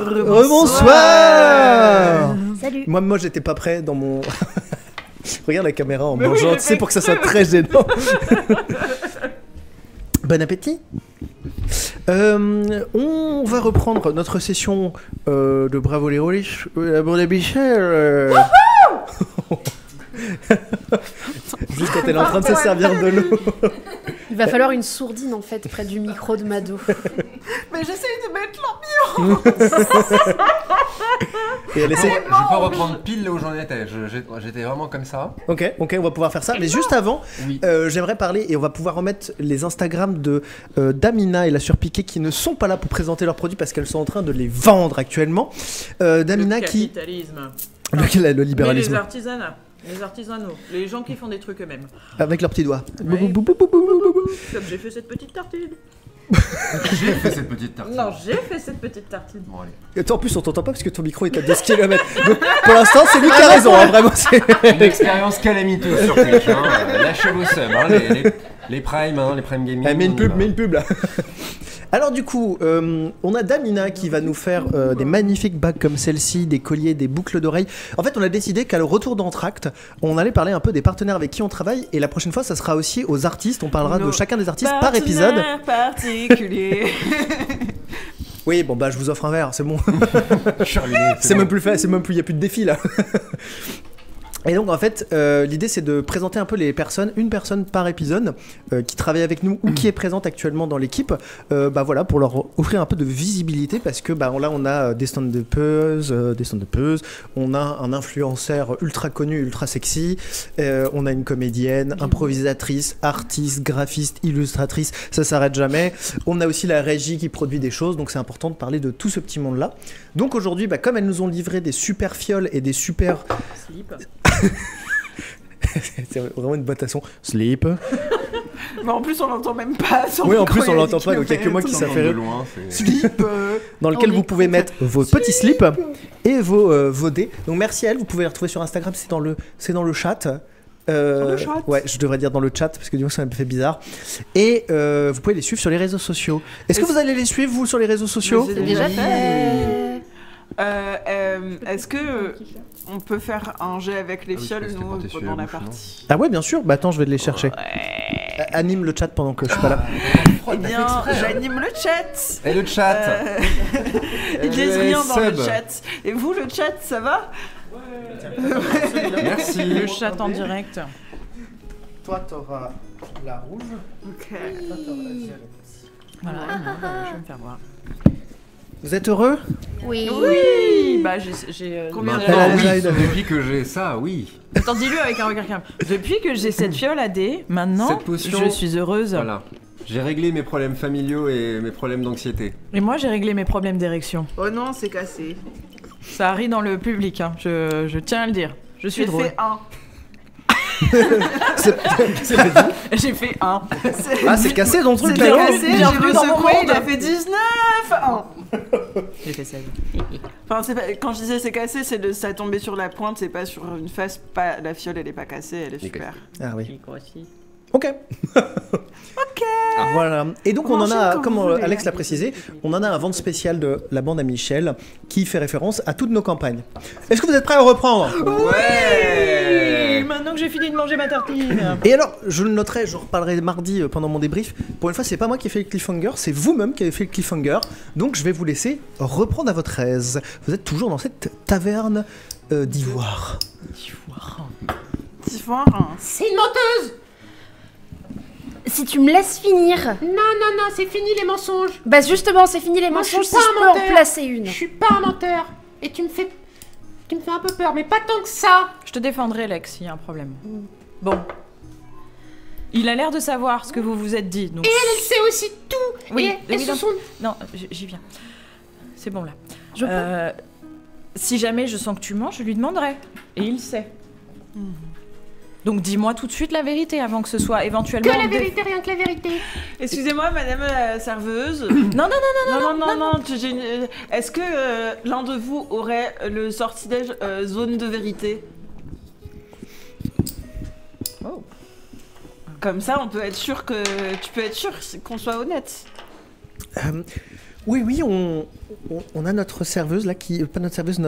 Rebonsoir. Salut. Moi j'étais pas prêt dans mon... Regarde la caméra en mangeant, tu sais, pour que ça soit très gênant. Bon appétit. On va reprendre notre session de Bravo les Roliches. Bon Michel. Juste quand elle est en train de se servir de l'eau. Il va falloir une sourdine en fait près du micro de Mado. Mais j'essaye de mettre l'ambiance. Et elle essaie... Je peux reprendre pile là où j'en étais. J'étais vraiment comme ça. Ok, on va pouvoir faire ça. Mais juste avant, Oui. j'aimerais parler et on va pouvoir remettre les Instagram de Damina et la Surpiquée qui ne sont pas là pour présenter leurs produits parce qu'elles sont en train de les vendre actuellement. Damina le qui... capitalisme. Le libéralisme. Mais les artisanats. Les artisanaux, les gens qui font des trucs eux-mêmes. Avec leurs petits doigts. Ouais. Comme j'ai fait cette petite tartine. J'ai fait cette petite tartine. Non, j'ai fait cette petite tartine. Bon, allez. Et toi, en plus, on t'entend pas parce que ton micro est à 2 km. Donc, pour l'instant, c'est lui qui a raison, hein, vraiment. Une expérience calamiteuse sur Twitch. Hein. Lâchez vos subs, hein, les Prime, hein, les Prime Gaming. Mets une pub là. Alors du coup, on a Damina qui va nous faire des magnifiques bagues comme celle-ci, des colliers, des boucles d'oreilles. En fait, on a décidé qu'à le retour d'Entracte, on allait parler un peu des partenaires avec qui on travaille. Et la prochaine fois, ça sera aussi aux artistes. On parlera de chacun des artistes par épisode. Particulier. Oui, bon bah je vous offre un verre, c'est bon. Je suis ruiné, C'est bon. même plus fait, c'est même plus, il y a plus de défi là. Et donc en fait, l'idée c'est de présenter un peu les personnes, une personne par épisode, qui travaille avec nous ou qui est présente actuellement dans l'équipe, bah voilà, pour leur offrir un peu de visibilité parce que bah là on a des stand-uppeuses, on a un influenceur ultra connu, ultra sexy, on a une comédienne, improvisatrice, artiste, graphiste, illustratrice, ça s'arrête jamais. On a aussi la régie qui produit des choses, donc c'est important de parler de tout ce petit monde là. Donc aujourd'hui, bah, comme elles nous ont livré des super fioles et des super... Slip. C'est vraiment une boîte à son. Slip. Mais en plus, on l'entend même pas. Oui, en plus, on l'entend pas, donc il y a que moi qui ça fait De rire. loin, c'est... Slip dans lequel vous pouvez mettre vos petits slips et vos dés. Donc merci à elle, vous pouvez les retrouver sur Instagram, c'est dans le chat. le chat. Ouais, je devrais dire dans le chat parce que du coup ça me fait bizarre. Et vous pouvez les suivre sur les réseaux sociaux. Est-ce que vous allez les suivre vous sur les réseaux sociaux? Mais C'est déjà fait. Est-ce que on peut faire un jet avec les Ah oui, fioles, parce que quand nous, t'es sur pendant la la bouche, non. partie? Ah ouais, bien sûr. Bah attends, je vais les chercher. Anime le chat pendant que je suis pas là. Eh bien, j'anime le chat. Et le chat. Ils disent rien dans le sub. chat. Et vous, le chat, ça va? Merci. Le chat en direct. Toi, t'auras la rouge. Ok. Toi, t'auras la violette. Voilà, je vais me faire voir. Vous êtes heureux? Oui. Oui. Bah, j'ai combien de Maintenant, oui, Elle a- depuis que j'ai ça, oui. Attends, dis-le avec un regard calme. Depuis que j'ai cette fiole à dés, maintenant, Cette potion, je suis heureuse. Voilà. J'ai réglé mes problèmes familiaux et mes problèmes d'anxiété. Et moi, j'ai réglé mes problèmes d'érection. Oh non, c'est cassé. Ça rit dans le public, hein. Je tiens à le dire. Je suis J'ai drôle. fait un. J'ai fait un. Ah, c'est cassé dans le truc C'était là. cassé, j'ai Bienvenue le dans mon secoué, il monde. a fait 19. Un. J'ai fait 16. Enfin, c'est pas... quand je disais c'est cassé, c'est ça est tombé sur la pointe, c'est pas sur une face. Pas... La fiole, elle est pas cassée, elle est super. Ah oui. J'ai grossi. Ok. Voilà. Et donc on en a, comme vous voulez. Alex l'a précisé, on en a un vente spécial de la bande à Michel qui fait référence à toutes nos campagnes. Est-ce que vous êtes prêts à reprendre? Et maintenant que j'ai fini de manger ma tartine. Et alors, je le noterai, je reparlerai mardi pendant mon débrief. Pour une fois, c'est pas moi qui ai fait le cliffhanger, c'est vous-même qui avez fait le cliffhanger. Donc je vais vous laisser reprendre à votre aise. Vous êtes toujours dans cette taverne d'ivoire. Tifoire. C'est une menteuse. Si tu me laisses finir. Non, c'est fini les mensonges. Bah justement, c'est fini les Moi, je mensonges. suis Si pas je un peux en menteur. placer une. Je suis pas un menteur. Et tu me fais un peu peur, mais pas tant que ça. Je te défendrai, Lex, s'il y a un problème. Bon. Il a l'air de savoir ce que vous vous êtes dit. Donc... Elle sait aussi tout. Oui, et elles se évidemment. sont... Non, j'y viens. C'est bon, là. Je peux. Si jamais je sens que tu mens, je lui demanderai. Et il sait. Donc dis-moi tout de suite la vérité avant que ce soit éventuellement... Que la vérité, rien que la vérité. Excusez-moi, madame la serveuse. Non, Non. Est-ce que l'un de vous aurait le sortilège zone de vérité? Oh. Comme ça, on peut être sûr que... Tu peux être sûr qu'on soit honnête. Oui, on a notre serveuse là qui, pas notre serveuse,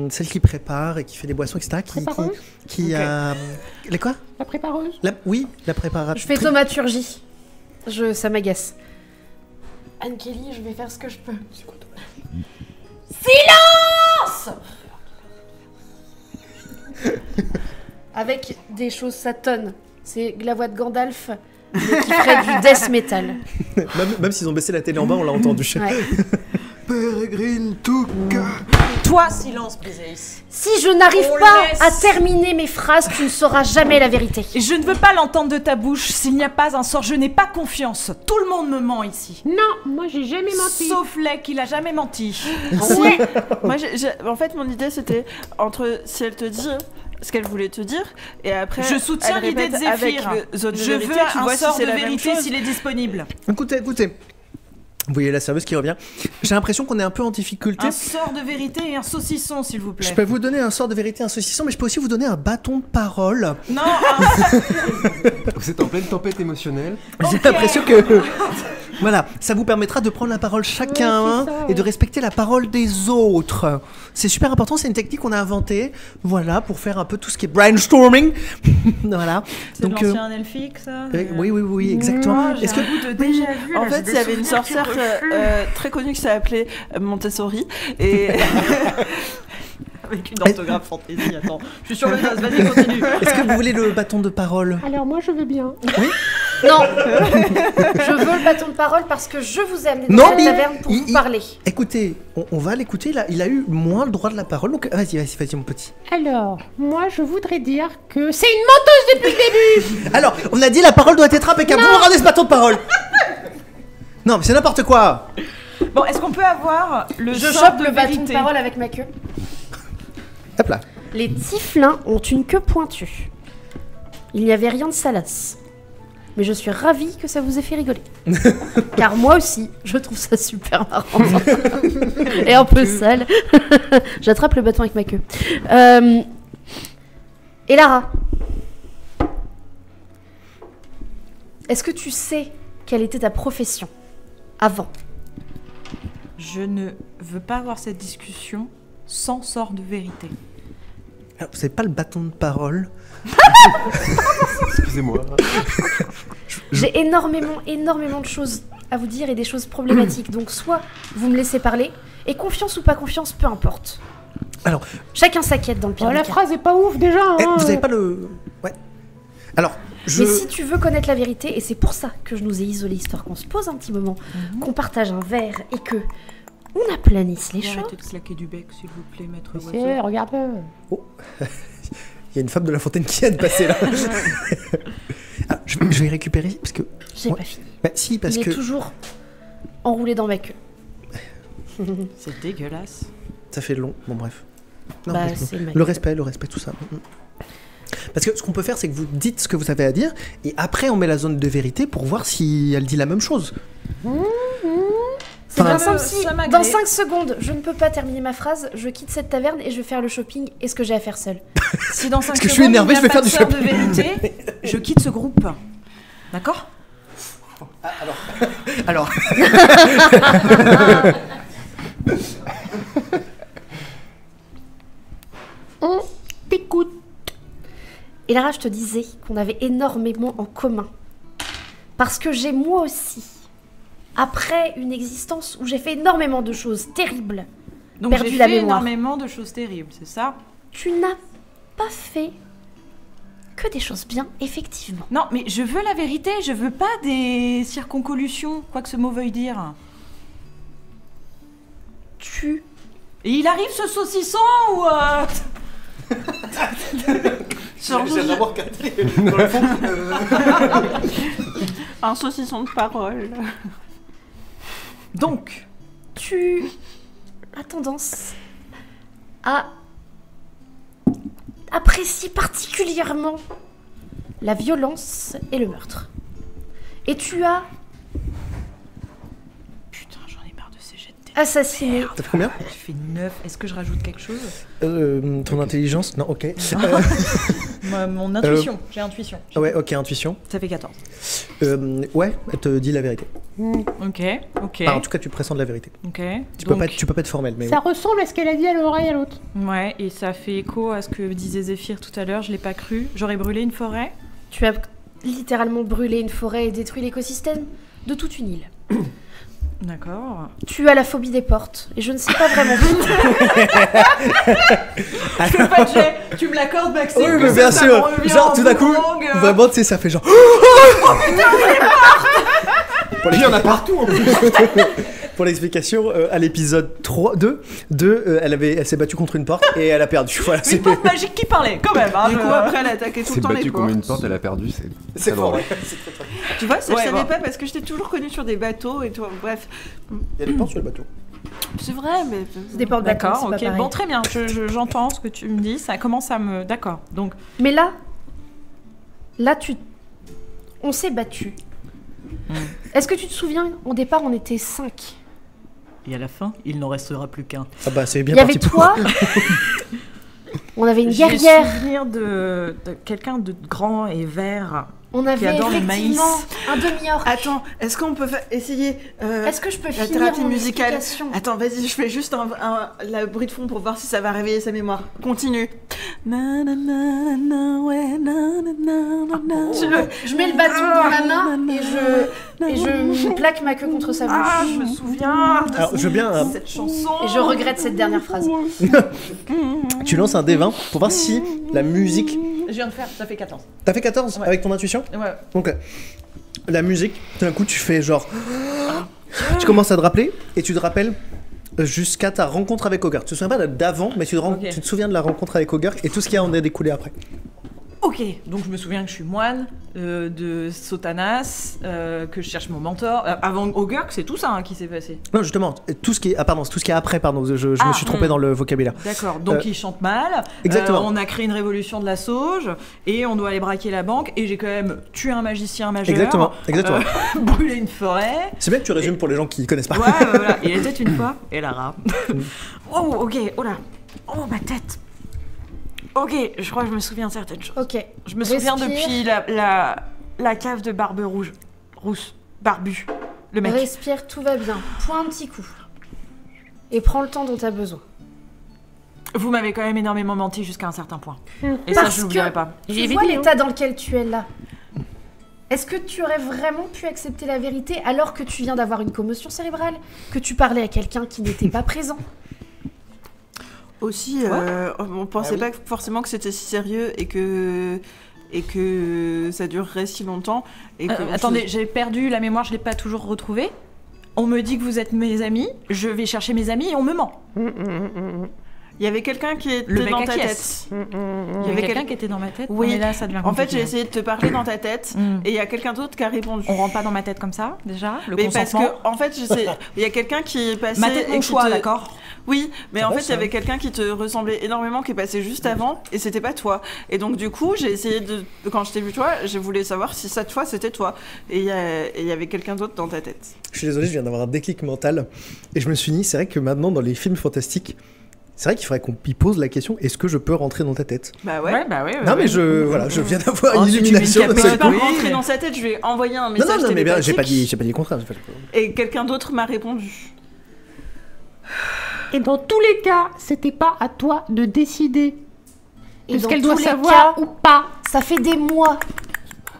celle qui prépare et qui fait des boissons, etc. Prépareuse Qui a les quoi? La prépareuse. Oui, la préparation. Je fais thaumaturgie. Ça m'agace. Anne-Kelly, je vais faire ce que je peux. C'est quoi, Silence. Avec des choses satonnes. C'est la voix de Gandalf, mais qui ferait du death metal. Même s'ils ont baissé la télé en bas, on l'a entendu. Ouais. Peregrine Took. Toi, silence, Briseis. Si je n'arrive On pas laisse. à terminer mes phrases, tu ne sauras jamais la vérité. Et je ne veux pas l'entendre de ta bouche. S'il n'y a pas un sort, je n'ai pas confiance. Tout le monde me ment ici. Non, moi j'ai jamais menti. Sauf Lek, qui n'a jamais menti. Ouais. Moi, en fait, mon idée, c'était entre si elle te dit ce qu'elle voulait te dire, et après, Je soutiens elle l'idée de répète avec Zéphyr. le zone de Je vérité, veux tu un vois si sort c'est de la même vérité chose. s'il est disponible. Écoutez. Vous voyez la serveuse qui revient. J'ai l'impression qu'on est un peu en difficulté. Un sort de vérité et un saucisson, s'il vous plaît. Je peux vous donner un sort de vérité, un saucisson, mais je peux aussi vous donner un bâton de parole. Non, Vous êtes en pleine tempête émotionnelle. J'ai l'impression que... Voilà, ça vous permettra de prendre la parole chacun Ouais, c'est ça, et de ouais. respecter la parole des autres. C'est super important, c'est une technique qu'on a inventée, voilà, pour faire un peu tout ce qui est brainstorming. Voilà. c'est de l'ancien elfique, ça. Oui, exactement. J'ai Est-ce que un goût de déjà vu. En là, fait, j'ai des il y avait une souvenirs qui sorcière refluent. très connue qui s'appelait Montessori, et Avec une orthographe fantaisie, attends. Je suis sur le dos, vas-y, continue. est-ce que vous voulez le bâton de parole? Alors moi je veux bien. Non. Je veux le bâton de parole parce que je vous ai amené dans Non, cette mais taverne pour vous parler. Écoutez, on va l'écouter, là, il a eu moins le droit de la parole, donc vas-y mon petit. Alors, moi je voudrais dire que c'est une menteuse depuis le début. Alors, on a dit la parole doit être impeccable, vous me rendez ce bâton de parole. Non, mais c'est n'importe quoi. Bon, est-ce qu'on peut avoir le Je sort chope de le bâton de vérité parole avec ma queue. Hop là. Les tieflins ont une queue pointue. Il n'y avait rien de salace. Mais je suis ravie que ça vous ait fait rigoler. Car moi aussi, je trouve ça super marrant. Et un peu sale. J'attrape le bâton avec ma queue. Et Lara, est-ce que tu sais quelle était ta profession avant? Je ne veux pas avoir cette discussion sans sort de vérité. Alors, vous savez pas le bâton de parole? Excusez-moi. J'ai énormément de choses à vous dire et des choses problématiques. Donc soit vous me laissez parler, et confiance ou pas confiance, peu importe. Alors, Chacun sa quête dans le pire Oh, des la cas. phrase est pas ouf déjà. Hein. vous avez pas le... Ouais. Alors, Mais si tu veux connaître la vérité, et c'est pour ça que je nous ai isolés, histoire qu'on se pose un petit moment, qu'on partage un verre et que on aplanisse les choses. Arrêtez de claquer du bec, s'il vous plaît, maître C'est, Oiseau. regarde-le. Il y a une femme de la fontaine qui vient de passer là. Ah, je vais récupérer parce que... J'ai Ouais. pas fini. Bah si, parce Il que est toujours enroulé dans ma queue. C'est dégueulasse. ça fait long. Bon, bref. Non, Bah, mais c'est ma le respect, tout ça. Parce que ce qu'on peut faire, c'est que vous dites ce que vous avez à dire, et après on met la zone de vérité pour voir si elle dit la même chose. C'est bien Enfin, simple. Si ça m'a dans gré. 5 secondes, je ne peux pas terminer ma phrase, je quitte cette taverne et je vais faire le shopping et ce que j'ai à faire seule. Si dans 5 Parce secondes, que je suis énervé, il n'y a je vais pas faire de du sort de shopping. vérité, je quitte ce groupe. D'accord? Alors, On t'écoute. Et Lara, je te disais qu'on avait énormément en commun. Parce que j'ai moi aussi, après une existence où j'ai fait énormément de choses terribles, Donc Perdu j'ai la fait mémoire. énormément de choses terribles, c'est ça? tu n'as pas fait que des choses bien, effectivement. Non, mais je veux la vérité, je veux pas des circonvolutions, quoi que ce mot veuille dire. Tu... Et il arrive ce saucisson ou un saucisson de parole. Donc, Tu as tendance à apprécier particulièrement la violence et le meurtre. Et tu as... putain, j'en ai marre de ces jets de dés assassiné. T'as fait combien? J'ai fait 9. Est-ce que je rajoute quelque chose? Ton intelligence? Non, ok. Mon intuition. J'ai intuition. Ouais, ok, intuition. Ça fait 14. Ouais, elle te dit la vérité. Ok. Enfin, en tout cas, tu pressens de la vérité. Ok. Tu peux pas être formel, mais Ça ressemble à ce qu'elle a dit à l'oreille à l'autre. Ouais, et ça fait écho à ce que disait Zéphyr tout à l'heure, je l'ai pas cru. J'aurais brûlé une forêt. Tu as littéralement brûlé une forêt et détruit l'écosystème de toute une île. D'accord. Tu as la phobie des portes, et je ne sais pas vraiment. Je fais pas de jet. Tu me l'accordes, Maxime? oui, que mais bien ça sûr. me revient Genre, en tout d'un coup, boomerang. vraiment, tu sais, ça fait genre. Il y en a partout en plus. Pour l'explication, à l'épisode 2, elle s'est battue contre une porte et elle a perdu. Voilà, Une porte magique qui parlait, quand même. Hein, Du coup, après, elle a attaqué tout C'est le temps les battu portes. comme une porte, elle a perdu, c'est c'est très fort. drôle. Ouais. Tu vois, ça, Ouais, je savais bon. pas parce que je t'ai toujours connue sur des bateaux et toi, bref. Il y a des portes sur le bateau. C'est vrai, mais. C'est des portes vacances, D'accord, c'est pas ok. pareil. Bon, très bien. J'entends ce que tu me dis. Ça commence à me. D'accord. Donc, Mais là, on s'est battu. Est-ce que tu te souviens, au départ, on était 5. et à la fin, il n'en restera plus qu'un. Ah bah, c'est bien Il y avait parti pour. toi. On avait une J'ai guerrière. souvenir de quelqu'un de grand et vert. On avait adore le effectivement maïs. un demi-orc. Attends, est-ce qu'on peut essayer Est-ce que je peux la finir thérapie mon musicale? explication? Attends, vas-y, je fais juste la bruit de fond pour voir si ça va réveiller sa mémoire. Continue. Na, na, na, na, ouais, na, na, na, na, na. Je mets le bâton dans la main et je plaque ma queue contre sa bouche. Ah, je me souviens de Alors, je veux bien. cette chanson. Et je regrette cette dernière phrase. Tu lances un D20 pour voir si la musique. Je viens de faire, ça fait 14. T'as fait 14 Ouais. avec ton intuition? Ouais. Ok. La musique, d'un coup, tu fais genre. Tu commences à te rappeler et tu te rappelles jusqu'à ta rencontre avec Ogre. Tu te souviens pas d'avant, mais tu Ok. te souviens de la rencontre avec Ogre et tout ce qui en est découlé après. Ok, donc je me souviens que je suis moine de Sotanas, que je cherche mon mentor. Avant Ogurk, c'est tout ça hein, qui s'est passé. Non, justement, tout ce qui est. Ah, pardon, c'est tout ce qui est après, pardon, je me suis trompé dans le vocabulaire. D'accord, donc il chante mal. Exactement. On a créé une révolution de la sauge et on doit aller braquer la banque. Et j'ai quand même tué un magicien majeur. Exactement. Brûlé une forêt. C'est bien que tu résumes pour les gens qui connaissent pas. Ouais, voilà. Il était une fois, et Lara. Oh, ok, oh là. Oh, ma tête. Ok, je crois que je me souviens de certaines choses. Ok. Je me souviens Respire. depuis la cave de Barbe Rousse. Barbu. Le mec. Respire, tout va bien. Point un petit coup. Et prends le temps dont tu as besoin. Vous m'avez quand même énormément menti jusqu'à un certain point. Et Parce ça, je l'oublierai que pas. Tu vois l'état dans lequel tu es là. Est-ce que tu aurais vraiment pu accepter la vérité alors que tu viens d'avoir une commotion cérébrale, que tu parlais à quelqu'un qui n'était pas présent? Aussi, on pensait Ah oui. pas forcément que c'était si sérieux et que ça durerait si longtemps. Et que Attendez, j'ai perdu la mémoire, je l'ai pas toujours retrouvée. On me dit que vous êtes mes amis, je vais chercher mes amis et on me ment. il y avait quelqu'un qui était Le mec dans à ta qui tête. est-ce Il Il y avait quelqu'un qui était dans ma tête. Oui. Mais là, ça devient En fait, compliqué. j'ai essayé de te parler dans ta tête Mm. et il y a quelqu'un d'autre qui a répondu. On rentre pas dans ma tête comme ça, déjà. Le Mais parce consentement. que, en fait, il y a quelqu'un qui est passé. Ma tête, et mon qui choix, te- d'accord. Oui, mais C'est en bon, fait, il y ça. avait quelqu'un qui te ressemblait énormément qui est passé juste avant et c'était pas toi. Et donc, du coup, j'ai essayé de. Quand je t'ai vu toi, je voulais savoir si cette fois c'était toi. Et il y avait quelqu'un d'autre dans ta tête. Je suis désolé, je viens d'avoir un déclic mental. Et je me suis dit, c'est vrai que maintenant, dans les films fantastiques, c'est vrai qu'il faudrait qu'on y pose la question, est-ce que je peux rentrer dans ta tête? Bah ouais. bah ouais. Non, mais voilà, je viens d'avoir Oh, une tu illumination. mets une d'un Je seul vais pas coup. Oui, rentrer mais- dans sa tête, je vais envoyer un Non, message non, mais bien, j'ai télépathique. pas dit le contraire. Et quelqu'un d'autre m'a répondu. Et dans tous les cas, c'était pas à toi de décider Et de ce dans qu'elle tous doit les savoir cas, ou pas. ça fait des mois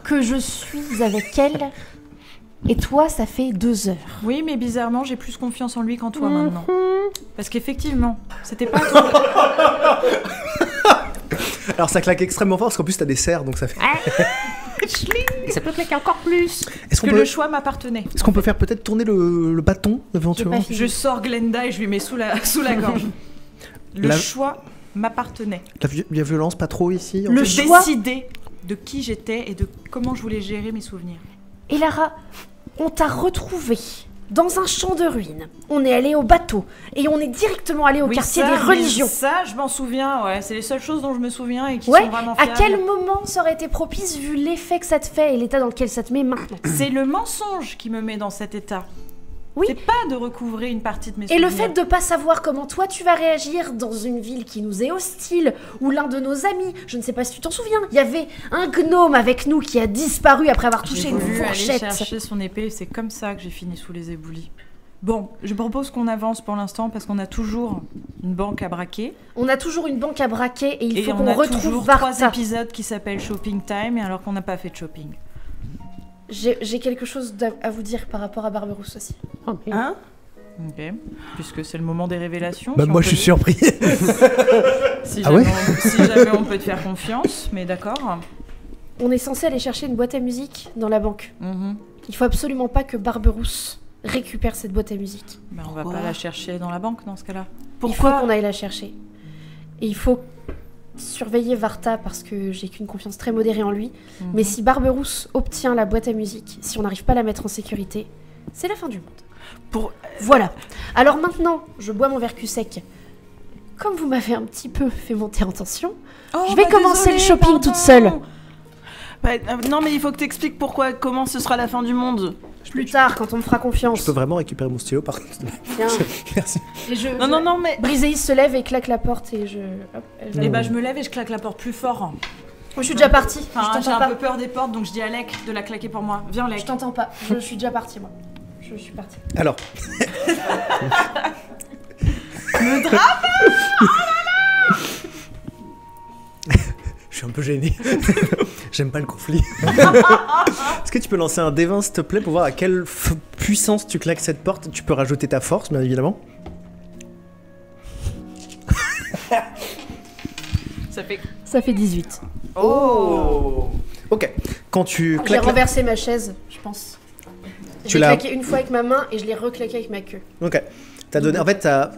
que je suis avec elle. Et toi, ça fait 2 heures. Oui, mais bizarrement, j'ai plus confiance en lui qu'en toi Mhm. maintenant. Parce qu'effectivement, c'était pas toi. Alors ça claque extrêmement fort parce qu'en plus t'as des serres donc ça fait. Ça peut claquer encore plus. Est-ce que qu'on peut, le choix m'appartenait. est-ce qu'on peut faire peut-être tourner le bâton éventuellement? J'ai pas fini. Je sors Glenda et je lui mets sous la gorge. Le La- choix m'appartenait. La violence pas trop ici. en Le fait Je choix- décidais de qui j'étais et de comment je voulais gérer mes souvenirs. Et Lara, on t'a retrouvé dans un champ de ruines. On est allé au bateau et on est directement allé au Oui, quartier ça, des mais religions. Ça, je m'en souviens, ouais. C'est les seules choses dont je me souviens et qui Ouais, sont vraiment à fiables. quel moment ça aurait été propice vu l'effet que ça te fait et l'état dans lequel ça te met maintenant? C'est le mensonge qui me met dans cet état. Oui. C'est pas de recouvrer une partie de mes Et souvenirs. le fait de pas savoir comment toi tu vas réagir dans une ville qui nous est hostile, ou l'un de nos amis, je ne sais pas si tu t'en souviens, il y avait un gnome avec nous qui a disparu après avoir touché J'ai une voulu aller fourchette. chercher son épée, c'est comme ça que j'ai fini sous les éboulis. Bon, je propose qu'on avance pour l'instant parce qu'on a toujours une banque à braquer. On a toujours une banque à braquer et il Et faut on qu'on a retrouve toujours 3 Varta. épisodes qui s'appellent Shopping Time, et alors qu'on n'a pas fait de shopping. J'ai quelque chose à vous dire par rapport à Barberousse aussi. Hein? Ok. Puisque c'est le moment des révélations. Bah, si moi on je peut- suis surpris. Si Ah jamais, ouais si jamais on peut te faire confiance, mais d'accord. On est censé aller chercher une boîte à musique dans la banque. Mhm. Il faut absolument pas que Barberousse récupère cette boîte à musique. Bah, on va Pourquoi pas la chercher dans la banque dans ce cas-là. Il faut qu'on aille la chercher. Et il faut surveiller Varta parce que j'ai qu'une confiance très modérée en lui. Mhm. Mais si Barberousse obtient la boîte à musique, si on n'arrive pas à la mettre en sécurité, c'est la fin du monde. Pour... Voilà. Alors maintenant, je bois mon verre cul sec. Comme vous m'avez un petit peu fait monter en tension, Oh, je vais commencer le shopping toute seule. Bah, non, mais il faut que t'expliques comment ce sera la fin du monde. Plus tard, quand on me fera Je confiance. peux vraiment récupérer mon stylo par contre. Tiens. Merci. Et Non, mais... Briséis se lève et claque la porte et je... Hop, elle va- Et bah je me lève et je claque la porte plus fort. Moi, je suis déjà partie. Enfin, je j'ai t'entends un pas. peu peur des portes, donc je dis à Lec de la claquer pour moi. Viens Lec. Je t'entends pas. Je suis déjà partie, moi. Je suis partie. Alors. Je suis un peu gêné. J'aime pas le conflit. Est-ce que tu peux lancer un D20 s'il te plaît pour voir à quelle puissance tu claques cette porte? Tu peux rajouter ta force bien évidemment. Ça fait 18. Oh. Ok. Quand tu J'ai claques. renversé ma chaise, je pense. Je Tu l'ai l'as- claqué une fois avec ma main et je l'ai reclaqué avec ma queue. Ok. T'as donné. En fait, t'as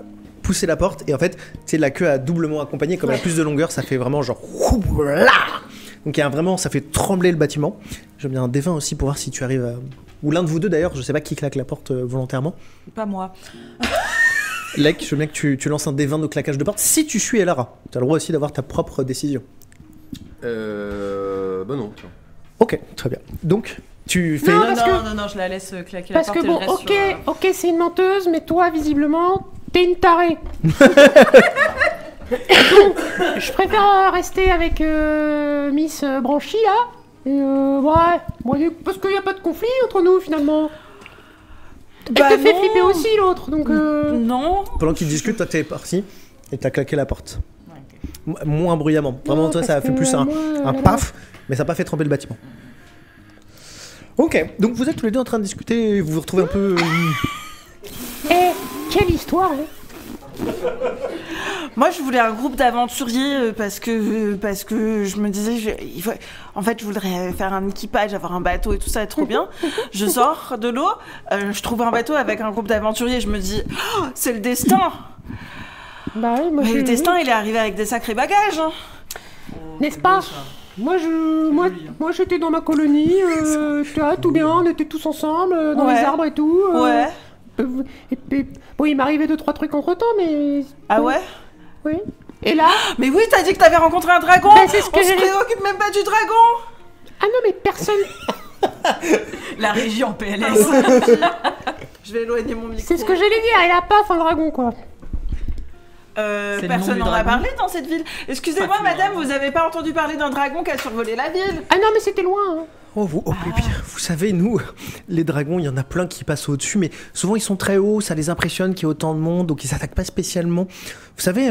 poussé la porte et en fait, tu sais, la queue a doublement accompagné. Comme elle a plus de longueur, ça fait vraiment genre. Donc il y a vraiment, ça fait trembler le bâtiment. J'aime bien un D20 aussi pour voir si tu arrives à. Ou l'un de vous deux d'ailleurs, je sais pas qui claque la porte volontairement. pas moi. Lec, je veux bien que tu lances un D20 de claquage de porte. Si tu suis Elara, tu as le droit aussi d'avoir ta propre décision. Bah non, tiens. Ok, très bien. Donc, tu fais. Non, Non, parce que- non, je la laisse claquer Parce la que porte. bon, ok, c'est une menteuse, mais toi, visiblement, t'es une tarée. Donc, je préfère rester avec Miss Branchi, là. Et ouais, parce qu'il n'y a pas de conflit entre nous, finalement. Elle Bah te fait non. flipper aussi, l'autre, donc... Non. Pendant qu'ils discutent, toi t'es parti et t'as claqué la porte. Moins bruyamment. Vraiment, Non, toi ça a parce fait que plus un moi, paf, mais ça n'a pas fait trembler le bâtiment. Ok, donc vous êtes tous les deux en train de discuter et vous vous retrouvez un peu. Eh, quelle histoire, hein. Moi, je voulais un groupe d'aventuriers parce que je me disais, en fait, je voudrais faire un équipage, avoir un bateau et tout ça, est trop bien. Je sors de l'eau, je trouve un bateau avec un groupe d'aventuriers, je me dis, oh, c'est le destin. Bah oui, moi, Mais je... le destin, il est arrivé avec des sacrés bagages. Hein. N'est-ce pas? Moi, j'étais dans ma colonie, tout bien, on était tous ensemble, dans Ouais. les arbres et tout. Ouais. Et puis, bon, il m'arrivait 2-3 trucs entre temps, mais... Ah ouais? Oui. Et là... Mais oui, t'as dit que t'avais rencontré un dragon. Bah, c'est ce que On se j'allais- préoccupe même pas du dragon. Ah non, mais personne... La régie en PLS. Je vais éloigner mon micro. C'est ce que j'allais dire, il a pas un dragon, quoi. C'est le nom Personne du n'en a dragon. parlé dans cette ville. Excusez-moi, madame, vous avez pas entendu parler d'un dragon qui a survolé la ville? Ah non, mais c'était loin, hein. Et puis, vous savez, nous, les dragons, il y en a plein qui passent au-dessus, mais souvent ils sont très hauts, ça les impressionne qu'il y ait autant de monde, donc ils s'attaquent pas spécialement. Vous savez, il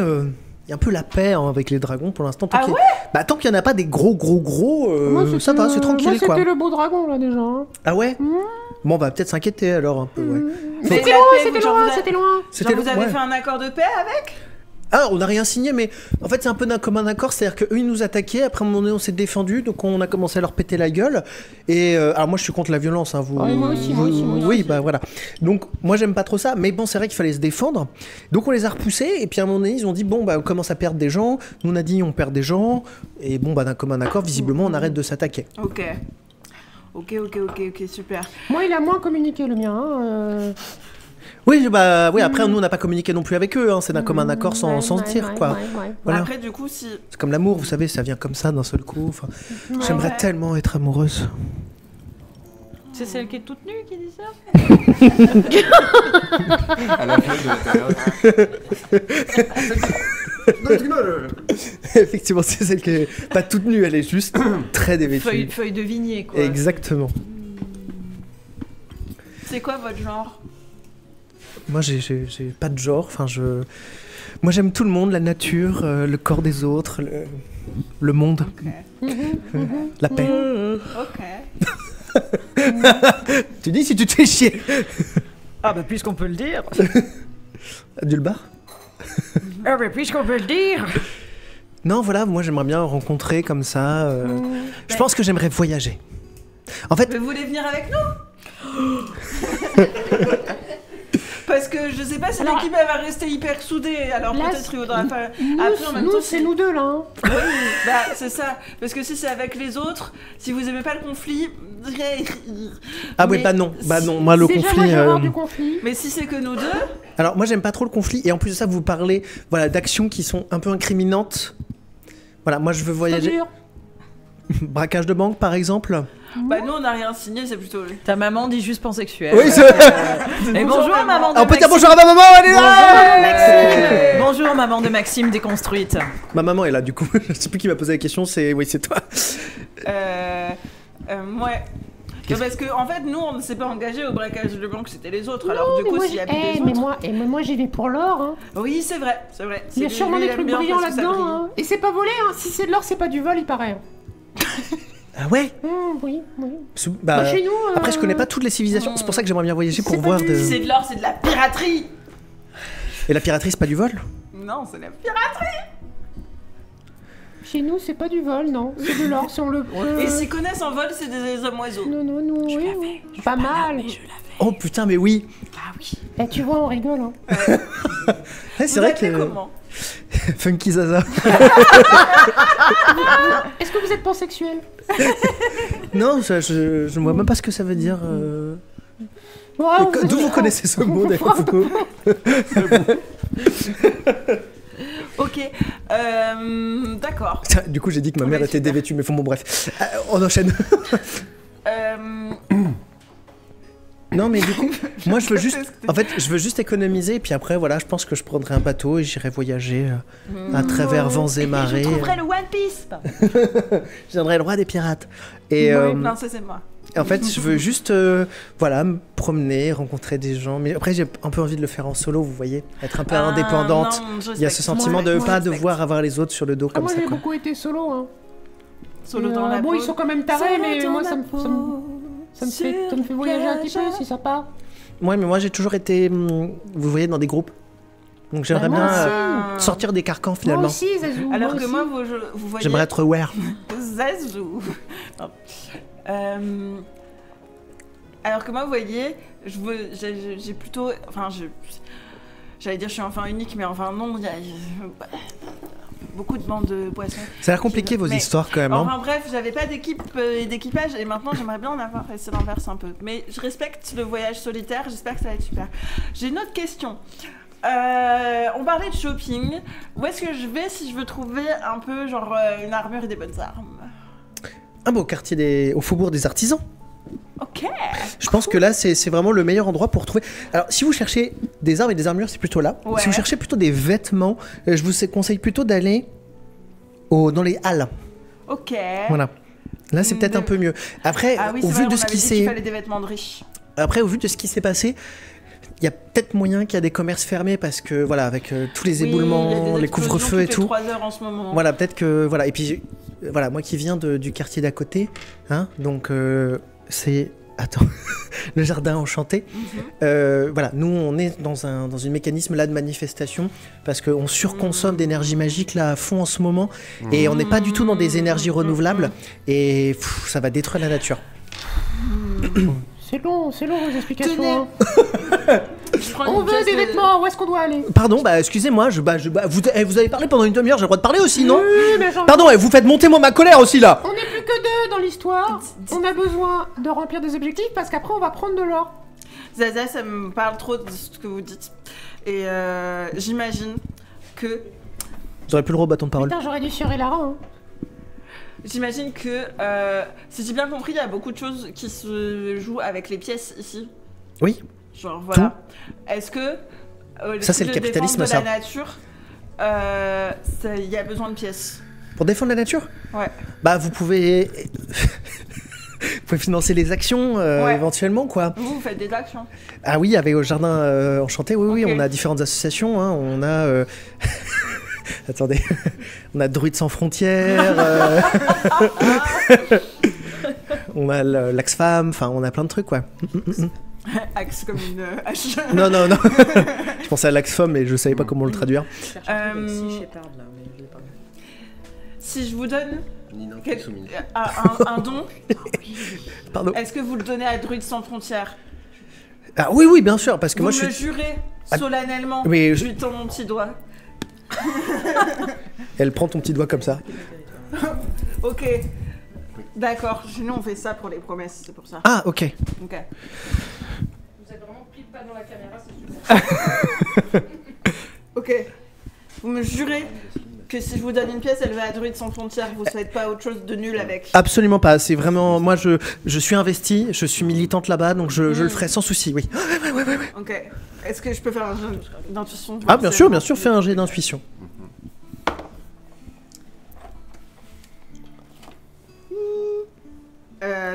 y a un peu la paix hein, avec les dragons pour l'instant. Ah ouais? Bah, tant qu'il y en a pas des gros, Moi, c'était ça va, c'est le- tranquille moi, quoi. c'était le beau dragon, là, déjà. Hein. Ah ouais Bon, on va peut-être s'inquiéter alors un peu, ouais. Mais C'était la loin, paix, c'était genre, loin, vous a- c'était loin. C'était Genre, vous avez ouais. fait un accord de paix avec? Ah, on n'a rien signé, mais en fait, c'est un peu d'un commun accord. C'est-à-dire qu'eux, ils nous attaquaient. Après, à un moment donné, on s'est défendu. Donc, on a commencé à leur péter la gueule. Et alors, moi, je suis contre la violence. Hein, vous... Ouais, moi aussi. Oui, bah voilà. Donc, moi, j'aime pas trop ça. Mais bon, c'est vrai qu'il fallait se défendre. Donc, on les a repoussés. Et puis, à un moment donné, ils ont dit bon, bah, on commence à perdre des gens. Nous, on a dit on perd des gens. Et bon, bah, d'un commun accord, visiblement, on arrête de s'attaquer. Ok. Ok, super. Moi, il a moins communiqué, le mien. Hein. Oui, bah, oui. Après, nous, on n'a pas communiqué non plus avec eux. Hein, c'est d'un commun accord sans se dire, quoi. Ouais. Voilà. Après, du coup, si... C'est comme l'amour, vous savez, ça vient comme ça d'un seul coup. Enfin, j'aimerais ouais. tellement être amoureuse. C'est celle qui est toute nue qui dit ça? À la fin de Effectivement, c'est celle qui est pas toute nue, elle est juste très dévêtue. Feuille de vignier, quoi. Exactement. C'est quoi votre genre? Moi, j'ai pas de genre. Enfin, moi, j'aime tout le monde, la nature, le corps des autres, le monde, la paix. Ok. Tu dis si tu te fais chier. Ah bah puisqu'on peut le dire. Dulbar. Ah bah puisqu'on peut le dire. Non, voilà, moi, j'aimerais bien rencontrer comme ça. Je pense que j'aimerais voyager. En fait, Vous voulez venir avec nous? Parce que je sais pas si Alors, l'équipe elle va rester hyper soudée, alors là, peut-être il faudra faire. Nous, Après en même nous, temps, c'est nous deux là. Hein. Oui, bah c'est ça. Parce que si c'est avec les autres, si vous aimez pas le conflit. ah ouais, Mais- bah non, moi le Déjà, conflit. moi, j'ai horreur du conflit. Mais si c'est que nous deux, Alors moi j'aime pas trop le conflit et en plus de ça vous parlez voilà d'actions qui sont un peu incriminantes. Voilà, moi je veux voyager. C'est-à-dire Braquage de banque par exemple. bah nous on n'a rien signé, c'est plutôt. Ta maman dit juste pansexuel. Oui, c'est Et bonjour maman de On peut dire Maxime. bonjour à ma maman, elle est là. Maxime. Bonjour maman de Maxime déconstruite. Ma maman est là du coup. Je sais plus qui m'a posé la question, c'est c'est toi. Ouais. Parce que en fait nous on ne s'est pas engagé au braquage de banque, c'était les autres. Alors du mais coup moi, s'il y a plus des mais autres. moi j'y vais pour l'or. Hein. Oui c'est vrai, c'est vrai. Il y a C'est- sûrement lui, des il aime trucs bien brillants parce que ça là-dedans. brille. Hein. Et c'est pas volé, hein. Si c'est de l'or, c'est pas du vol, il paraît. Ah ouais. Oui. Bah, Bah, chez nous. après je connais pas toutes les civilisations, c'est pour ça que j'aimerais bien voyager pour C'est pas voir du- de. Si c'est de l'or, c'est de la piraterie. Et la piraterie c'est pas du vol. Non, c'est de la piraterie. Chez nous, c'est pas du vol, non. C'est de l'or, si on le. Et s'ils connaissent en vol, c'est des hommes oiseaux. Non, oui. Pas mal. Oh putain mais oui. Ah oui. Eh, tu vois, on rigole. Hein. Ouais, c'est vrai que Comment Funky Zaza. Est-ce que vous êtes pansexuel? Non, je vois même pas ce que ça veut dire. Ouais, D'où vous connaissez ce mot d'ailleurs Foucault? Ok. D'accord. Du coup j'ai dit que ma mère était dévêtue, mais bon bref. On enchaîne. Non mais du coup, moi je veux juste, en fait, je veux juste économiser et puis après voilà, je pense que je prendrai un bateau et j'irai voyager à travers vents et marées. Je trouverai le One Piece. Je deviendrai le roi des pirates. Et Non, ça c'est moi. en fait, je veux juste, voilà, me promener, rencontrer des gens. Mais après, j'ai un peu envie de le faire en solo, vous voyez, être un peu indépendante. Non, je Il y a ce respecte. sentiment de Moi, pas je devoir avoir les autres sur le dos Ah, comme moi ça. j'ai Quoi. beaucoup été solo. Hein. Solo Et, dans la bon, peau. ils sont quand même tarés, Solo mais dans moi la ça me fait voyager un petit peu, c'est sympa. Ouais, mais moi j'ai toujours été, vous voyez, dans des groupes. Donc j'aimerais Bah, bien moi sortir des carcans Moi finalement. aussi, Zazou. Alors que aussi. moi, vous voyez. J'aimerais être aware. Zazou. Non. Alors que moi, vous voyez, j'ai plutôt. Enfin, j'allais dire je suis enfant unique, mais enfin non, il y a beaucoup de bandes de poissons. Ça a l'air compliqué vos Mais- histoires quand même. Hein. Enfin bref, j'avais pas d'équipe et d'équipage et maintenant j'aimerais bien en avoir et c'est l'inverse un peu. Mais je respecte le voyage solitaire, j'espère que ça va être super. J'ai une autre question. On parlait de shopping. Où est-ce que je vais si je veux trouver un peu genre une armure et des bonnes armes? Ah bah au quartier au faubourg des artisans. Ok. Je pense que là c'est vraiment le meilleur endroit pour trouver. Alors si vous cherchez des armes et des armures, c'est plutôt là. Ouais. Si vous cherchez plutôt des vêtements, je vous conseille plutôt d'aller dans les halles. Ok. Voilà. Là c'est peut-être un peu mieux. Après Ah oui, au c'est vu vrai, de on ce avait qui dit qu'il s'est fallait des vêtements de riches. après au vu de ce qui s'est passé, il y a peut-être moyen qu'il y a des commerces fermés parce que voilà avec tous les Oui, il y a éboulements, des les explosions couvre-feux et toutes les tout. 3 heures en ce moment. Voilà, peut-être que voilà et puis voilà, moi qui viens du quartier d'à côté, hein, donc c'est attends, le jardin enchanté. Voilà, nous on est dans une mécanisme là de manifestation parce qu'on surconsomme d'énergie magique là à fond en ce moment et on n'est pas du tout dans des énergies renouvelables et ça va détruire la nature. C'est long vos explications. Tenez. Hein. Je prends On une veut pièce des de- vêtements, où est-ce qu'on doit aller? Pardon, bah excusez-moi, vous avez parlé pendant une demi-heure, j'ai le droit de parler aussi, non? Oui, mais genre, Pardon, vous faites monter ma colère aussi là. on n'est plus que deux dans l'histoire. On a besoin de remplir des objectifs parce qu'après on va prendre de l'or. Zaza, ça me parle trop de ce que vous dites. Et j'imagine que... J'aurais plus le droit au bâton de parole. Putain, j'aurais dû chier Lara. Hein. j'imagine que, si j'ai bien compris, il y a beaucoup de choses qui se jouent avec les pièces ici. Oui. Genre, voilà. Est-ce que Ça, c'est le capitalisme, de ça. la nature, il y a besoin de pièces. Pour défendre la nature? Ouais. Bah, vous pouvez... vous pouvez financer les actions, Ouais. éventuellement, quoi. Vous faites des actions. Ah oui, avec au Jardin Enchanté, oui, Ok. on a différentes associations, hein. On a... Attendez, on a Druides sans frontières, on a l'Axe-Femme, enfin, on a plein de trucs, quoi. Axe comme une hache. Non, non, non. Je pensais à l'Axe-Femme, mais je savais pas comment le traduire. Si je vous donne Nina quel- Kusumi. un don, Pardon. est-ce que vous le donnez à Druides sans frontières? Ah oui, oui, bien sûr, parce que Vous moi, me je le suis... jurez Ah, solennellement. mais Je lui tends mon petit doigt. Elle prend ton petit doigt comme ça. Ok. D'accord. Nous, on fait ça pour les promesses, c'est pour ça. Ah, ok. Ok. Vous êtes vraiment pile pas dans la caméra, c'est super. Ok. Vous me jurez que si je vous donne une pièce, elle va à Druides sans frontières. Vous faites pas autre chose de nul avec. Absolument pas, c'est vraiment... Moi, je suis investie, je suis militante là-bas, donc je le ferai sans souci, oui. Ok. Est-ce que je peux faire un jeu d'intuition? Ah, bien sûr, fais un jet d'intuition.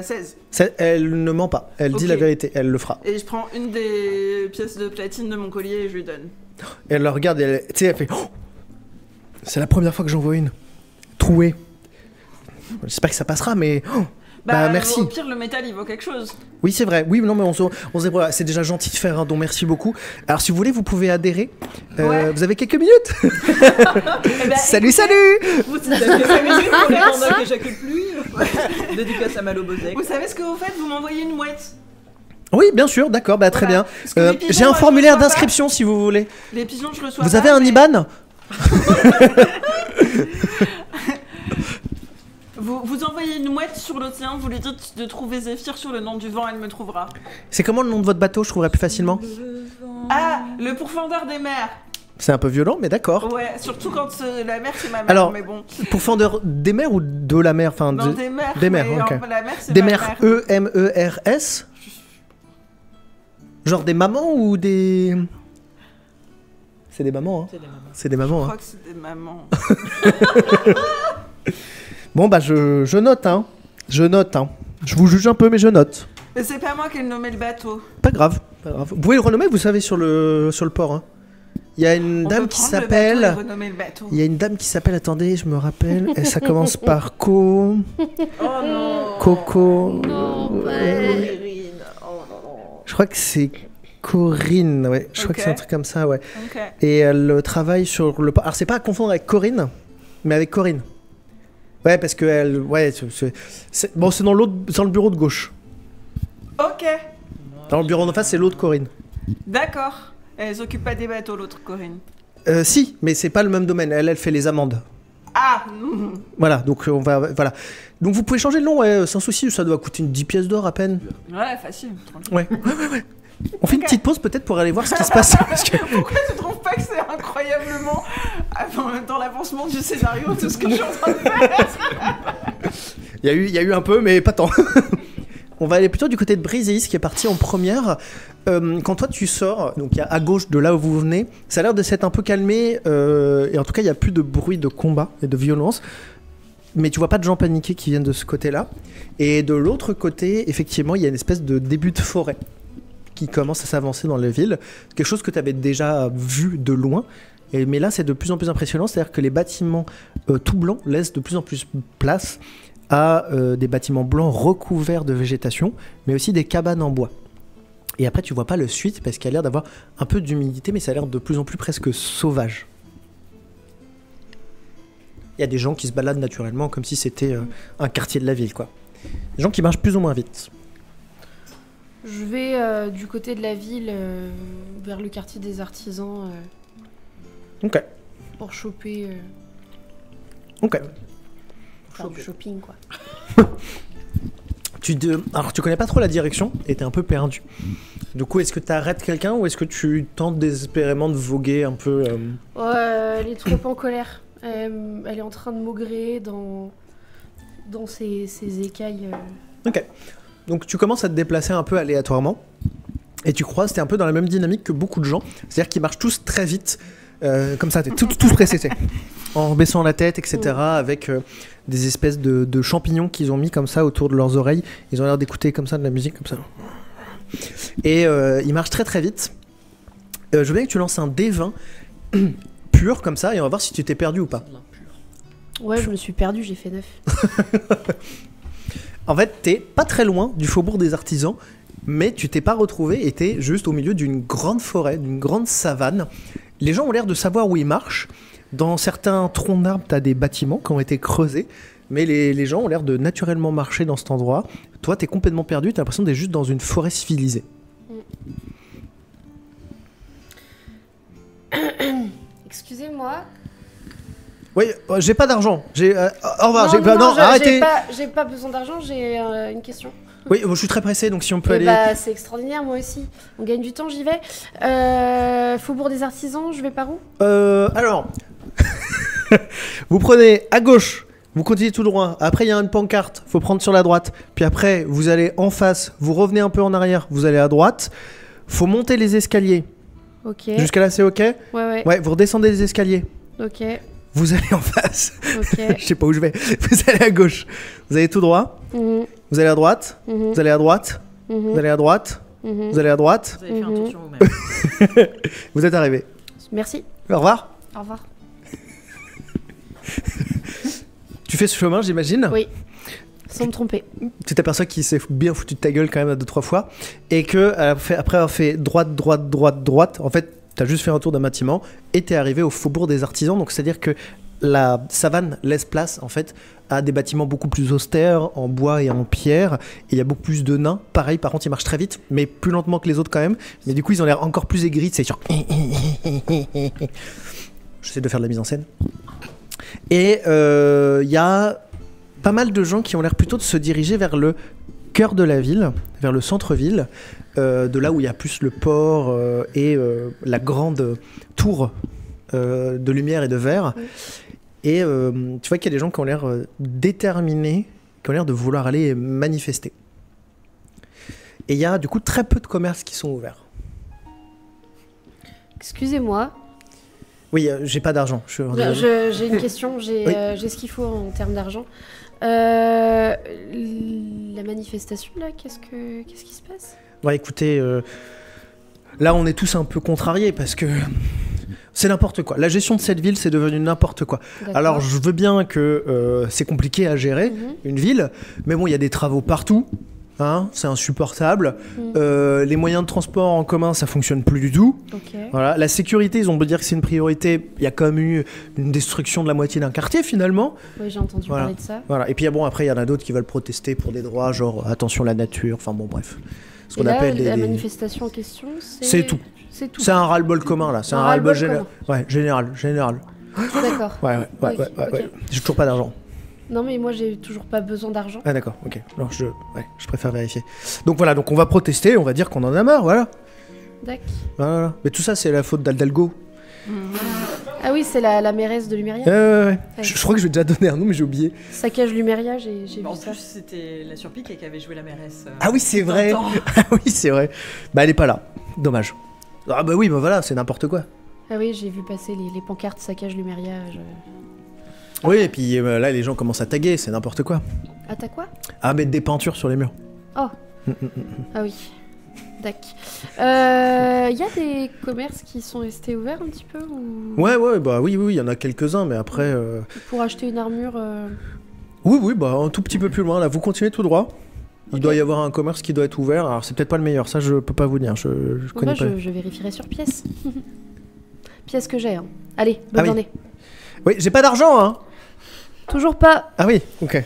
16. Elle ne ment pas, elle dit Ok. la vérité, elle le fera. Et je prends une des pièces de platine de mon collier et je lui donne. Et elle le regarde et tu sais, elle fait... Oh, c'est la première fois que j'en vois une. Trouée. J'espère que ça passera, mais... Oh, bah, merci. Au pire, le métal, il vaut quelque chose. Oui, c'est vrai. Oui, non, mais on se débrouille. C'est déjà gentil de faire un don, merci beaucoup. Alors, si vous voulez, vous pouvez adhérer. Ouais. Vous avez quelques minutes. Eh ben, Salut, salut. Vous, Ça fait 5 minutes qu'on attend que j'accule plus. Dédicace à Malo Bozek. vous savez ce que vous faites? Vous m'envoyez une mouette. Oui, bien sûr, d'accord, bah, très Voilà. bien. Parce que les pigeons, J'ai un moi, je formulaire reçois pas. d'inscription si vous voulez. Les pigeons, je reçois Vous pas, avez un mais IBAN? Vous envoyez une mouette sur l'océan, vous lui dites de trouver Zéphyr sur le nom du vent, elle me trouvera. C'est comment le nom de votre bateau? Je trouverais plus facilement. Ah, le pourfendeur des mers. C'est un peu violent, mais d'accord. Ouais, surtout quand la mer c'est ma mère, Alors, mais bon. Pourfendeur des mers ou de la mer? Enfin, Non, des mers. des mers, mais ok. La mer c'est Des ma mers mère. E-M-E-R-S? Genre des mamans ou des... C'est des mamans, hein. C'est des Je mamans, hein. crois que c'est des mamans. Bon, bah, je note, hein. Je note, hein. Je vous juge un peu, mais je note. Mais c'est pas moi qui ai nommé le bateau. Pas grave, pas grave. Vous pouvez le renommer, vous savez, sur le port, hein. Il y a une On dame peut qui prendre le bateau et s'appelle... renommer le bateau. Il y a une dame qui s'appelle, attendez, je me rappelle, et ça commence par Co... Oh non. Coco... Irine. Oh non. Je crois que c'est Corinne, ouais. Je crois que Ok. c'est un truc comme ça, ouais. Ok. Et elle travaille sur le port. Alors, c'est pas à confondre avec Corinne, mais avec Corinne. Ouais, parce que elle... Ouais, bon, c'est dans le bureau de gauche. Ok. Dans le bureau d'en face, c'est l'autre Corinne. D'accord. Elle s'occupe pas des bateaux, l'autre Corinne. Si, mais c'est pas le même domaine. Elle fait les amendes. Ah. Voilà, donc on va... Voilà. Donc vous pouvez changer le nom, ouais, sans souci. Ça doit coûter une 10 pièces d'or à peine. Ouais, facile. Tranquille. Ouais. On fait une petite pause peut-être pour aller voir ce qui se passe. Parce que... Pourquoi tu trouves pas que c'est incroyablement dans l'avancement du scénario tout ce que je suis en train de faire? Il y a eu un peu, mais pas tant. On va aller plutôt du côté de Briseis qui est parti en première. Quand toi tu sors, donc à gauche de là où vous venez, ça a l'air de s'être un peu calmé. Et en tout cas, il n'y a plus de bruit de combat et de violence. Mais tu vois pas de gens paniqués qui viennent de ce côté-là. Et de l'autre côté, effectivement, il y a une espèce de début de forêt qui commence à s'avancer dans la ville. Quelque chose que tu avais déjà vu de loin. Mais là, c'est de plus en plus impressionnant. C'est-à-dire que les bâtiments tout blancs laissent de plus en plus place à des bâtiments blancs recouverts de végétation, mais aussi des cabanes en bois. Et après, tu vois pas le suite parce qu'il y a l'air d'avoir un peu d'humidité, mais ça a l'air de plus en plus presque sauvage. Il y a des gens qui se baladent naturellement comme si c'était un quartier de la ville, quoi. Des gens qui marchent plus ou moins vite. Je vais du côté de la ville, vers le quartier des artisans, Ok. pour choper... Ok. faire du shopping, quoi. Alors, tu connais pas trop la direction et t'es un peu perdu. Du coup, est-ce que tu arrêtes quelqu'un ou est-ce que tu tentes désespérément de voguer un peu Ouais, elle est trop en colère. Elle est en train de maugréer dans dans ces écailles. Ok. Donc tu commences à te déplacer un peu aléatoirement. Et tu croises, t'es un peu dans la même dynamique que beaucoup de gens. C'est-à-dire qu'ils marchent tous très vite. Comme ça, t'es tous pressés. En baissant la tête, etc. Avec des espèces de champignons qu'ils ont mis comme ça autour de leurs oreilles. Ils ont l'air d'écouter comme ça de la musique, comme ça. Et ils marchent très très vite. Je veux bien que tu lances un D20 pur comme ça et on va voir si tu t'es perdu ou pas. Ouais, je me suis perdue, j'ai fait 9. En fait, t'es pas très loin du faubourg des artisans, mais tu t'es pas retrouvé et t'es juste au milieu d'une grande forêt, d'une grande savane. Les gens ont l'air de savoir où ils marchent. Dans certains troncs d'arbres, t'as des bâtiments qui ont été creusés, mais les gens ont l'air de naturellement marcher dans cet endroit. Toi, t'es complètement perdu, t'as l'impression d'être juste dans une forêt civilisée. Excusez-moi. Oui, j'ai pas d'argent. Au revoir. Arrêtez. J'ai pas besoin d'argent, j'ai une question. Oui, je suis très pressé, donc si on peut aller... Bah, c'est extraordinaire, moi aussi. On gagne du temps, j'y vais. Faubourg des Artisans, je vais par où ? Alors, vous prenez à gauche, vous continuez tout droit. Après, il y a une pancarte, faut prendre sur la droite. Puis après, vous allez en face, vous revenez un peu en arrière, vous allez à droite. Faut monter les escaliers. Ok. Jusqu'à là, c'est ok ? Ouais. Ouais, vous redescendez les escaliers. Ok. Vous allez en face. Ok. Je sais pas où je vais. Vous allez à gauche. Vous allez tout droit. Mhm. Vous allez à droite. Mhm. Vous allez à droite. Mhm. Vous allez à droite. Mhm. Vous allez à droite. Vous avez fait un tour sur vous-même. Vous êtes arrivé. Merci. Au revoir. Au revoir. Tu fais ce chemin, j'imagine ? Oui. Sans me tromper. Tu t'aperçois qu'il s'est bien foutu de ta gueule quand même 2-3 fois. Et que après avoir fait droite, en fait, t'as juste fait un tour d'un bâtiment et t'es arrivé au faubourg des artisans. Donc c'est-à-dire que la savane laisse place en fait à des bâtiments beaucoup plus austères en bois et en pierre. Et il y a beaucoup plus de nains. Pareil, par contre, ils marchent très vite, mais plus lentement que les autres quand même. Mais du coup, ils ont l'air encore plus aigris. C'est genre... J'essaie de faire de la mise en scène. Et il y a pas mal de gens qui ont l'air plutôt de se diriger vers le cœur de la ville, vers le centre-ville, de là où il y a plus le port et la grande tour de lumière et de verre. Oui. Et tu vois qu'il y a des gens qui ont l'air déterminés, qui ont l'air de vouloir aller manifester. Et il y a du coup très peu de commerces qui sont ouverts. Excusez-moi. Oui, j'ai pas d'argent. J'ai une question, j'ai ce qu'il faut en termes d'argent. La manifestation, là, qu'est-ce qui se passe ? Ouais, écoutez, là on est tous un peu contrariés parce que c'est n'importe quoi. La gestion de cette ville, c'est devenu n'importe quoi. D'accord. Alors je veux bien que c'est compliqué à gérer une ville, mais bon, il y a des travaux partout. Hein, c'est insupportable. Les moyens de transport en commun, ça fonctionne plus du tout. Okay. Voilà. La sécurité, ils ont beau dire que c'est une priorité. Il y a quand même eu une destruction de la moitié d'un quartier finalement. Oui, j'ai entendu parler de ça. Voilà. Et puis bon, après, il y en a d'autres qui veulent protester pour des droits, genre attention à la nature. Enfin bon, bref. Ce qu'on appelle la manifestation en question, c'est tout. C'est tout. C'est un ras-le-bol commun là. C'est un ras-le-bol général. Ouais, général. D'accord. Ouais. J'ai toujours pas d'argent. Non mais moi j'ai toujours pas besoin d'argent. Ah d'accord, ok. Alors je préfère vérifier. Donc voilà, donc on va protester, on va dire qu'on en a marre, voilà. D'accord. Voilà. Mais tout ça c'est la faute d'Aldalgo. Ah oui, c'est la mairesse de Luméria. Ouais. Je crois que je vais déjà donner un nom mais j'ai oublié. Saccage Luméria, j'ai vu ça. En plus c'était la Surpique qui avait joué la mairesse. Ah oui c'est vrai. Ah oui c'est vrai. Bah elle est pas là, dommage. Ah bah oui, bah voilà, c'est n'importe quoi. Ah oui, j'ai vu passer les pancartes Saccage Luméria. Oui, et puis là, les gens commencent à taguer, c'est n'importe quoi. Ah, t'as quoi ? À mettre des peintures sur les murs. Oh. Ah oui. D'accord. Il y a des commerces qui sont restés ouverts un petit peu ou... Ouais, bah oui, il y en a quelques-uns, mais après... Pour acheter une armure Oui, bah un tout petit peu plus loin, là, vous continuez tout droit. Il doit y avoir un commerce qui doit être ouvert, alors c'est peut-être pas le meilleur, ça je peux pas vous dire, je connais pas. Je vérifierai sur pièce. Pièce que j'ai, hein. Allez, bonne journée. Oui, j'ai pas d'argent, hein. Toujours pas. Ah oui, ok.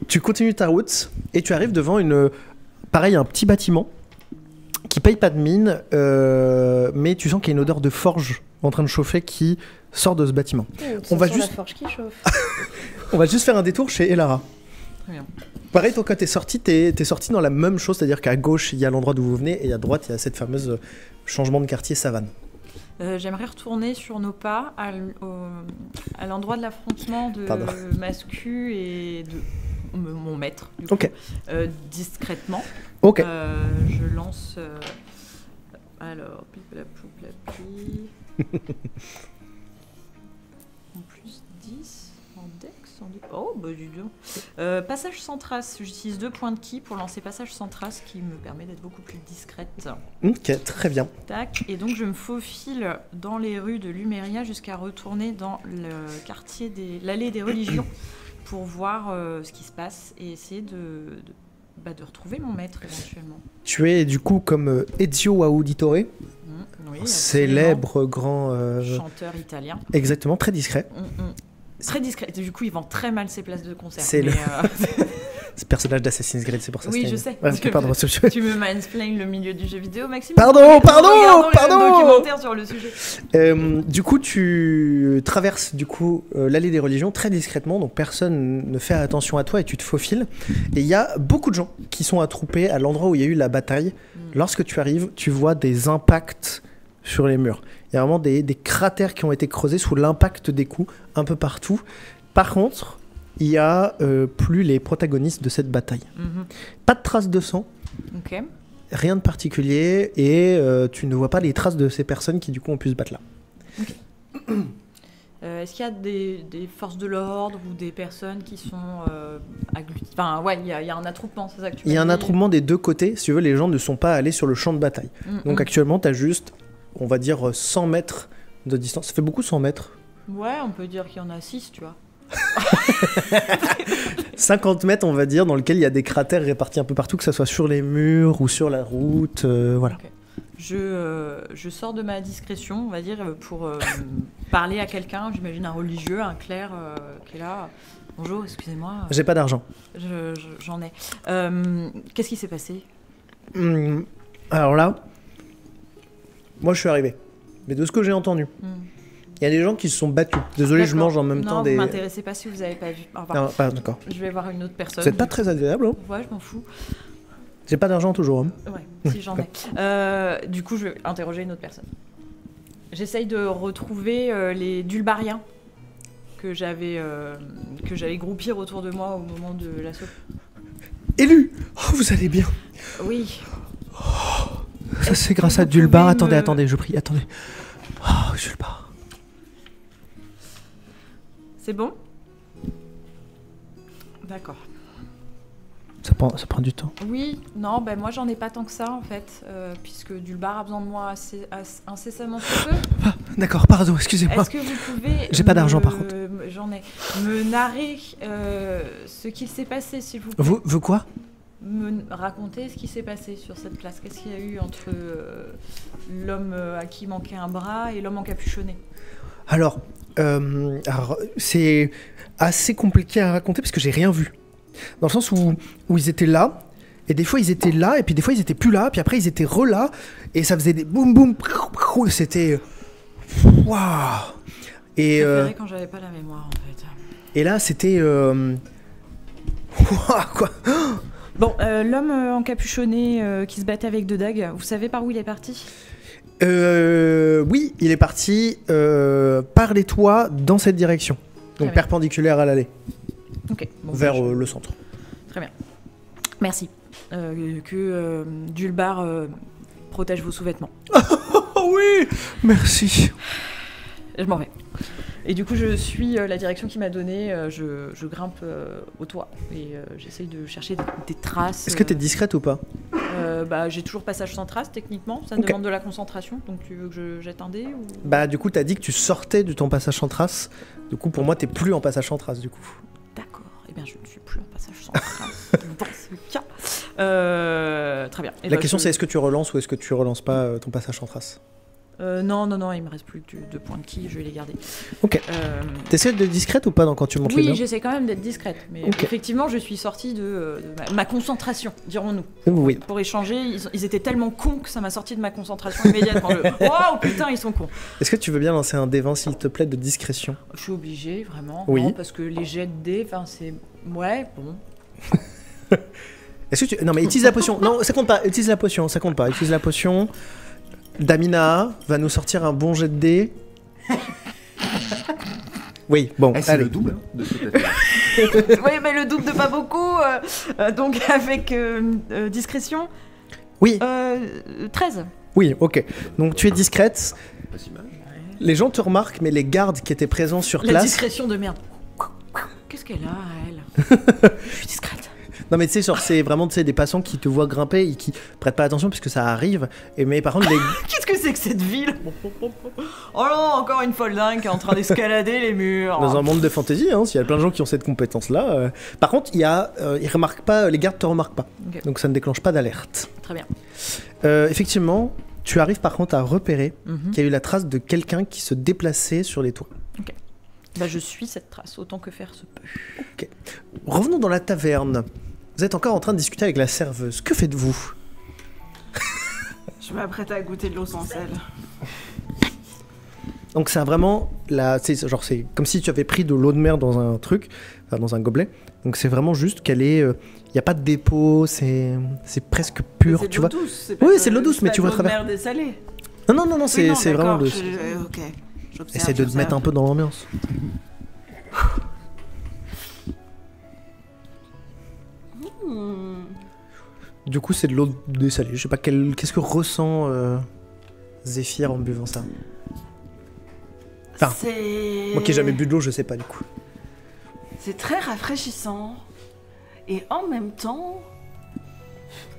Tu continues ta route et tu arrives devant un petit bâtiment qui paye pas de mine, mais tu sens qu'il y a une odeur de forge en train de chauffer qui sort de ce bâtiment. On va juste la forge qui chauffe. On va juste faire un détour chez Elara. Très bien. Pareil, toi quand t'es sorti dans la même chose, c'est-à-dire qu'à gauche il y a l'endroit d'où vous venez et à droite il y a cette fameuse changement de quartier savane. J'aimerais retourner sur nos pas à l'endroit de l'affrontement de Pardon. Mascu et de mon maître, du coup, Ok. discrètement. Ok. Je lance... alors, piplaplou-plapli. En plus 10, en dex, oh, bah dis donc. Passage sans trace, j'utilise 2 points de ki pour lancer passage sans trace qui me permet d'être beaucoup plus discrète. Ok, très bien. Tac, et donc je me faufile dans les rues de Luméria jusqu'à retourner dans le quartier l'allée des religions pour voir ce qui se passe et essayer de retrouver mon maître éventuellement. Tu es du coup comme Ezio Auditore, Oui, absolument. célèbre grand... Chanteur italien. Exactement, très discret. Très discret. Du coup, il vend très mal ses places de concert. C'est mais, Ce personnage d'Assassin's Creed, c'est pour ça. Oui, c'était- je sais. Ouais, Parce que pardon, tu me mansplain le milieu du jeu vidéo, Maxime. Pardon. Regardons le documentaire sur le sujet. Du coup, tu traverses l'allée des religions très discrètement, donc personne ne fait attention à toi et tu te faufiles. Et il y a beaucoup de gens qui sont attroupés à l'endroit où il y a eu la bataille. Lorsque tu arrives, tu vois des impacts sur les murs. Il y a vraiment des cratères qui ont été creusés sous l'impact des coups un peu partout. Par contre, il y a plus les protagonistes de cette bataille. Pas de traces de sang. Ok. Rien de particulier et tu ne vois pas les traces de ces personnes qui du coup ont pu se battre là. Est-ce qu'il y a des forces de l'ordre ou des personnes qui sont agglutinées? Enfin, ouais, il y a un attroupement, c'est ça que tu Il y a m'as un dit. attroupement des deux côtés, si tu veux, les gens ne sont pas allés sur le champ de bataille. Donc actuellement, tu as juste, on va dire, 100 mètres de distance. Ça fait beaucoup 100 mètres. Ouais, on peut dire qu'il y en a 6, tu vois. 50 mètres, on va dire, dans lequel il y a des cratères répartis un peu partout, que ce soit sur les murs ou sur la route, voilà. Ok. Je sors de ma discrétion, on va dire, pour parler à quelqu'un, j'imagine un religieux, un clerc qui est là. Bonjour, excusez-moi. J'ai pas d'argent. J'en ai. Qu'est-ce qui s'est passé? Alors là, moi je suis arrivé. Mais de ce que j'ai entendu, il y a des gens qui se sont battus. Désolé, je D'accord. mange en même temps Non, des... vous m'intéressez pas si vous avez pas vu. Au revoir. Non, pas d'accord. Je vais voir une autre personne. Vous êtes pas très agréable, hein. Ouais, je m'en fous. J'ai pas d'argent toujours, hein. Ouais, si j'en ai. Du coup, je vais interroger une autre personne. J'essaye de retrouver les Dulbariens que j'avais groupir autour de moi au moment de l'assaut. Élu. Oh, vous allez bien. Oui. Ça c'est grâce que à vous Dulbar. pouvez Attendez, je prie, attendez. Oh, Dulbar. C'est bon? D'accord. Ça prend du temps. Oui, non, ben moi j'en ai pas tant que ça en fait, puisque Dulbar a besoin de moi incessamment sous peu. Ah, d'accord, pardon, excusez-moi. Est-ce que vous pouvez... J'ai pas d'argent, par contre. J'en ai. Me narrer ce qu'il s'est passé, s'il vous plaît. Vous quoi? Me raconter ce qui s'est passé sur cette place. Qu'est-ce qu'il y a eu entre l'homme à qui manquait un bras et l'homme encapuchonné? Alors, c'est assez compliqué à raconter parce que j'ai rien vu. Dans le sens où ils étaient là, et des fois ils étaient là, et puis des fois ils étaient plus là, puis après ils étaient re-là, et ça faisait des boum boum, c'était... Waouh! Et, Je préférais quand j'avais pas la mémoire en fait. et là c'était... Waouh, quoi! Bon, l'homme encapuchonné qui se battait avec deux dagues, vous savez par où il est parti? Oui, il est parti par les toits dans cette direction. Donc bien. perpendiculaire à l'allée, Ok. Bon, vers je- le centre. Très bien. Merci. Que Dulbar protège vos sous-vêtements. Oh oui! Merci! Et je m'en vais. Et du coup, je suis la direction qu'il m'a donnée. Je grimpe au toit et j'essaye de chercher des traces. Est-ce que t'es discrète ou pas? Bah, j'ai toujours passage sans trace techniquement. Ça Ok. demande de la concentration. Donc tu veux que je jette un dé ou... Bah du coup t'as dit que tu sortais de ton passage sans trace. Du coup pour moi t'es plus en passage sans trace du coup. D'accord. Eh bien, je ne suis plus en passage sans trace dans ce cas. Très bien. Eh La ben, question c'est est-ce que tu relances ou est-ce que tu relances pas ton passage sans trace? Non, il me reste plus que 2 points de ki, je vais les garder. Ok. T'essaies de discrète ou pas quand tu montes les Oui, murs? j'essaie quand même d'être discrète, mais Ok. effectivement, je suis sortie de ma concentration, dirons-nous. Oui. Pour échanger, ils étaient tellement cons que ça m'a sorti de ma concentration immédiatement. Waouh, putain, ils sont cons. Est-ce que tu veux bien lancer un D20 s'il te plaît de discrétion? Je suis obligée, vraiment. Oui. Non, parce que les jets de dés, enfin, c'est. Ouais, bon. Est-ce que tu... Non mais utilise la potion. Non ça compte pas. Utilise la potion, ça compte pas. Utilise la potion. Damina va nous sortir un bon jet de dés. Oui, bon, C'est allez. le double de ce que t'as fait. Oui, mais le double de pas beaucoup. Donc avec discrétion. Oui, 13. oui, ok. Donc tu es discrète. Pas si mal. Les gens te remarquent, mais les gardes qui étaient présents sur La place... discrétion de merde. Qu'est-ce qu'elle a, elle? Je suis discrète. Non mais tu sais, genre c'est vraiment des passants qui te voient grimper et qui prêtent pas attention puisque ça arrive. Et mais par contre, les... Qu'est-ce que c'est que cette ville? Oh non, encore une folle dingue qui est en train d'escalader les murs. dans un monde de fantasy, hein, s'il y a plein de gens qui ont cette compétence-là... Par contre, ils remarquent pas, les gardes te remarquent pas. Ok. Donc ça ne déclenche pas d'alerte. Très bien. Effectivement, tu arrives par contre à repérer Mhm. qu'il y a eu la trace de quelqu'un qui se déplaçait sur les toits. Bah, je suis cette trace autant que faire se peut. Revenons dans la taverne. Vous êtes encore en train de discuter avec la serveuse. Que faites-vous? Je m'apprête à goûter de l'eau sans sel. Donc ça a vraiment genre c'est comme si tu avais pris de l'eau de mer dans un truc, enfin dans un gobelet. Donc c'est vraiment juste qu'elle est, y a pas de dépôt, c'est presque pur, C'est de tu l'eau vois. douce, c'est Oui, pas c'est de l'eau douce, mais tu vois de à travers. mer dessalée. Non, Oui, c'est non, vraiment d'accord, de. Ok. J'observe, Essaie de te mettre un peu dans l'ambiance. Du coup, c'est de l'eau dessalée. Je sais pas qu'est-ce que ressent Zéphyr en buvant ça. Enfin, C'est... Moi qui ai jamais bu de l'eau, je sais pas du coup. C'est très rafraîchissant. Et en même temps,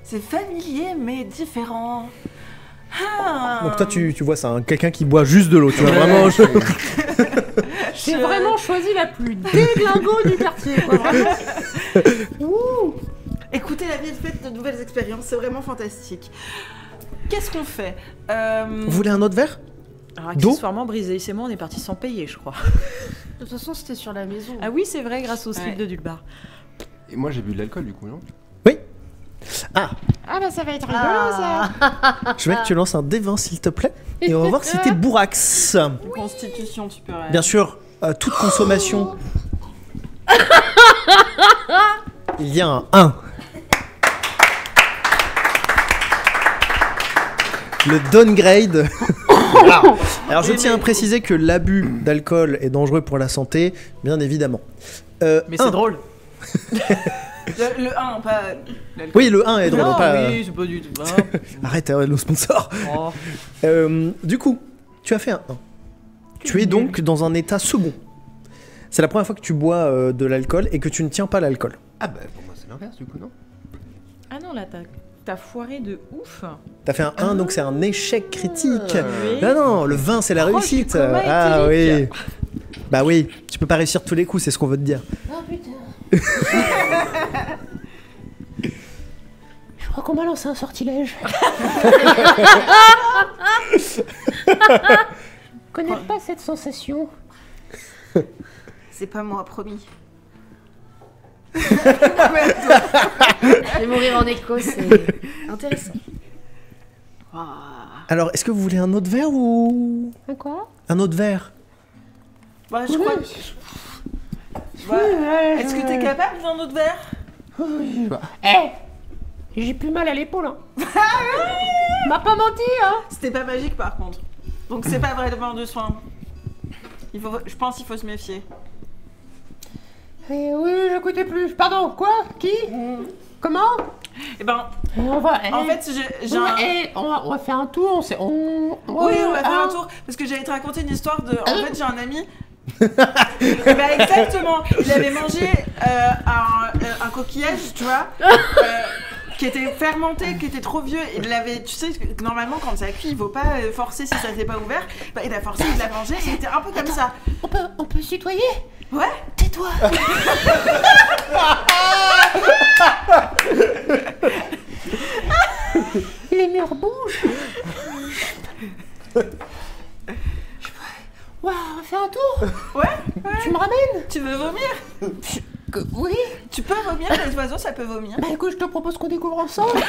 c'est familier mais différent. Ah. Donc toi, tu vois ça, hein, quelqu'un qui boit juste de l'eau, tu vois vraiment. J'ai vraiment choisi la plus déglingo du quartier, quoi, vraiment. Ouh. Écoutez, la vie est faite de nouvelles expériences, c'est vraiment fantastique. Qu'est-ce qu'on fait Vous voulez un autre verre? Alors, D'eau accessoirement, Brisé et moi, on est partis sans payer, je crois. De toute façon, c'était sur la maison. Ah oui, c'est vrai, grâce au slip Ouais. de Dulbar. Et moi j'ai bu de l'alcool du coup, non? Ah bah ça va être rigolo, ça. Je veux que tu lances un D20 s'il te plaît. Et on va voir si t'es bourrax. Constitution, tu peux. Bien sûr, toute consommation. Il y a un 1. Le downgrade. Voilà. Alors je tiens à préciser que l'abus d'alcool est dangereux pour la santé, bien évidemment. Mais Un. c'est drôle. Le 1, pas l'alcool. Oui, le 1 est drôle. Non, pas... oui, c'est pas du tout. Arrête, le sponsor. Oh. Du coup, tu as fait un 1. Tu es donc dans un état second. C'est la première fois que tu bois de l'alcool et que tu ne tiens pas l'alcool. Ah bah pour moi c'est l'inverse du coup, non? Ah non, là, t'as foiré de ouf. T'as fait un 1, donc c'est un échec critique. Oui. Ah non, le 20 c'est la Proche réussite. du coma Ah oui. éthylique. Bah oui, tu peux pas réussir tous les coups, c'est ce qu'on veut te dire. Oh putain. Je crois qu'on m'a lancé un sortilège. Connais pas cette sensation? C'est pas moi, promis. Je vais mourir en écho, c'est intéressant. Alors, est-ce que vous voulez un autre verre ou... Un quoi? Un autre verre? Bah, je crois que... Ouais. Est-ce que t'es capable d'un autre verre? Eh, j'ai plus mal à l'épaule, hein. M'a pas menti, hein. C'était pas magique par contre. Donc c'est pas vraiment de soin. Je pense qu'il faut se méfier. Eh oui, j'écoutais plus. Pardon, quoi? Qui? Comment? Eh ben, On va... en fait, j'ai un... on va faire un tour, Oui, on va faire un tour. Parce que j'allais te raconter une histoire de... En fait, j'ai un ami... Bah exactement. Il avait mangé un coquillage, tu vois, qui était fermenté, qui était trop vieux. Il l'avait, tu sais, normalement quand ça cuit, il faut pas forcer si ça s'est pas ouvert. Bah, il a forcé, il l'a mangé, il était un peu comme ça. On peut se tutoyer? Ouais. Tais-toi. Les murs bougent. Ouais, on va faire un tour. Ouais. Tu me ramènes? Tu veux vomir? Oui. Tu peux vomir, les oiseaux, ça peut vomir. Bah écoute, je te propose qu'on découvre ensemble.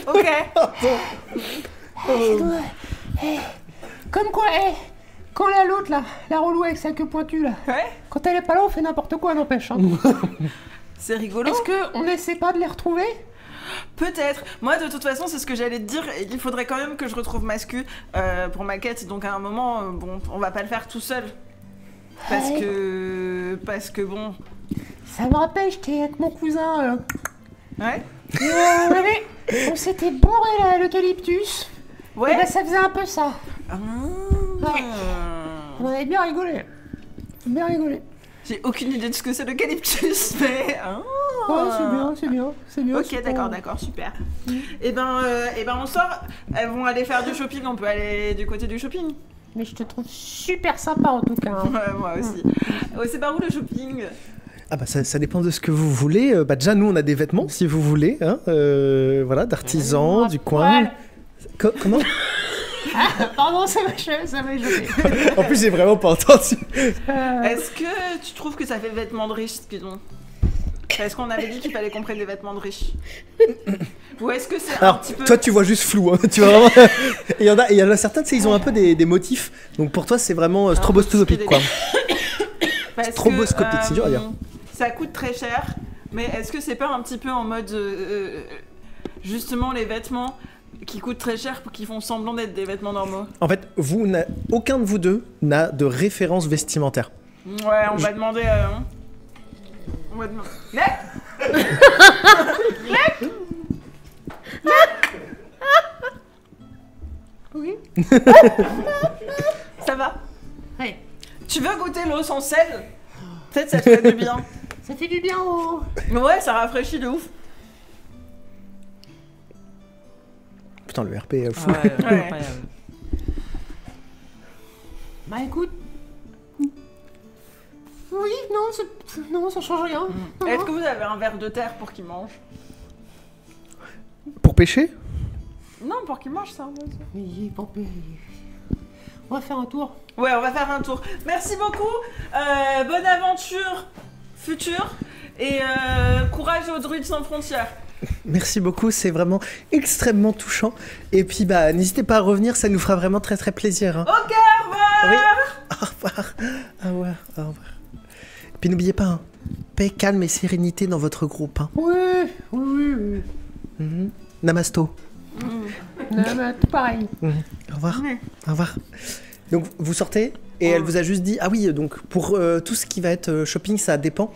Ok. Comme quoi, quand l'autre là, la relou avec sa queue pointue là, Ouais. quand elle est pas là, on fait n'importe quoi, n'empêche. Hein. C'est rigolo. Est-ce qu'on essaie pas de les retrouver? Peut-être. Moi, de toute façon, c'est ce que j'allais te dire. Il faudrait quand même que je retrouve Mascu pour ma quête. Donc, à un moment, bon, on va pas le faire tout seul. Parce que bon... Ça me rappelle, j'étais avec mon cousin. Ouais. On s'était bourré l'eucalyptus. Ouais. Et ben, ça faisait un peu ça. Ah. On avait bien rigolé. Bien rigolé. J'ai aucune idée de ce que c'est l'eucalyptus, mais... Ouais, c'est bien. Ok, d'accord, super. Et ben, on sort. Elles vont aller faire du shopping. On peut aller du côté du shopping. Mais je te trouve super sympa en tout cas. Hein. Ouais, moi aussi. C'est par où le shopping? Ah bah ça dépend de ce que vous voulez. Bah déjà nous on a des vêtements si vous voulez, hein, voilà, d'artisans du coin. Comment? Pardon, ça m'a échappé. En plus j'ai vraiment pas entendu. Est-ce que tu trouves que ça fait vêtements de riches ce qu'ils ont? Est-ce qu'on avait dit qu'il fallait qu'on prenne des vêtements de riches? Ou est-ce que c'est un petit peu... Toi tu vois juste flou, hein. Tu vois vraiment... Il y en a certains, tu sais, ils ont un peu des motifs. Donc pour toi c'est vraiment stroboscopique quoi. Stroboscopique, c'est dur à dire. Ça coûte très cher, mais est-ce que c'est pas un petit peu en mode... justement les vêtements qui coûtent très cher, qui font semblant d'être des vêtements normaux? En fait, aucun de vous deux n'a de référence vestimentaire. Ouais, on va demander... On va demander... Oui. Ça va? Ouais. Tu veux goûter l'eau sans sel? Peut-être ça te fait du bien. Ça fait du bien au... Ouais, ça rafraîchit de ouf. Putain, le RP est fou. Ouais, incroyable. Bah écoute... Oui, non, ça change rien. Est-ce que vous avez un verre de terre pour qu'il mange? Pour pêcher? Non, pour qu'il mange ça. Mais bon, on va faire un tour. Ouais, on va faire un tour. Merci beaucoup. Bonne aventure future. Et courage aux druides sans frontières. Merci beaucoup, c'est vraiment extrêmement touchant. Et puis bah n'hésitez pas à revenir, ça nous fera vraiment très très plaisir. Hein. Ok, au revoir. Oui. Au revoir. Au revoir. Au revoir. Et puis n'oubliez pas, hein, paix, calme et sérénité dans votre groupe. Hein. Oui. Namasto. Non, mais tout pareil. Au revoir. Au revoir. Donc vous sortez et elle vous a juste dit, ah oui, donc pour tout ce qui va être shopping, ça dépend.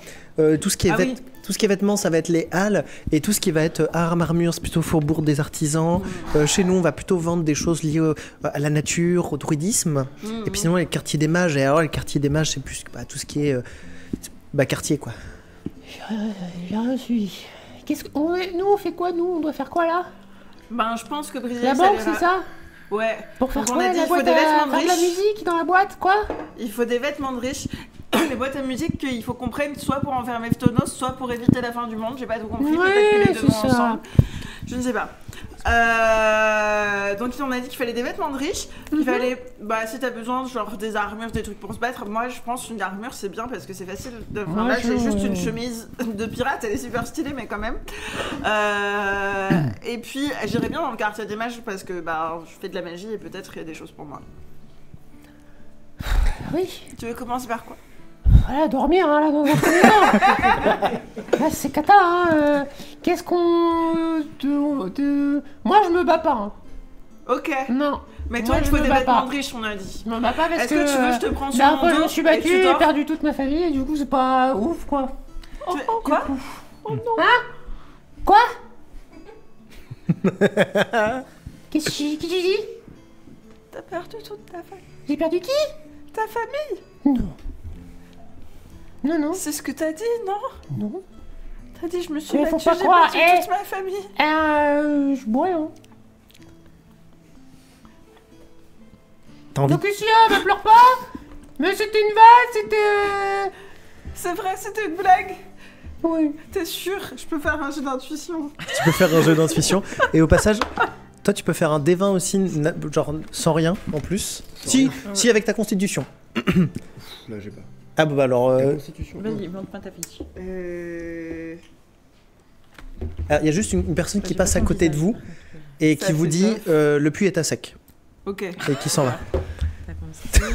Tout ce qui est tout ce qui est vêtements, ça va être les halles, et tout ce qui va être armes, armures, c'est plutôt faubourg des artisans. Chez nous, on va plutôt vendre des choses liées à la nature, au druidisme. Et puis sinon, les quartiers des mages, et alors les quartiers des mages, c'est plus tout ce qui est quartier, quoi. J'ai rien suivi. Nous, on fait quoi, nous? On doit faire quoi, là? Ben, je pense que Brigitte... La banque, c'est ça? Ouais. Pour faire donc, quoi? on a dit, La il faut boîte des vêtements de faire de la riches. musique dans la boîte, quoi? Il faut des vêtements de riches. Les boîtes à musique qu'il faut qu'on prenne soit pour enfermer Phtonos, soit pour éviter la fin du monde. J'ai pas tout compris. Ouais, peut-être que les deux vont c'est ça. ensemble. Je ne sais pas. Donc on a dit qu'il fallait des vêtements de riches. Il fallait, si t'as besoin genre des armures, des trucs pour se battre. Moi je pense qu'une armure c'est bien parce que c'est facile. Là j'ai juste une chemise de pirate, elle est super stylée mais quand même. Et puis j'irai bien dans le quartier des mages parce que je fais de la magie et peut-être il y a des choses pour moi. Oui. Tu veux commencer par quoi? Voilà, dormir, hein, là, dans un premier temps. Là, c'est cata, hein. Qu'est-ce qu'on... Moi, je me bats pas, hein. Ok. Non. Mais toi, Moi, il je faut me des bats vêtements pas. de riches, on a dit. Je me bats pas parce Est-ce que tu veux que je te prends sur la mon fois, dos je me suis et battue, tu j'ai dors perdu toute ma famille, et du coup, c'est pas ouf, quoi. Quoi? Oh non. Hein? Quoi? Qu'est-ce que tu dis? T'as perdu toute ta famille. J'ai perdu qui? Ta famille? Non. Non. C'est ce que t'as dit, non? Non. T'as dit, je me suis Mais battue, faut pas j'ai croire, perdu toute ma famille. Je bois, hein. T'as envie Donc, Lucia, ne pleure pas. Mais c'était une vanne, c'était... C'est vrai, c'était une blague. Oui. T'es sûr? Je peux faire un jeu d'intuition. Tu peux faire un jeu d'intuition. Et au passage, toi, tu peux faire un D20 aussi, genre sans rien en plus. Si, avec ta constitution. Là, j'ai pas. Ah bah alors... La constitution. Vas-y, montre-moi ta fiche. Il y a juste une personne qui J'ai passe pas à ton côté de visage. vous et Ça qui vous fait dit peur. le puits est à sec Ok. et qui s'en va. Ta constitution.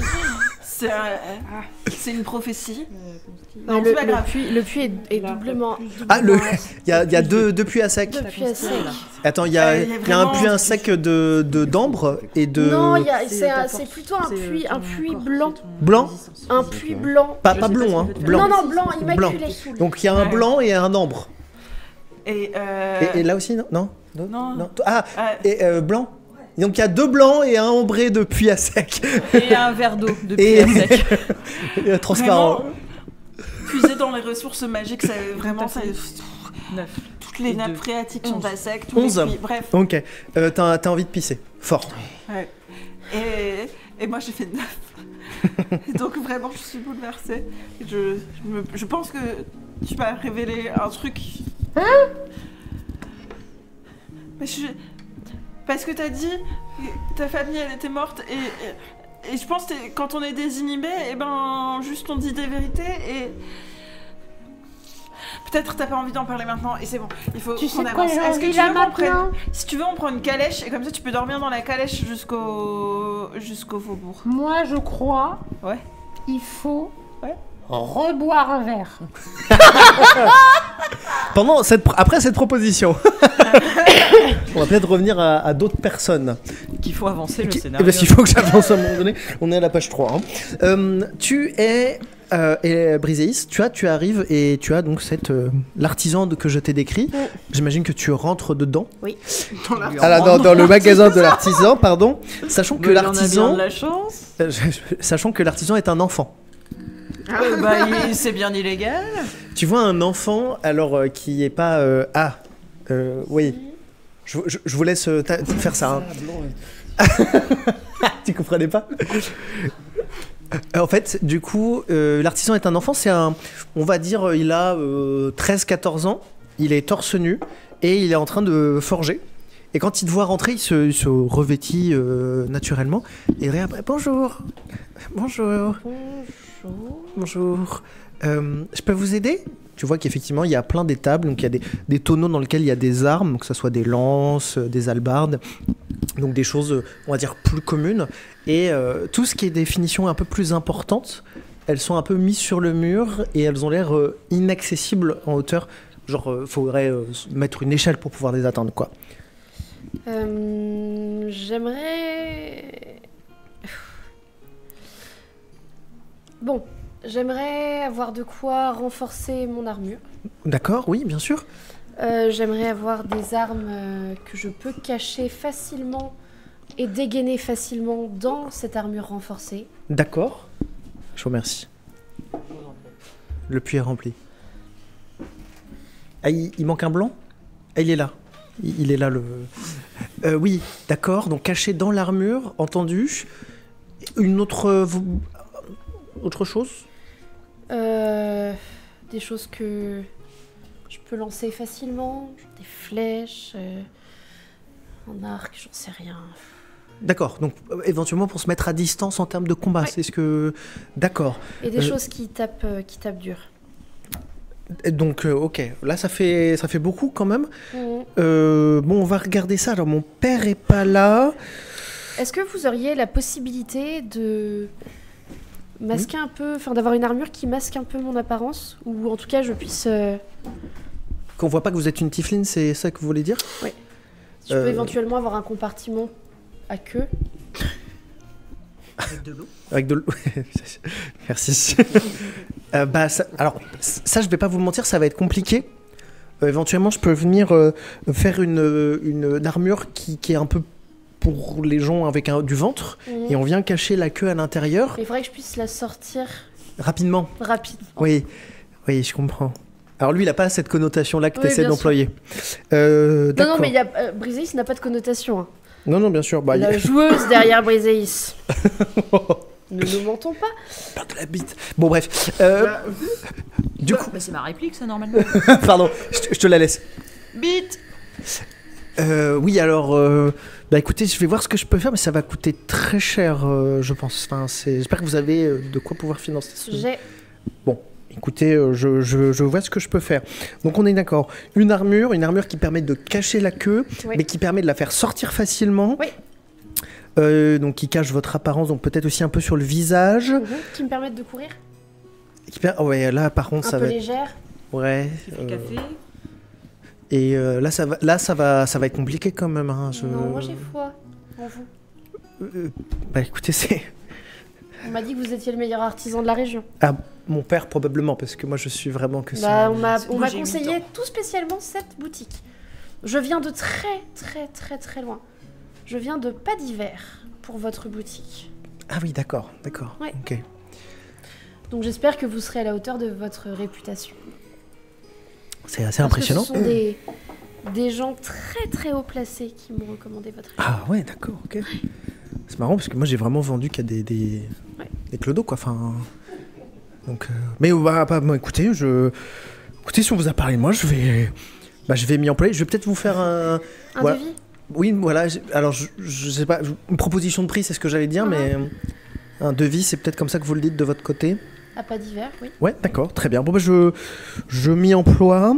C'est une prophétie. Non, c'est pas grave. le puits est doublement. Ah, il y a deux puits à sec. Deux puits à sec. Attends, il y a un puits à vraiment- sec d'ambre et de... Non, c'est plutôt un puits blanc. Blanc. Un puits blanc. Pas blond, hein. Blanc. Non, blanc, immaculé. Donc il y a un blanc et un ambre. Et Et là aussi, non? Non. Ah, et blanc. Donc il y a 2 blancs et un ambré de puits à sec. Et un verre d'eau de Et- puits à sec. Et transparent. Vraiment, puiser dans les ressources magiques, ça vraiment, ça, 9. toutes les Et nappes deux. phréatiques sont à sec, tous 11. les puits, bref. Ok. T'as envie de pisser. Fort. Ouais. Et moi j'ai fait 9. Et donc vraiment je suis bouleversée. Je pense que tu m'as révélé un truc. Mais parce que t'as dit que ta famille elle était morte et je pense que quand on est désinhibé, et ben juste on dit des vérités et peut-être t'as pas envie d'en parler maintenant et c'est bon. Il faut Tu sais qu'on quoi, avance. j'ai Est-ce que envie tu là veux qu'on prenne maintenant? Si tu veux, on prend une calèche et comme ça tu peux dormir dans la calèche jusqu'au faubourg. Moi, je crois. Ouais. Il faut. Ouais. Reboire un verre. Après cette proposition, on va peut-être revenir à d'autres personnes. Qu'il faut avancer le scénario. Parce qu'il faut que j'avance à un moment donné. On est à la page 3. Hein. Tu es Briseis, tu arrives et tu as donc l'artisan que je t'ai décrit. J'imagine que tu rentres dedans. Oui. Dans le magasin de l'artisan, pardon. Sachant que Mais il en a bien l'artisan, de la chance. sachant que l'artisan est un enfant. C'est bien illégal. Tu vois un enfant alors qui est pas oui. Je vous laisse faire ça. Hein. Tu comprenais pas? En fait, du coup, l'artisan est un enfant. On va dire, il a 13-14 ans. Il est torse nu et il est en train de forger. Et quand il te voit rentrer, il se revêtit naturellement. Et il regarde, bonjour. Je peux vous aider? Tu vois qu'effectivement, il y a plein d'étables. Donc, il y a des tonneaux dans lesquels il y a des armes, que ce soit des lances, des hallebardes. Donc, des choses, on va dire, plus communes. Et tout ce qui est des finitions un peu plus importantes, elles sont un peu mises sur le mur et elles ont l'air inaccessibles en hauteur. Genre, faudrait mettre une échelle pour pouvoir les atteindre, quoi. J'aimerais avoir de quoi renforcer mon armure. D'accord, oui, bien sûr. J'aimerais avoir des armes que je peux cacher facilement et dégainer facilement dans cette armure renforcée. D'accord. Je vous remercie. Le puits est rempli. Ah, il manque un blanc? Ah, il est là. Il est là, le... oui, d'accord. Donc, caché dans l'armure, entendu. Une autre chose? Des choses que je peux lancer facilement. Genre des flèches, un arc, j'en sais rien. D'accord. Donc, éventuellement, pour se mettre à distance en termes de combat, Ouais. c'est ce que... D'accord. Et des choses qui tapent dur. Donc, ok. Là, ça fait beaucoup, quand même. Mhm. Bon, on va regarder ça. Alors, mon père est pas là. Est-ce que vous auriez la possibilité de masquer un peu, enfin d'avoir une armure qui masque un peu mon apparence, ou en tout cas je puisse, Qu'on voit pas que vous êtes une tiefling, c'est ça que vous voulez dire? si je peux éventuellement avoir un compartiment à queue. Avec de l'eau. Merci. Alors, ça, je vais pas vous mentir, ça va être compliqué. Éventuellement, je peux venir faire une armure qui est un peu pour les gens avec du ventre, et on vient cacher la queue à l'intérieur. Il faudrait que je puisse la sortir Rapidement. rapidement. Oui, je comprends. Alors lui, il n'a pas cette connotation-là que Oui, tu essaies bien d'employer. Non, D'accord. mais Briseis n'a pas de connotation. Hein. Non, bien sûr. Bah, La joueuse derrière Briseis. Ne nous mentons pas. Parle de la bite. Bon, bref. Du coup... C'est ma réplique, ça, normalement. Pardon, je te la laisse. Bite. Oui, alors... écoutez, je vais voir ce que je peux faire, mais ça va coûter très cher, je pense. Enfin, j'espère que vous avez de quoi pouvoir financer ce... J'ai. Bon, écoutez, je vois ce que je peux faire. Donc on est d'accord. Une armure qui permet de cacher la queue, Oui. mais qui permet de la faire sortir facilement. Oui. donc qui cachent votre apparence, donc peut-être aussi un peu sur le visage. Qui me permettent de courir. Oh ouais, là par contre Un ça peu va être... légère. Ouais. Qui fait café. Et là ça va être compliqué quand même. Hein, Non, moi j'ai foi en vous. Bah écoutez, c'est... On m'a dit que vous étiez le meilleur artisan de la région. Ah, mon père probablement, parce que moi je suis vraiment que ça. Bah, on Moi, m'a j'ai 8 conseillé ans. tout spécialement cette boutique. Je viens de très très très très loin. Je viens de Pas d'hiver pour votre boutique. Ah oui, d'accord. Ouais. Ok. Donc j'espère que vous serez à la hauteur de votre réputation. C'est assez Parce impressionnant. Que ce sont des gens très très haut placés qui m'ont recommandé votre réputation. Ah ouais, d'accord, ok. C'est marrant parce que moi j'ai vraiment vendu qu'à des clodos quoi. Enfin. Donc. Mais écoutez, écoutez, si on vous a parlé de moi, je vais m'y employer. Je vais peut-être vous faire un. Un Voilà. devis. Oui, voilà. Alors je sais pas. Une proposition de prix, c'est ce que j'allais dire, mais un devis, c'est peut-être comme ça que vous le dites de votre côté. À Pas d'hiver, oui. Ouais, d'accord, très bien. Bon bah je m'y emploie.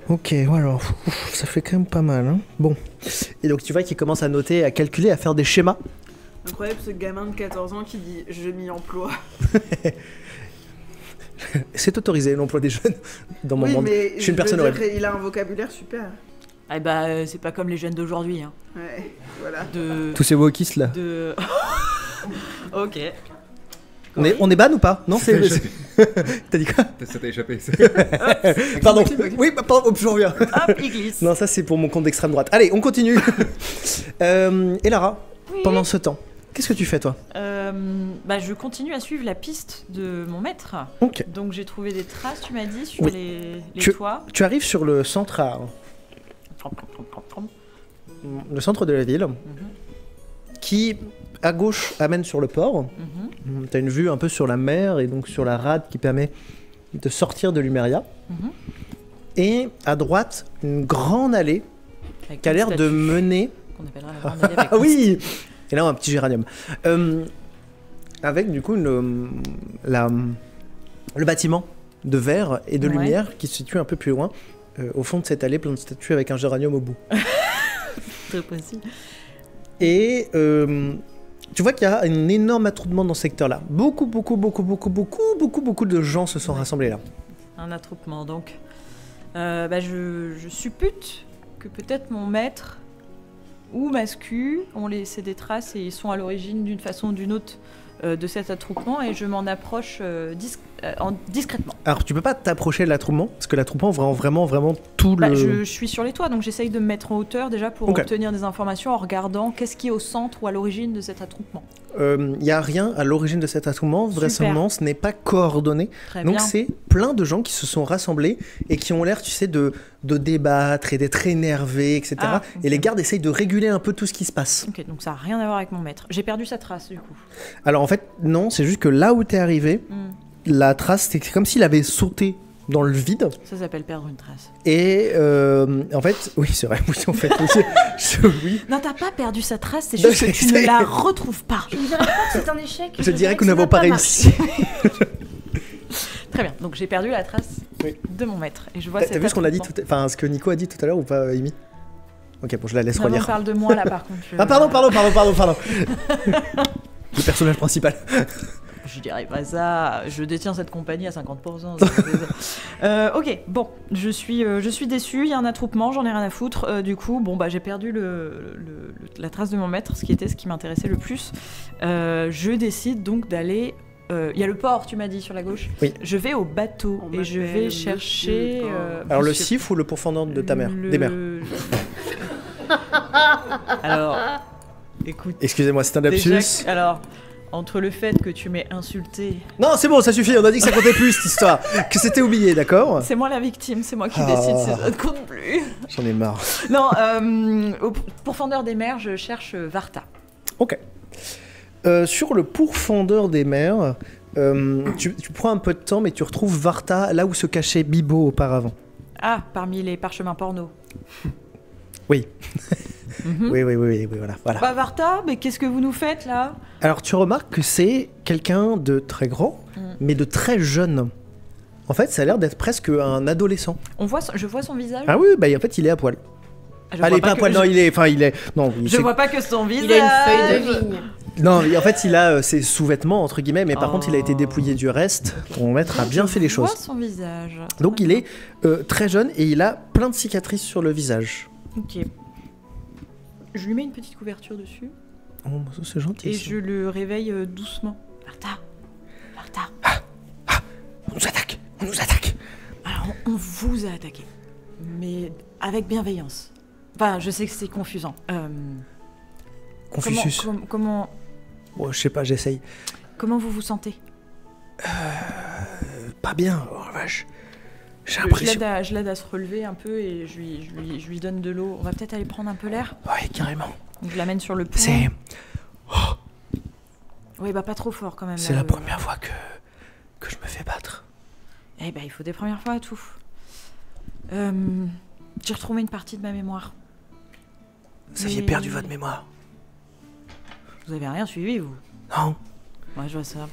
Ok, voilà. Ouf, ça fait quand même pas mal. Hein. Bon. Et donc tu vois qu'il commence à noter, à calculer, à faire des schémas. Incroyable ce gamin de 14 ans qui dit je m'y emploie. C'est autorisé l'emploi des jeunes dans mon monde. Mais Je suis une personne veux horrible. dire, il a un vocabulaire super. Ah bah, c'est pas comme les jeunes d'aujourd'hui. Hein. Ouais, voilà. Tous ces wokistes là. Ok. On est ban ou pas? Non, c'est. T'as dit quoi? Ça t'a échappé. Pardon. Oui, pardon, j'en reviens. Hop, il glisse. Non, ça c'est pour mon compte d'extrême droite. Allez, on continue. Et Lara, Oui. pendant ce temps, qu'est-ce que tu fais toi? Bah, je continue à suivre la piste de mon maître. Ok. Donc j'ai trouvé des traces, tu m'as dit, sur Oui. les toits. Tu arrives sur le centre le centre de la ville, qui à gauche amène sur le port. T'as une vue un peu sur la mer et donc sur la rade qui permet de sortir de Lumeria. Et à droite, une grande allée Avec qui a une l'air de statue mener. qu'on appellera la grande allée avec Ah une oui. Et là, un petit géranium. Avec du coup le bâtiment de verre et de Ouais. lumière qui se situe un peu plus loin, au fond de cette allée plein de statues avec un géranium au bout. Très précis. Et tu vois qu'il y a un énorme attroupement dans ce secteur-là. Beaucoup de gens se sont rassemblés là. Un attroupement, donc. Bah, je suppute que peut-être mon maître ou Mascu ont laissé des traces et ils sont à l'origine d'une façon ou d'une autre de cet attroupement et je m'en approche discrètement. Alors tu peux pas t'approcher de l'attroupement parce que l'attroupement vraiment tout Bah, le. je suis sur les toits, donc j'essaye de me mettre en hauteur déjà pour Ok. obtenir des informations en regardant qu'est-ce qui est au centre ou à l'origine de cet attroupement. Il y a rien à l'origine de cet attroupement. Vraisemblablement, ce n'est pas coordonné. Très Donc bien. c'est plein de gens qui se sont rassemblés et qui ont l'air, tu sais, de débattre et d'être énervés, etc. Ah, ok. Et les gardes essayent de réguler un peu tout ce qui se passe. Ok, donc ça n'a rien à voir avec mon maître. J'ai perdu sa trace du coup. Alors en fait, non, c'est juste que là où t'es arrivé, la trace, c'est comme s'il avait sauté dans le vide. Ça s'appelle perdre une trace. Et en fait, oui, c'est vrai, oui, en fait, oui. Non, t'as pas perdu sa trace, c'est Non, juste que tu c'est- ne la retrouves pas. Je ne dirais pas que c'est un échec. Je dirais que ça nous n'avons n'a pas marché. réussi. Très bien, donc j'ai perdu la trace Oui. de mon maître. Et je vois T'as cet vu ce qu'on a dit attroupement. enfin, ce que Nico a dit tout à l'heure ou pas, Amy? Ok, bon, je la laisse Non, mais on relire. parle de moi là par contre. Ah, pardon. Le personnage principal. Je dirais pas ça, je détiens cette compagnie à 50%. Ok, bon, je suis déçue, il y a un attroupement, j'en ai rien à foutre. Du coup, bon, bah, j'ai perdu la trace de mon maître, ce qui m'intéressait le plus. Je décide donc d'aller... Il y a le port, tu m'as dit, sur la gauche. Oui. Je vais au bateau On et je m'appelle vais chercher... Monsieur le port. Alors, le monsieur- sif ou le pourfendant de ta mère? le- Des mères. Alors, écoute... Excusez-moi, c'est un déjà lapsus. que- alors, entre le fait que tu m'aies insulté... Non, c'est bon, ça suffit, on a dit que ça comptait plus cette histoire. Que c'était oublié, d'accord? C'est moi la victime, c'est moi qui Ah. décide si ça ne compte plus. J'en ai marre. Non, au pourfendeur des mers, je cherche Varta. Ok. Sur le pourfendeur des mers, tu prends un peu de temps, mais tu retrouves Varta là où se cachait Bibo auparavant. Ah, parmi les parchemins porno. Oui. Mhm. Oui, voilà. Bah Varta, mais qu'est-ce que vous nous faites là? Alors tu remarques que c'est quelqu'un de très grand, mais de très jeune. En fait, ça a l'air d'être presque un adolescent. Je vois son visage. Ah oui, bah en fait, il est à poil. Je Allez, vois pas que- poil, non, il est. Non, Je vois pas que son visage. Il a une feuille de vigne. Non, en fait, il a ses sous-vêtements, entre guillemets, mais par Oh. contre, il a été dépouillé du reste. Mon maître a bien fait les Je vois choses. son visage. Donc, il est très jeune et il a plein de cicatrices sur le visage. Ok. Je lui mets une petite couverture dessus Oh, ça, c'est gentil. et ça. je le réveille doucement. Martha, Martha. On nous attaque. On nous attaque. Alors, on vous a attaqué, mais avec bienveillance. Enfin, je sais que c'est confusant. Confucius. Comment Oh, je sais pas, j'essaye. vous vous sentez? Pas bien, oh la vache. J'ai Je l'impression. l'aide à se relever un peu et je lui donne de l'eau. On va peut-être aller prendre un peu l'air. Ouais, carrément. Donc, je l'amène sur le pont. C'est Oui, bah pas trop fort quand même. c'est là, la première fois que je me fais battre. Eh ben, il faut des premières fois à tout. J'ai retrouvé une partie de ma mémoire. Vous aviez Mais- perdu votre mémoire. Vous avez rien suivi, vous? Non. Ouais, je vois ça.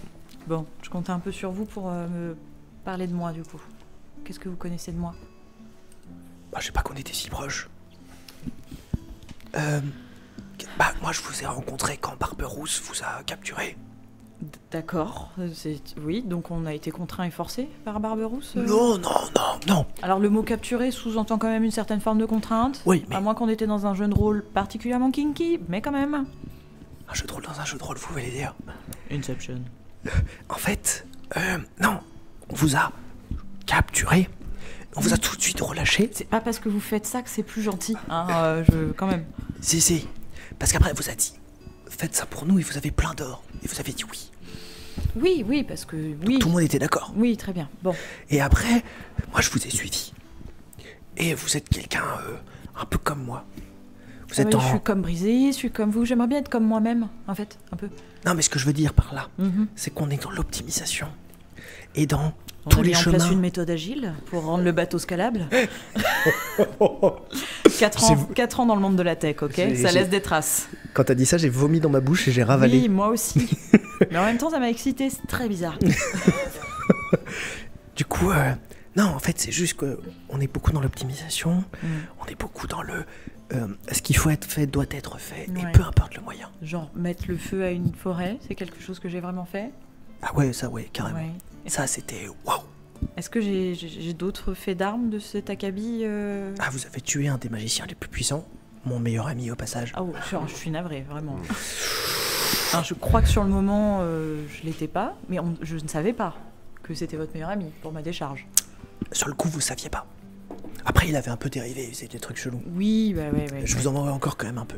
Bon, je comptais un peu sur vous pour me parler de moi, du coup. Qu'est-ce que vous connaissez de moi? Bah, je sais pas qu'on était si proches. Bah, moi, je vous ai rencontré quand Barberousse vous a capturé. D'accord. Oui, donc on a été contraint et forcé par Barberousse Non. Alors le mot capturé sous-entend quand même une certaine forme de contrainte. Oui, mais À moins qu'on était dans un jeu de rôle particulièrement kinky, mais quand même. un jeu de rôle dans un jeu de rôle, vous voulez dire. Inception. En fait, non. On vous a capturé. On vous a tout de suite relâché. C'est pas parce que vous faites ça que c'est plus gentil, hein, quand même. Si. Parce qu'après, elle vous a dit, faites ça pour nous et vous avez plein d'or. Et vous avez dit oui. Oui, parce que... Oui, Tout le monde était d'accord. oui, très bien. Bon, Et après, moi, je vous ai suivi. Et vous êtes quelqu'un un peu comme moi. Vous êtes je suis comme Brisé, je suis comme vous, j'aimerais bien être comme moi-même, en fait, un peu. Non, mais ce que je veux dire par là, Mhm. c'est qu'on est dans l'optimisation. Et dans On tous a les mis en place chemins. une méthode agile pour rendre le bateau scalable. J'ai 4 ans dans le monde de la tech, ok? J'ai- Ça j'ai- laisse des traces. Quand t'as dit ça, j'ai vomi dans ma bouche et j'ai ravalé. Oui, moi aussi. Mais en même temps, ça m'a excité, c'est très bizarre. Du coup, non, en fait, c'est juste qu'on est beaucoup dans l'optimisation. Mm. On est beaucoup dans le... ce qu'il faut être fait doit être fait. Ouais. Et peu importe le moyen. Genre, mettre le feu à une forêt, c'est quelque chose que j'ai vraiment fait. Ah ouais, ça, ouais, carrément. Ouais. Ça, c'était... Waouh. Est-ce que j'ai d'autres faits d'armes de cet acabit Ah, vous avez tué un des magiciens les plus puissants. Mon meilleur ami, au passage. Ah, je suis navrée, vraiment. Enfin, je crois que sur le moment, je l'étais pas, mais je ne savais pas que c'était votre meilleur ami pour ma décharge. Sur le coup, vous saviez pas. Après, il avait un peu dérivé, il faisait des trucs chelous. Oui, ouais. Je vous en envoie encore quand même un peu.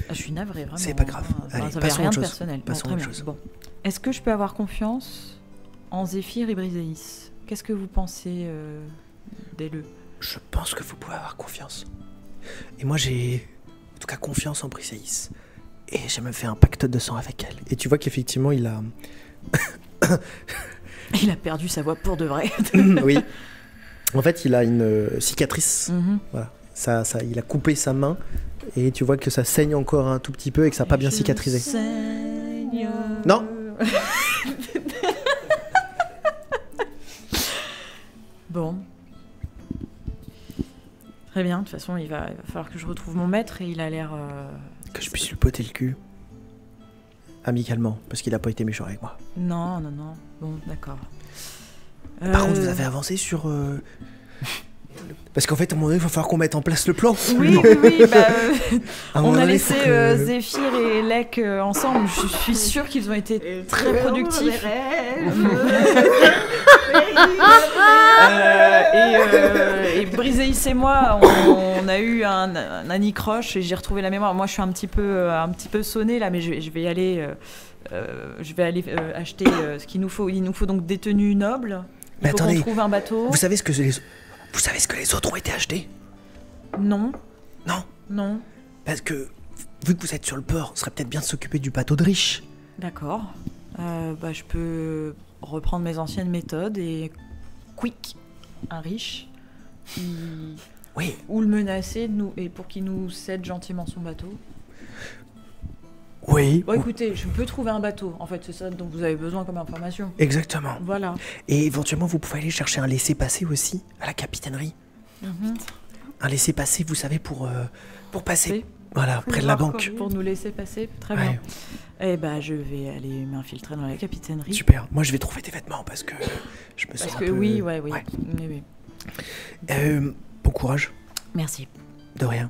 Ah, je suis navrée, vraiment. C'est pas grave. Enfin, Allez, ça avait passons à rien autre de chose. personnel. Passons Très à autre bien. chose. Bon. Est-ce que je peux avoir confiance en Zéphyr et Briséis? Qu'est-ce que vous pensez d'elle? Je pense que vous pouvez avoir confiance. Et moi, j'ai en tout cas confiance en Briseis. Et j'ai même fait un pacte de sang avec elle. Et tu vois qu'effectivement, il a... Il a perdu sa voix pour de vrai. oui. En fait, il a une cicatrice. Mhm. Voilà. Il a coupé sa main. Et tu vois que ça saigne encore un tout petit peu et que ça n'a pas bien Je cicatrisé. saigne. Non. Bon. Très bien, de toute façon, il va falloir que je retrouve mon maître et il a l'air... Que je puisse lui poter le cul. Amicalement. Parce qu'il a pas été méchant avec moi. Non. Bon, d'accord. Par contre, vous avez avancé sur... Parce qu'en fait, à un moment donné, il va falloir qu'on mette en place le plan. Oui, bah, À un moment on a donné, laissé faut que- Zéphyr et Lek ensemble. Je suis sûre qu'ils ont été très productifs. Et Briséis et moi, on a eu un anicroche et j'ai retrouvé la mémoire. Moi, je suis un petit peu sonnée là, mais je vais aller acheter ce qu'il nous faut. Il nous faut donc des tenues nobles. Il Mais faut attendez, qu'on trouve un bateau. Vous savez ce que les autres ont été achetés? Non, Non. Parce que, vu que vous êtes sur le port, ce serait peut-être bien de s'occuper du bateau de riche. d'accord. Bah, je peux reprendre mes anciennes méthodes et quick, un riche, Oui. ou le menacer et pour qu'il nous cède gentiment son bateau. Oui. Bon, écoutez, je peux trouver un bateau. En fait, c'est ça dont vous avez besoin comme information. Exactement. Voilà. Et éventuellement, vous pouvez aller chercher un laissez-passer aussi à la capitainerie. Mhm. un laissez-passer, vous savez, pour passer. Oui. Voilà, près de la banque. Pour nous laisser passer, très Ouais. bien. Eh ben, je vais aller m'infiltrer dans la capitainerie. Super. Moi, je vais trouver tes vêtements parce que je me sens Parce un que peu... oui. Ouais. Oui. Bon courage. Merci, De rien.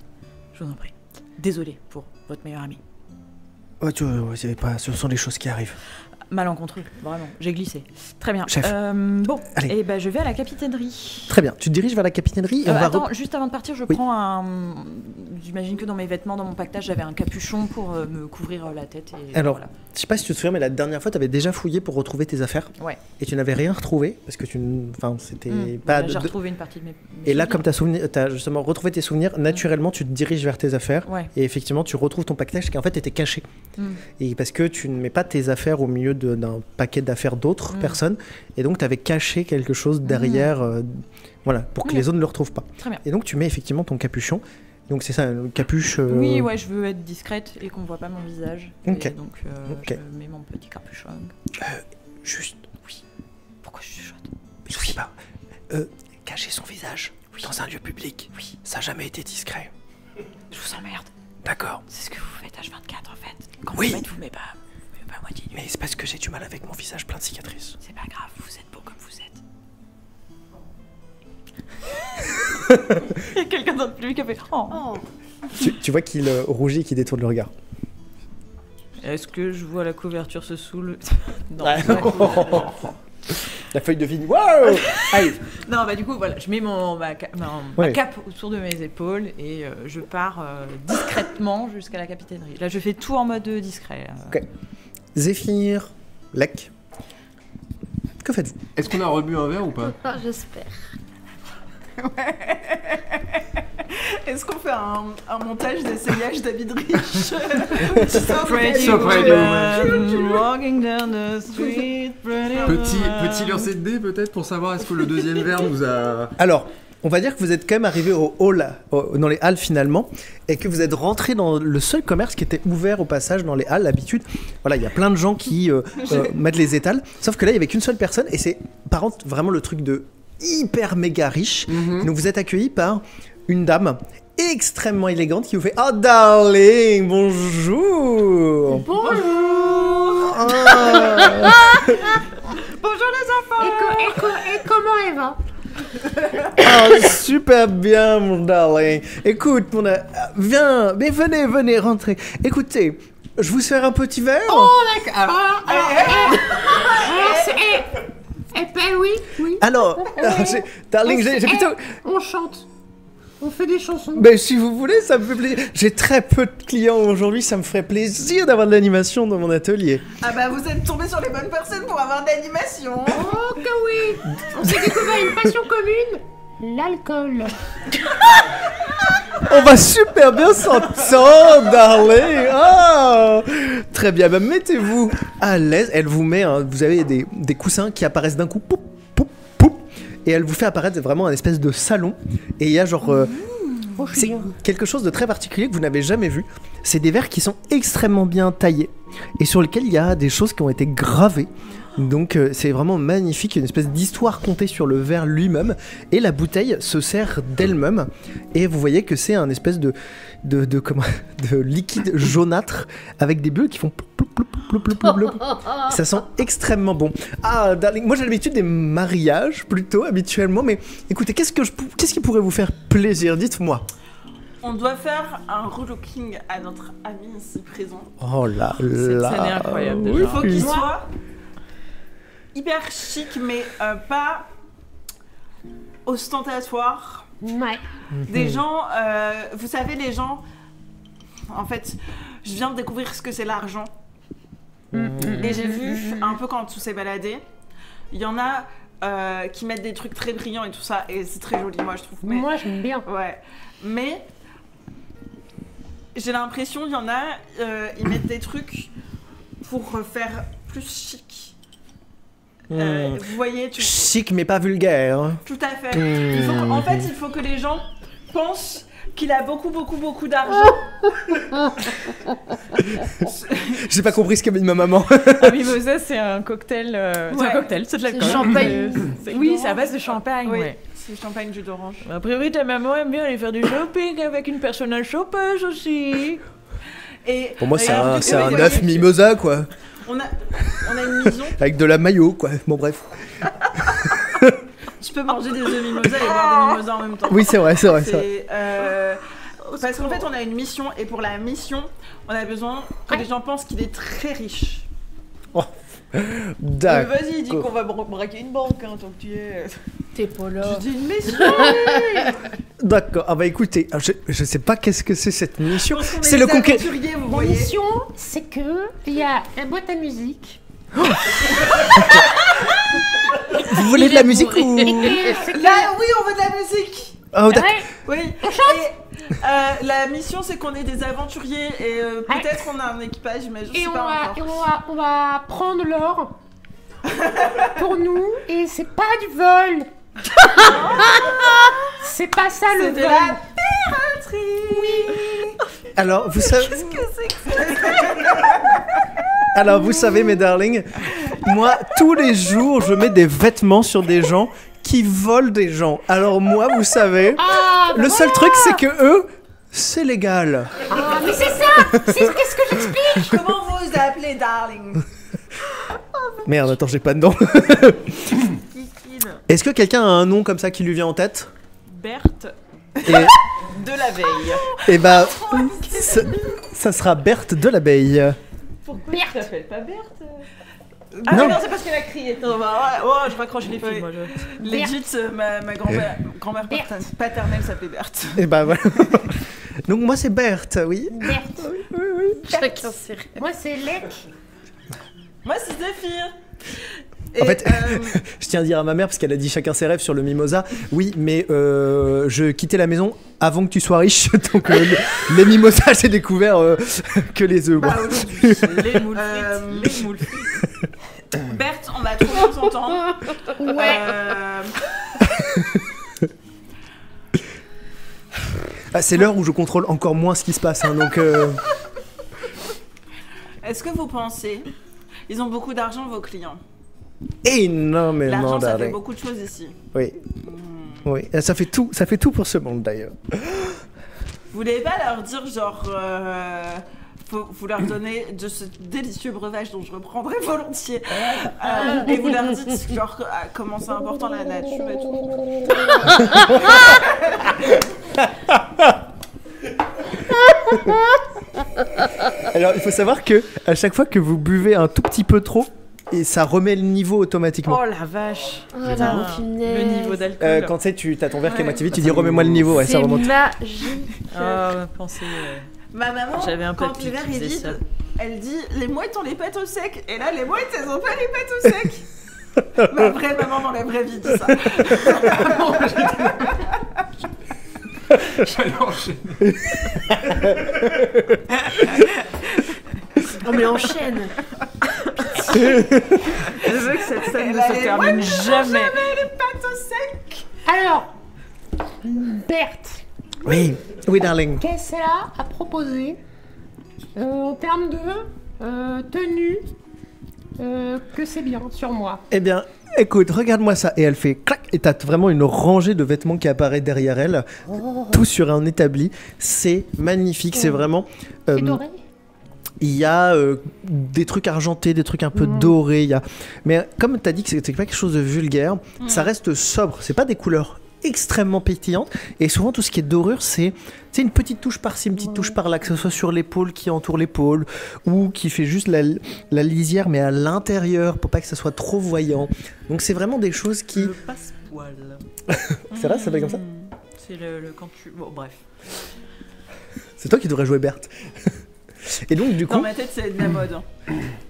je vous en prie. Désolé pour votre meilleur ami. Ouais, ce sont des choses qui arrivent. Malencontreux, vraiment. J'ai glissé. Très bien. Chef. Bon, Allez. eh ben, je vais à la capitainerie. Très bien. Tu te diriges vers la capitainerie et on va... Attends, juste avant de partir, je Oui. prends un... J'imagine que dans mes vêtements, dans mon paquetage, j'avais un capuchon pour me couvrir la tête. Et Alors, voilà. je sais pas si tu te souviens, mais la dernière fois, tu avais déjà fouillé pour retrouver tes affaires. Ouais. Et tu n'avais rien retrouvé parce que c'était pas... J'ai retrouvé une partie de mes Et là, souvenirs. comme tu as justement retrouvé tes souvenirs, naturellement, tu te diriges vers tes affaires. Ouais. Et effectivement, tu retrouves ton paquetage qui en fait était caché. Mm. Et parce que tu ne mets pas tes affaires au milieu d'un paquet d'affaires d'autres personnes. Et donc, tu avais caché quelque chose derrière, voilà, pour que les autres ne le retrouvent pas. Très bien. Et donc, tu mets effectivement ton capuchon. Donc, c'est ça, une capuche. Oui, ouais, je veux être discrète et qu'on voit pas mon visage. Ok. Et donc, Ok. je mets mon petit capuchon. Juste, Pourquoi je chuchote? je sais pas. Cacher son visage dans un lieu public. Oui. Ça n'a jamais été discret. Je vous emmerde. D'accord. C'est ce que vous faites H24 en fait. Quand Oui. vous faites, vous mettez pas à moitié nu. Mais c'est parce que j'ai du mal avec mon visage plein de cicatrices. C'est pas grave, vous êtes beau comme vous êtes. Il y a quelqu'un d'autre plus qui a fait Oh. Oh. Tu vois qu'il rougit et qu'il détourne le regard. Est-ce que je vois la couverture se soule Non. Ouais. Ouais. La feuille de vigne. Waouh. Allez. Non, bah du coup, voilà, je mets ma Ouais. cape autour de mes épaules et je pars discrètement jusqu'à la capitainerie. Là, je fais tout en mode discret. Ok. Zéphyr, Lec. Que faites-vous? Est-ce qu'on a rebu un verre ou pas? Ah, j'espère. Est-ce qu'on fait un montage d'essayage David Rich Pretty woman walking down the street, pretty Petit lancer de dés peut-être pour savoir est-ce que le deuxième verre nous a... Alors, on va dire que vous êtes quand même arrivé au hall, dans les halles finalement, et que vous êtes rentré dans le seul commerce qui était ouvert au passage dans les halles. D'habitude, voilà, il y a plein de gens qui mettent les étals, sauf que là, il y avait qu'une seule personne, et c'est par contre vraiment le truc de hyper méga riche. Donc vous êtes accueillis par une dame extrêmement élégante qui vous fait "Oh darling, bonjour." Bonjour. Ah. Bonjour les enfants. Et comment elle va? Oh, super bien, mon darling. Écoute, viens, mais venez, rentrez. Écoutez, je vous sers un petit verre. Oh, d'accord. Oui. Alors, darling, j'ai plutôt... On chante. On fait des chansons. Ben, si vous voulez, ça me fait plaisir. J'ai très peu de clients aujourd'hui, ça me ferait plaisir d'avoir de l'animation dans mon atelier. Ah bah vous êtes tombés sur les bonnes personnes pour avoir de l'animation. Oh que oui. On s'est découvert une passion commune. L'alcool. On va super bien s'entendre, darling. Oh, très bien, ben, mettez-vous à l'aise. Elle vous met, vous avez des coussins qui apparaissent d'un coup. Poup, poup, poup, et elle vous fait apparaître vraiment un espèce de salon. Et il y a genre... c'est quelque chose de très particulier que vous n'avez jamais vu. C'est des verres qui sont extrêmement bien taillés et sur lesquels il y a des choses qui ont été gravées. Donc c'est vraiment magnifique, une espèce d'histoire contée sur le verre lui-même. Et la bouteille se sert d'elle-même. Et vous voyez que c'est un espèce de liquide jaunâtre avec des bulles qui font ploup, ploup, ploup, ploup, ploup, ploup. Ça sent extrêmement bon. Ah, darling, moi j'ai l'habitude des mariages plutôt habituellement, mais écoutez, qu'est-ce qui pourrait vous faire plaisir? Dites-moi. On doit faire un relooking à notre ami ici présent. Oh là Cette là. scène est incroyable, déjà. Oui. Il faut qu'il soit hyper chic, mais pas ostentatoire. Ouais. Des gens, vous savez, les gens, en fait, je viens de découvrir ce que c'est l'argent. Et j'ai vu, un peu quand tout s'est baladé, il y en a qui mettent des trucs très brillants et tout ça, et c'est très joli, moi je trouve. Mais, Moi j'aime bien. ouais, mais j'ai l'impression qu'il y en a, ils mettent des trucs pour faire plus chic. Vous voyez, Chic mais pas vulgaire. tout à fait. En fait, il faut que les gens pensent qu'il a beaucoup d'argent. J'ai pas compris ce qu'a mis ma maman. Un mimosa, c'est un cocktail. C'est Ouais. un cocktail, c'est de l'alcool. C'est champagne. Oui, c'est à base de champagne. Oui. Ouais. C'est champagne jus d'orange. A priori, ta maman aime bien aller faire du shopping avec une personnage shoppeuse aussi. Et Pour moi, c'est regarde, un vous œuf voyez, mimosa, quoi. On a une maison. Avec de la mayo, quoi. Bon, bref. Tu peux manger des œufs mimosa et boire des mimosas en même temps. Oui, c'est vrai. Parce qu'en fait, on a une mission, et pour la mission, on a besoin que les gens pensent qu'il est très riche. D'accord. Vas-y, dis qu'on va braquer une banque, hein, tant que tu es. T'es pas là. Je dis une mission. D'accord. Ah bah écoutez, je sais pas qu'est-ce que c'est cette mission. Parce qu'on est C'est le des conquête. aventuriers, vous La voyez. mission, c'est que il y a la boîte à musique. Vous voulez de la musique ou... Et c'est que... Là, oui, on veut de la musique. Oh, d'accord. Ouais, Oui. Et la mission, c'est qu'on est des aventuriers et peut-être on a un équipage, mais je et sais on pas va, encore. on va prendre l'or pour nous, et c'est pas du vol. C'est pas ça le C'est de vol. la piraterie. Alors, vous savez... Qu'est-ce que c'est que ça? Alors, vous savez, mes darlings, moi, tous les jours, je mets des vêtements sur des gens qui volent des gens. Alors moi, vous savez, Ah, bah le seul voilà. truc, c'est que eux, c'est légal. Ah, mais c'est ça. C'est qu'est-ce que j'explique. Comment vous appelez, darling? Merde, attends, j'ai pas de nom. Est-ce que quelqu'un a un nom comme ça qui lui vient en tête? Berthe Et, de la veille. et bah, ça sera Berthe de l'abeille. Pourquoi Berthe. tu t'appelles pas Berthe? Ah Non. non, c'est parce qu'elle a crié. Non, bah, ouais, oh, je raccroche les filles, Oui. moi. Legit, ma grand-mère paternelle s'appelait Berthe. Et bah voilà. Donc moi, c'est Berthe, oui. Berthe. Chacun ses rêves. Moi, c'est Lec. Moi, c'est Zéphyr. En fait, je tiens à dire à ma mère, parce qu'elle a dit chacun ses rêves sur le mimosa. Oui, mais je quittais la maison avant que tu sois riche. Donc les mimosas, j'ai découvert que les œufs. Bah, moi. aujourd'hui. Les moules frites. Les moules frites. Berthe, on va trop bien s'entendre. Ouais. Ah, c'est l'heure où je contrôle encore moins ce qui se passe. Hein, donc, Est-ce que vous pensez, ils ont beaucoup d'argent, vos clients? énormément L'argent, ça fait d'argent. beaucoup de choses ici. Oui. Oui, ça fait tout pour ce monde d'ailleurs. Vous voulez pas leur dire, genre, vous leur donnez de ce délicieux breuvage dont je reprendrai volontiers, et vous leur dites, genre, comment c'est important la nature et tout. Alors, il faut savoir que à chaque fois que vous buvez un tout petit peu trop, et ça remet le niveau automatiquement. Oh la vache. Oh Putain, la punaise. le niveau d'alcool. Quand tu as ton verre qui est Ouais. moitié vide, tu dis remets-moi le niveau, ouais, ça C'est remonte. magique. Ah, pensez. Ma maman, J'avais un quand papy le verre qui est faisait ça. vide, elle dit, les mouettes ont les pattes au sec, et là, les mouettes, elles ont pas les pattes au sec. Ma vraie maman dans la vraie vie dit ça. J'allais enchaîner. Oh mais enchaîne. Je veux que cette scène ne Elle a se les termine jamais. les pattes au sec. Alors, Berthe, Oui, oui, darling. qu'est-ce qu'elle a à proposer en termes de tenue que c'est bien sur moi? Eh bien, écoute, regarde-moi ça. Et elle fait clac, et t'as vraiment une rangée de vêtements qui apparaît derrière elle, tout sur un établi. C'est magnifique, c'est vraiment. C'est doré? Il y a des trucs argentés, des trucs un peu dorés. Il y a... Mais comme tu as dit que c'était pas quelque chose de vulgaire, ça reste sobre. C'est pas des couleurs extrêmement pétillantes. Et souvent, tout ce qui est dorure, c'est une petite touche par-ci, une petite touche par-là, que ce soit sur l'épaule qui entoure l'épaule ou qui fait juste la lisière, mais à l'intérieur pour pas que ça soit trop voyant. Donc, c'est vraiment des choses qui. Le passe-poil. C'est vrai, ça s'appelle comme ça? C'est le quand tu. Bon, bref. C'est toi qui devrais jouer Berthe. Et donc, du Dans coup. ma tête, c'est Edna Mode.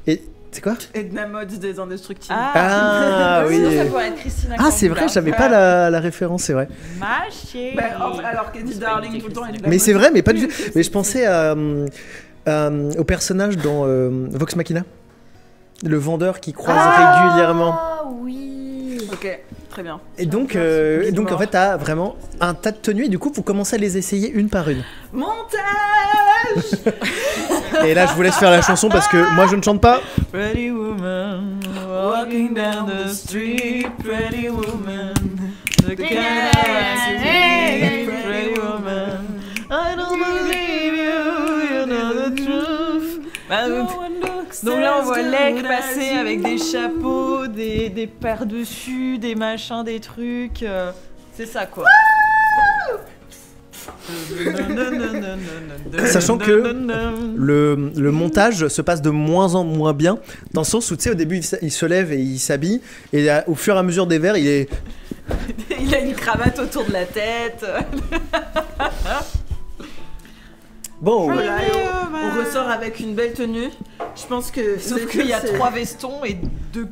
Et c'est quoi? Edna Mode des Indestructibles. Ah oui. Sinon, ça pourrait être Christina Ah, c'est Cambula. vrai, j'avais pas la référence, c'est vrai. Ma chérie. Bah, alors qu'elle dit Darling tout le temps, elle dit Mais c'est vrai, mais pas du tout. Mais je pensais au personnage dans Vox Machina. Le vendeur qui croise régulièrement. Ah oui. Ok, très bien. Et donc en fait, t'as vraiment un tas de tenues et du coup, vous commencez à les essayer une par une. Montage. Et là, je vous laisse faire la chanson parce que moi, je ne chante pas. Pretty woman, walking down the street, pretty woman. The Pretty woman. I don't believe you know the truth. Donc là, on voit Lek passer avec des chapeaux, des paires dessus, des machins, des trucs. C'est ça, quoi. Sachant que le montage se passe de moins en moins bien, dans le sens où, tu sais, au début, il se lève et il s'habille, et au fur et à mesure des vers, il est... Il a une cravate autour de la tête. Bon, Voilà, et on ressort avec une belle tenue. Je pense que. Sauf qu'il y a 3 vestons et 2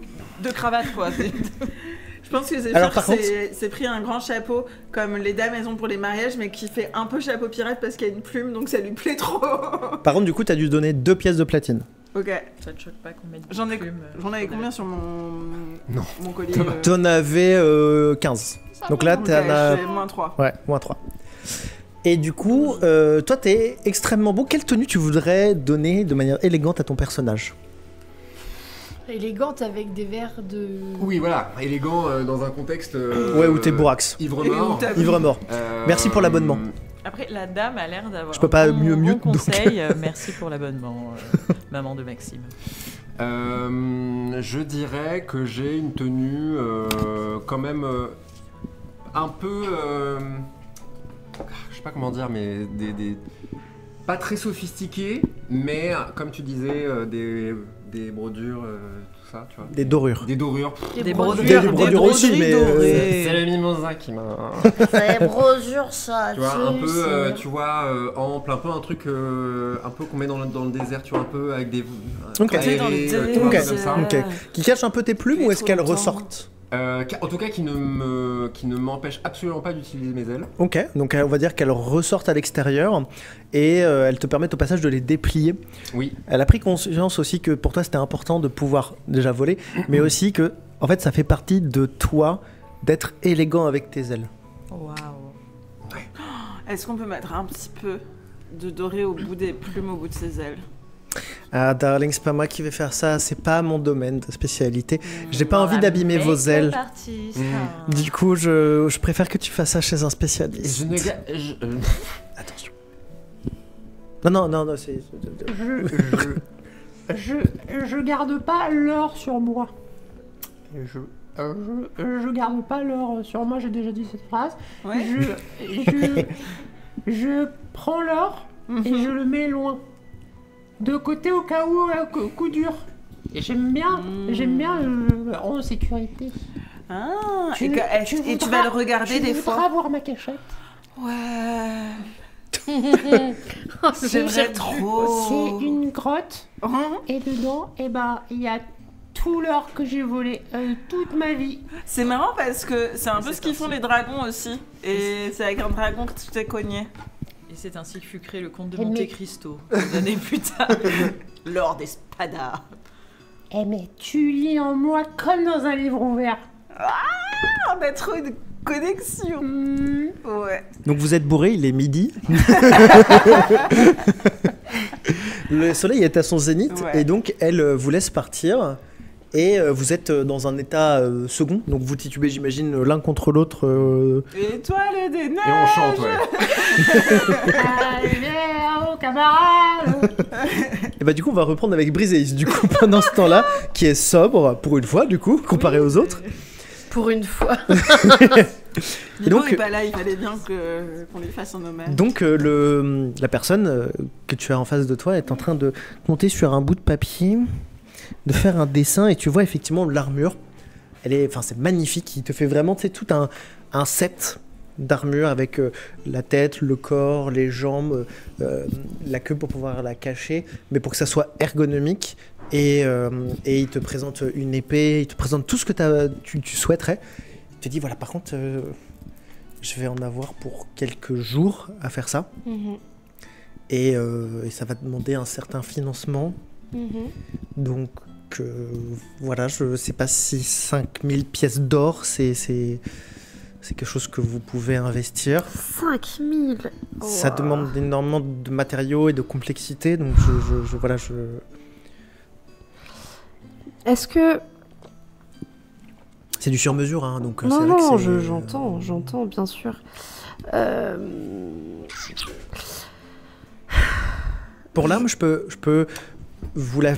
cravates, quoi. Je pense que Alors, Zéphyr par contre- s'est pris un grand chapeau, comme les dames elles ont pour les mariages, mais qui fait un peu chapeau pirate parce qu'il y a une plume, donc ça lui plaît trop. par contre, du coup, t'as dû donner 2 pièces de platine. Ok. Ça te choque pas qu'on mette J'en ai, des plumes, j'en avais combien sur mon collier T'en avais 15. Donc là, Ok, t'en as... je fais moins 3. Ouais, moins 3. Et du coup, toi, t'es extrêmement beau. Quelle tenue tu voudrais donner de manière élégante à ton personnage? Élégante avec des verres de. Oui, voilà, élégant dans un contexte. Ouais, où t'es bourrax. Ivre-mort. Ivre-mort. Merci pour l'abonnement. Après, la dame a l'air d'avoir Je peux pas un mieux, bon donc. conseil. Merci pour l'abonnement, maman de Maxime. Je dirais que j'ai une tenue quand même un peu. Je sais pas comment dire, mais pas très sophistiquées, mais comme tu disais, des brodures, tout ça, tu vois. Des dorures. Des dorures. Des brodures aussi, mais, C'est le mimosa qui m'a. C'est brosure, ça. Tu vois, un peu, tu vois, ample, un peu un truc un peu qu'on met dans le désert, tu vois, un peu avec des. Ok. aérés, Dans le tu vois, Ok. comme ça. Ok. Qui cache un peu tes plumes ou est-ce qu'elles ressortent? En tout cas, qui ne m'empêche absolument pas d'utiliser mes ailes. Ok, donc on va dire qu'elles ressortent à l'extérieur et elles te permettent au passage de les déplier. Oui. Elle a pris conscience aussi que pour toi c'était important de pouvoir déjà voler, mais aussi que en fait ça fait partie de toi d'être élégant avec tes ailes. Waouh. Est-ce qu'on peut mettre un petit peu de doré au bout des plumes, au bout de ses ailes? Ah darling, c'est pas moi qui vais faire ça, c'est pas mon domaine de spécialité. J'ai pas envie d'abîmer vos ailes. Du coup, je préfère que tu fasses ça chez un spécialiste. Attention. Non, c'est... Je garde pas l'or sur moi. Je garde pas l'or sur moi, j'ai déjà dit cette phrase. Ouais. Je prends l'or et je le mets loin. De côté au cas où, coup dur. Et j'aime bien en sécurité. Ah, Tu et tu vas le regarder des Tu voudras fois. voir ma cachette. Ouais. Oh, J'aimerais trop. C'est une grotte et dedans, il y a tout l'or que j'ai volé toute ma vie. C'est marrant parce que c'est un peu ce qu'ils font les dragons aussi. Et c'est avec un dragon que tu t'es cogné. Et c'est ainsi que fut créé le comte de Mais- Monte Cristo, des années plus tard. Lord Espada. Eh mais tu lis en moi comme dans un livre ouvert. On a trop une connexion. Ouais. Donc vous êtes bourré, il est midi. Le soleil est à son zénith Ouais. et donc elle vous laisse partir. Et vous êtes dans un état second, donc vous titubez, j'imagine, l'un contre l'autre. Étoile des neiges. Et on chante, ouais. Allez, oh, camarade. Et bah du coup, on va reprendre avec Briseis, du coup, pendant ce temps-là, qui est sobre, pour une fois, du coup, comparé aux autres. Pour une fois. Et donc, il est pas là, il fallait bien qu'on lui fasse un hommage. Donc la personne que tu as en face de toi est en train de monter sur un bout de papier, de faire un dessin, et tu vois effectivement l'armure. C'est magnifique. Il te fait vraiment, tu sais, tout un set d'armure avec la tête, le corps, les jambes, la queue pour pouvoir la cacher, mais pour que ça soit ergonomique. Et il te présente une épée, il te présente tout ce que tu souhaiterais. Il te dit voilà, par contre, je vais en avoir pour quelques jours à faire ça. Et ça va demander un certain financement. Donc voilà, je sais pas si 5000 pièces d'or, c'est quelque chose que vous pouvez investir. 5000. Ça demande énormément de matériaux et de complexité, donc voilà, C'est du sur-mesure, hein, donc c'est Non, vrai que non, c'est- j'entends, bien sûr. Pour l'arme, je peux vous la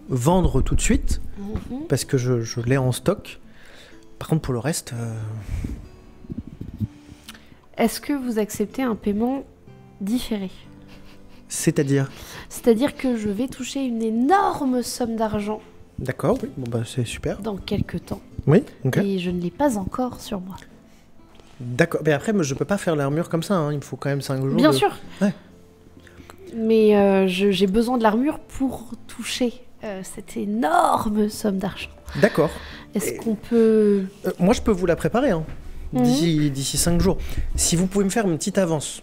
vendre tout de suite, Mhm. parce que je l'ai en stock. Par contre, pour le reste... Est-ce que vous acceptez un paiement différé? C'est-à-dire... C'est-à-dire que je vais toucher une énorme somme d'argent D'accord, oui, bon bah c'est super. dans quelques temps. Oui, ok. Et je ne l'ai pas encore sur moi. D'accord, mais après, moi, je peux pas faire l'armure comme ça, hein. Il me faut quand même 5 jours. Bien de- sûr. Ouais. Mais j'ai besoin de l'armure pour toucher cette énorme somme d'argent. D'accord. Est-ce Et- qu'on peut... Moi, je peux vous la préparer, hein, Mhm. d'ici 5 jours. Si vous pouvez me faire une petite avance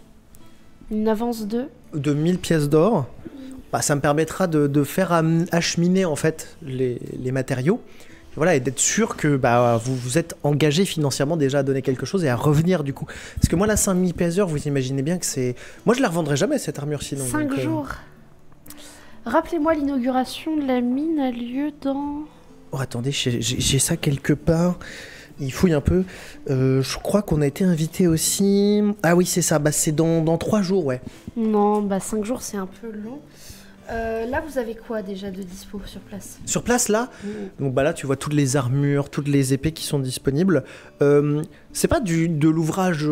Une avance de 1000 pièces d'or, bah, ça me permettra de faire acheminer, en fait, les matériaux. Voilà, et d'être sûr que bah, vous êtes engagé financièrement déjà à donner quelque chose et à revenir du coup. Parce que moi, la 5000 pièces d'or, vous imaginez bien que c'est... Moi, je la revendrai jamais, cette armure, sinon. 5 donc, jours. Rappelez-moi, l'inauguration de la mine a lieu dans... Oh, attendez, j'ai ça quelque part. Il fouille un peu. Je crois qu'on a été invité aussi... Ah oui, c'est ça, bah, c'est dans 3 jours, ouais. Non, bah 5 jours, c'est un peu long. Là, vous avez quoi déjà de dispo sur place? Sur place, là, donc bah là, tu vois toutes les armures, toutes les épées qui sont disponibles. C'est pas de l'ouvrage...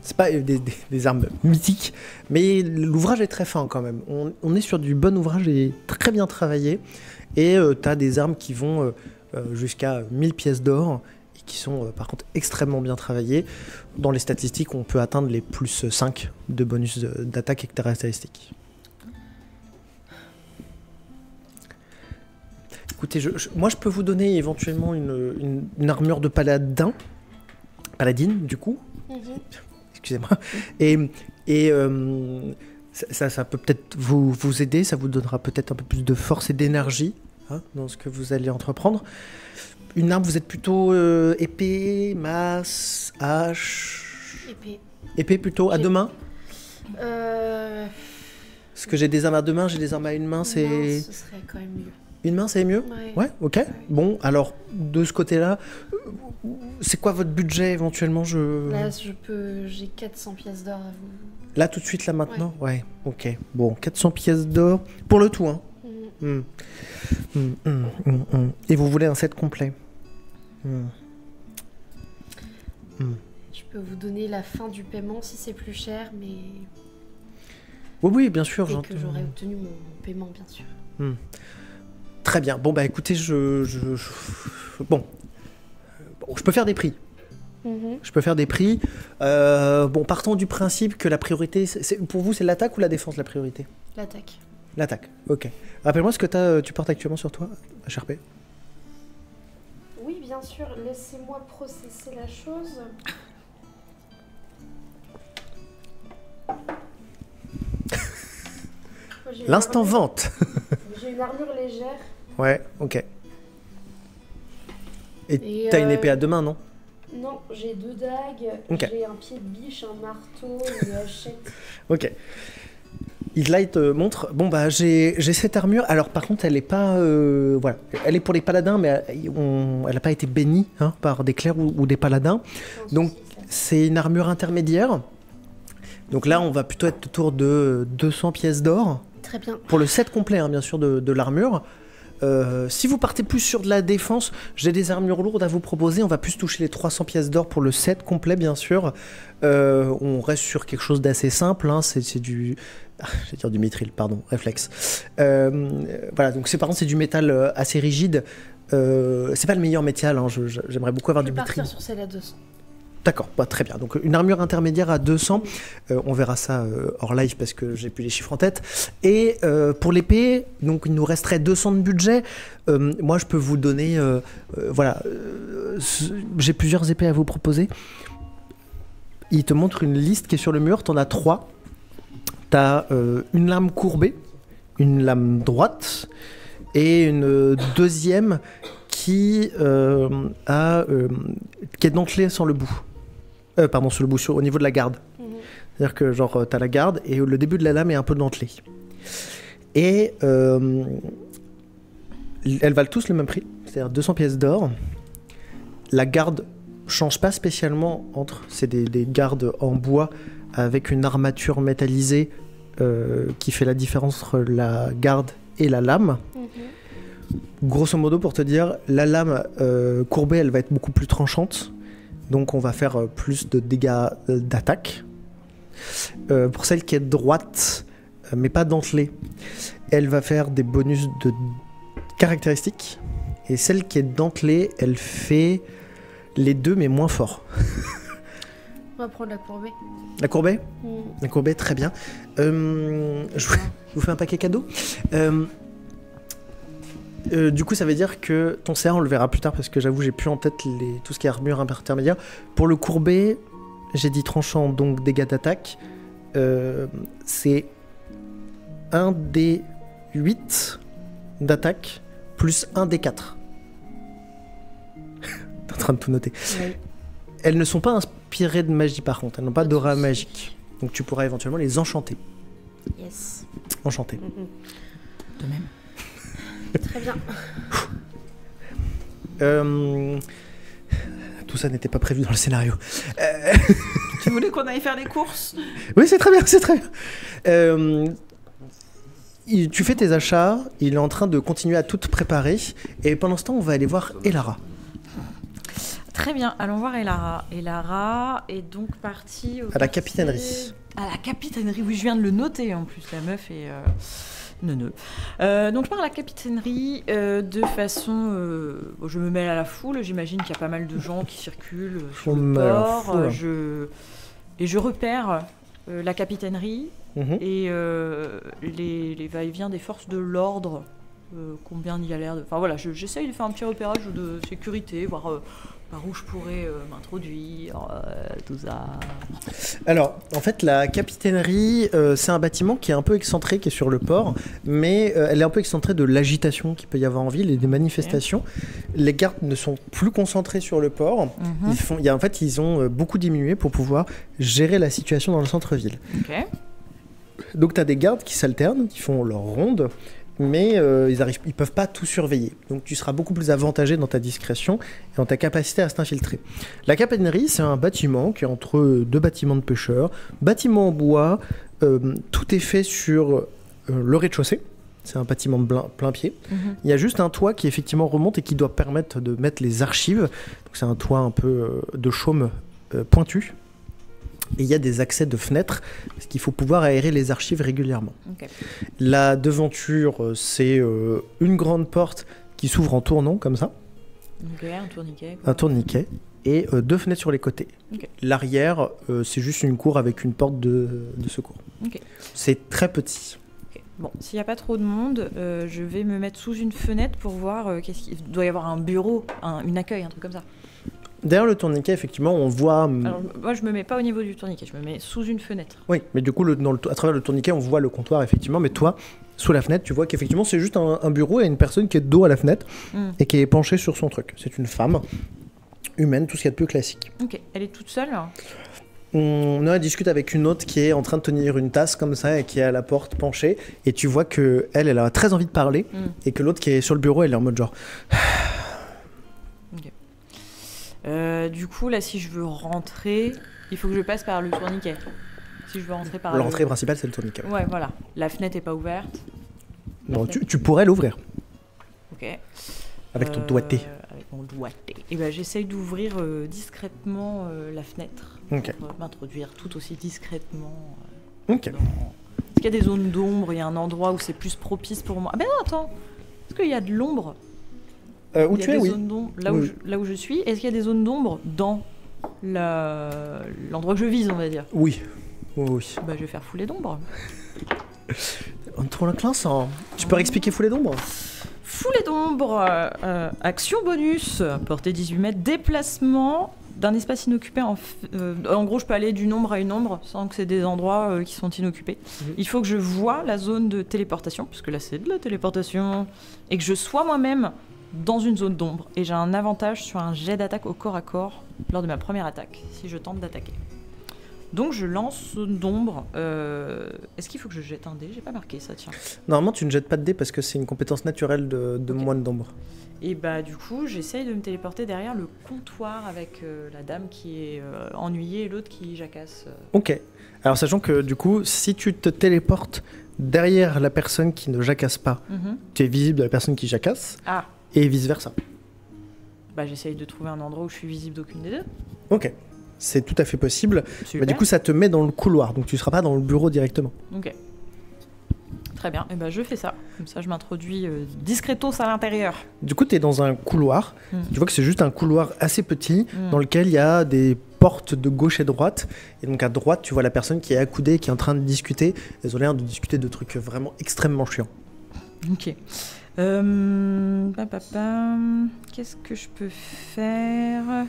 c'est pas des armes mythiques, mais l'ouvrage est très fin quand même. On est sur du bon ouvrage et très bien travaillé. Et t'as des armes qui vont jusqu'à 1000 pièces d'or et qui sont par contre extrêmement bien travaillées. Dans les statistiques, on peut atteindre les plus 5 de bonus d'attaque et caractéristiques. Écoutez, moi je peux vous donner éventuellement une armure de paladine du coup. Excusez-moi. Et ça peut peut-être vous aider, ça vous donnera peut-être un peu plus de force et d'énergie dans ce que vous allez entreprendre. Une arme, vous êtes plutôt épée, masse, hache... Épée plutôt, à J'ai- deux mains. Euh... Parce que j'ai des armes à deux mains, j'ai des armes à une main, non, c'est... ce serait quand même mieux. Une main, c'est mieux? Ouais, ok. Bon, alors, de ce côté-là, c'est quoi votre budget éventuellement? Là, j'ai 400 pièces d'or à vous. Là, tout de suite, là, maintenant? Ouais, ok. Bon, 400 pièces d'or pour le tout, hein. Et vous voulez un set complet? Je peux vous donner la fin du paiement si c'est plus cher, mais Oui, bien sûr, dès j'entends. que j'aurai obtenu mon paiement, bien sûr. Très bien. Bon, bah écoutez, Bon, je peux faire des prix. Je peux faire des prix. Bon, partons du principe que la priorité... pour vous, c'est l'attaque ou la défense, la priorité? L'attaque. L'attaque, ok. Rappelle-moi ce que tu portes actuellement sur toi, HRP. Oui, bien sûr. Laissez-moi processer la chose. Moi, j'ai une L'instant armure- vente. J'ai une armure légère. Ouais, ok. Et Et, t'as une épée à deux mains, non? Non, j'ai 2 dagues, Ok. j'ai un pied de biche, un marteau, une hachette. Ok. Là, il te montre. Bon, bah, j'ai cette armure. Alors, par contre, elle est pas. Voilà. Elle est pour les paladins, mais elle n'a pas été bénie par des clercs ou des paladins. Donc, c'est une armure intermédiaire. Donc là, on va plutôt être autour de 200 pièces d'or. Très bien. Pour le set complet, bien sûr, de l'armure. Si vous partez plus sur de la défense, j'ai des armures lourdes à vous proposer. On va plus toucher les 300 pièces d'or pour le set complet, bien sûr. On reste sur quelque chose d'assez simple. C'est du... je vais dire du mithril, pardon, réflexe. Voilà, donc par contre, c'est du métal assez rigide. C'est pas le meilleur métal. J'aimerais beaucoup avoir Je du vais mithril. partir sur celle à 200. D'accord, très bien. Donc une armure intermédiaire à 200. On verra ça hors live parce que j'ai plus les chiffres en tête. Et pour l'épée, donc il nous resterait 200 de budget. Moi, je peux vous donner... voilà. J'ai plusieurs épées à vous proposer. Il te montre une liste qui est sur le mur. T'en as 3. T'as une lame courbée, une lame droite et une deuxième qui est dentelée sans le bout. Pardon, sur le bout, au niveau de la garde. C'est-à-dire que genre t'as la garde et le début de la lame est un peu dentelé. Et elles valent tous le même prix, c'est-à-dire 200 pièces d'or. La garde change pas spécialement entre... C'est des gardes en bois avec une armature métallisée qui fait la différence entre la garde et la lame. Grosso modo, pour te dire, la lame courbée, elle va être beaucoup plus tranchante. Donc on va faire plus de dégâts d'attaque. Pour celle qui est droite, mais pas dentelée, elle va faire des bonus de caractéristiques. Et celle qui est dentelée, elle fait les deux, mais moins fort. On va prendre la courbée. La courbée ? La courbée, très bien. Je vous fais un paquet cadeau. Du coup, ça veut dire que ton CA, on le verra plus tard, parce que j'avoue, j'ai plus en tête tout ce qui est armure intermédiaire. Pour le courbé, j'ai dit tranchant, donc dégâts d'attaque. C'est 1 des 8 d'attaque, plus 1 des 4. T'es en train de tout noter. Oui. Elles ne sont pas inspirées de magie, par contre. Elles n'ont pas d'aura magique. Donc tu pourras éventuellement les enchanter. Yes. Enchanter. De même. Très bien. Tout ça n'était pas prévu dans le scénario. Tu voulais qu'on aille faire les courses? Oui, c'est très bien, c'est très bien. Tu fais tes achats, il est en train de continuer à tout préparer, et pendant ce temps, on va aller voir Elara. Très bien, allons voir Elara. Elara est donc partie À la capitainerie. À la capitainerie, oui, je viens de le noter en plus, la meuf est... neuneu. Donc je pars à la capitainerie de façon... je me mêle à la foule, j'imagine qu'il y a pas mal de gens qui circulent sur le port. Et je repère la capitainerie et les va-et-vient des forces de l'ordre. Combien il y a l'air de... Enfin voilà, j'essaye de faire un petit repérage de sécurité, voir par où je pourrais m'introduire, tout ça. Alors, en fait, la capitainerie, c'est un bâtiment qui est un peu excentré, qui est sur le port, mais elle est un peu excentrée de l'agitation qu'il peut y avoir en ville et des manifestations. Les gardes ne sont plus concentrés sur le port. Ils ont beaucoup diminué pour pouvoir gérer la situation dans le centre-ville. Donc, tu as des gardes qui s'alternent, qui font leur ronde, mais ils peuvent pas tout surveiller. Donc tu seras beaucoup plus avantagé dans ta discrétion et dans ta capacité à s'infiltrer. La capitainerie, c'est un bâtiment qui est entre deux bâtiments de pêcheurs, bâtiment en bois, tout est fait sur le rez-de-chaussée. C'est un bâtiment de plein pied. Il y a juste un toit qui effectivement remonte et qui doit permettre de mettre les archives. Donc c'est un toit un peu de chaume pointu. Et il y a des accès de fenêtres, parce qu'il faut pouvoir aérer les archives régulièrement. La devanture, c'est une grande porte qui s'ouvre en tournant, comme ça. Un tourniquet. Quoi. Un tourniquet. Et deux fenêtres sur les côtés. L'arrière, c'est juste une cour avec une porte de secours. C'est très petit. Bon, s'il n'y a pas trop de monde, je vais me mettre sous une fenêtre pour voir qu'est-ce qu'il doit y avoir un bureau, une accueil, un truc comme ça. Derrière le tourniquet, effectivement, on voit... Alors, moi, je me mets pas au niveau du tourniquet, je me mets sous une fenêtre. Oui, mais du coup, à travers le tourniquet, on voit le comptoir, effectivement. Mais toi, sous la fenêtre, tu vois qu'effectivement, c'est juste un bureau et une personne qui est de dos à la fenêtre et qui est penchée sur son truc. C'est une femme humaine, tout ce qu'il y a de plus classique. Ok, elle est toute seule? Elle discute avec une autre qui est en train de tenir une tasse comme ça et qui est à la porte penchée. Et tu vois qu'elle a très envie de parler et que l'autre qui est sur le bureau, elle est en mode genre... Du coup, là, si je veux rentrer, il faut que je passe par le tourniquet. Si je veux rentrer par l'entrée principale, c'est le tourniquet. Ouais, voilà. La fenêtre est pas ouverte. Non, tu pourrais l'ouvrir. Ok. Avec ton doigté. Avec mon doigté. Et ben, j'essaye d'ouvrir discrètement la fenêtre. Pour m'introduire tout aussi discrètement. Est-ce qu'il y a des zones d'ombre? Il y a un endroit où c'est plus propice pour moi. Ah ben non, attends. Est-ce qu'il y a de l'ombre? Où tu es, oui. Là où je suis, est-ce qu'il y a des zones d'ombre dans l'endroit que je vise, on va dire? Oui. Bah, je vais faire foulée d'ombre. On tourne la classe. Tu peux expliquer foulée d'ombre? Foulée d'ombre, action bonus, portée 18 mètres, déplacement d'un espace inoccupé. En gros, je peux aller d'une ombre à une ombre sans que c'est des endroits qui sont inoccupés. Il faut que je voie la zone de téléportation, puisque là c'est de la téléportation, et que je sois moi-même dans une zone d'ombre, et j'ai un avantage sur un jet d'attaque au corps à corps lors de ma première attaque, si je tente d'attaquer. Donc je lance zone d'ombre. Est-ce qu'il faut que je jette un dé? J'ai pas marqué ça, tiens. Normalement, tu ne jettes pas de dés parce que c'est une compétence naturelle de moine d'ombre. Et bah du coup, j'essaye de me téléporter derrière le comptoir avec la dame qui est ennuyée et l'autre qui jacasse. Ok. Alors, sachant que du coup, si tu te téléportes derrière la personne qui ne jacasse pas, tu es visible de la personne qui jacasse, Ah, et vice-versa. bah j'essaye de trouver un endroit où je suis visible d'aucune des deux. Ok. C'est tout à fait possible. Super. Bah, du coup, ça te met dans le couloir, donc tu ne seras pas dans le bureau directement. Ok. Très bien, et ben je fais ça. Comme ça, je m'introduis discretos à l'intérieur. Du coup, tu es dans un couloir. Tu vois que c'est juste un couloir assez petit dans lequel il y a des portes de gauche et droite. Et donc à droite, tu vois la personne qui est accoudée, qui est en train de discuter. Elles ont l'air de discuter de trucs vraiment extrêmement chiants. Ok. Qu'est-ce que je peux faire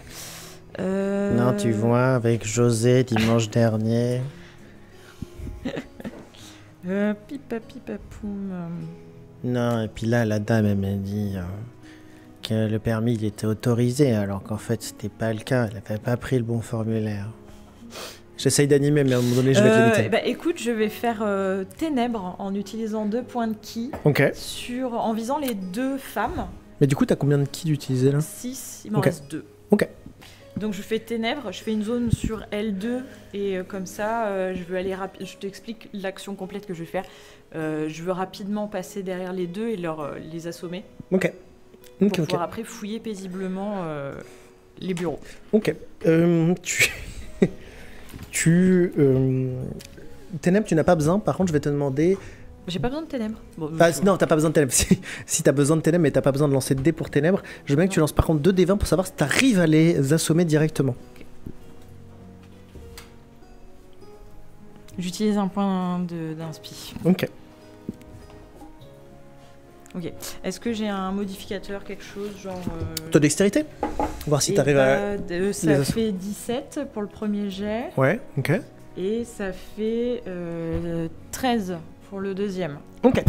Non, tu vois, avec José dimanche dernier. Pipa poum. Non, et puis là, la dame, elle m'a dit que le permis, il était autorisé, alors qu'en fait, c'était pas le cas. Elle n'avait pas pris le bon formulaire. J'essaye d'animer, mais à un moment donné, je vais te limiter. Bah, écoute, je vais faire ténèbres en utilisant 2 points de ki Ok. en visant les 2 femmes. Mais du coup, t'as combien de ki d'utiliser là? 6, il m'en Ok. reste 2. Ok. Donc je fais ténèbres, je fais une zone sur L2 et comme ça, je veux aller rapide. Je t'explique l'action complète que je vais faire. Je veux rapidement passer derrière les 2 et les assommer Ok. pour Ok, ok. pouvoir après fouiller paisiblement les bureaux. Ok. Ténèbres, tu n'as pas besoin. Par contre, je vais te demander. J'ai pas besoin de ténèbres. Bon, Non, t'as pas besoin de ténèbres. Si t'as besoin de ténèbres, mais t'as pas besoin de lancer de dés pour ténèbres, je veux bien que tu lances par contre 2 dés 20 pour savoir si t'arrives à les assommer directement. J'utilise un point d'inspi. Ok. Ok. Est-ce que j'ai un modificateur, quelque chose genre. Toi, dextérité. Voir si t'arrives à. Ça fait 17 pour le premier jet. Ouais, ok. Et ça fait 13 pour le deuxième. Ok.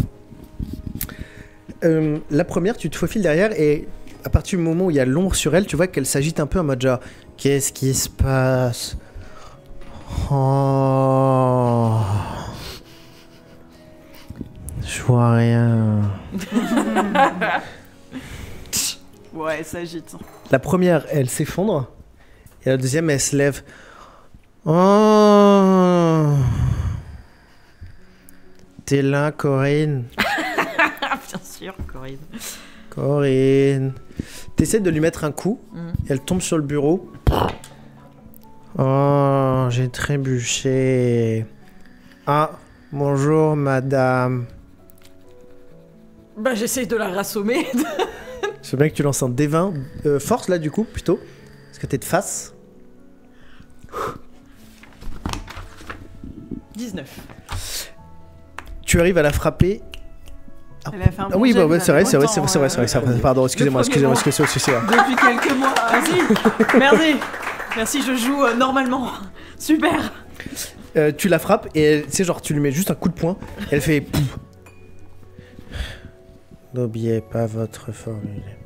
La première, tu te faufiles derrière et à partir du moment où il y a l'ombre sur elle, tu vois qu'elle s'agite un peu en mode genre qu'est-ce qui se passe? Oh. Je vois rien. Ouais, ça agite. La première, elle s'effondre et la deuxième, elle se lève. Oh. T'es là, Corinne? Bien sûr, Corinne. Corinne. T'essaies de lui mettre un coup, elle tombe sur le bureau. Oh, j'ai trébuché. Ah, bonjour madame. Bah, j'essaye de la rassommer. Je veux bien que tu lances un D20. Force là du coup, plutôt. Parce que t'es de face. 19. Tu arrives à la frapper. Elle a fait un Ah oui, bon jet, bah, c'est vrai, vous c'est vrai, avez c'est vrai, c'est vrai, c'est vrai. Pardon, excusez-moi. Depuis quelques mois. Merci. Merci, je joue normalement. Super. Tu la frappes et tu sais, genre, tu lui mets juste un coup de poing. Elle fait. Pouf. N'oubliez pas votre formulaire.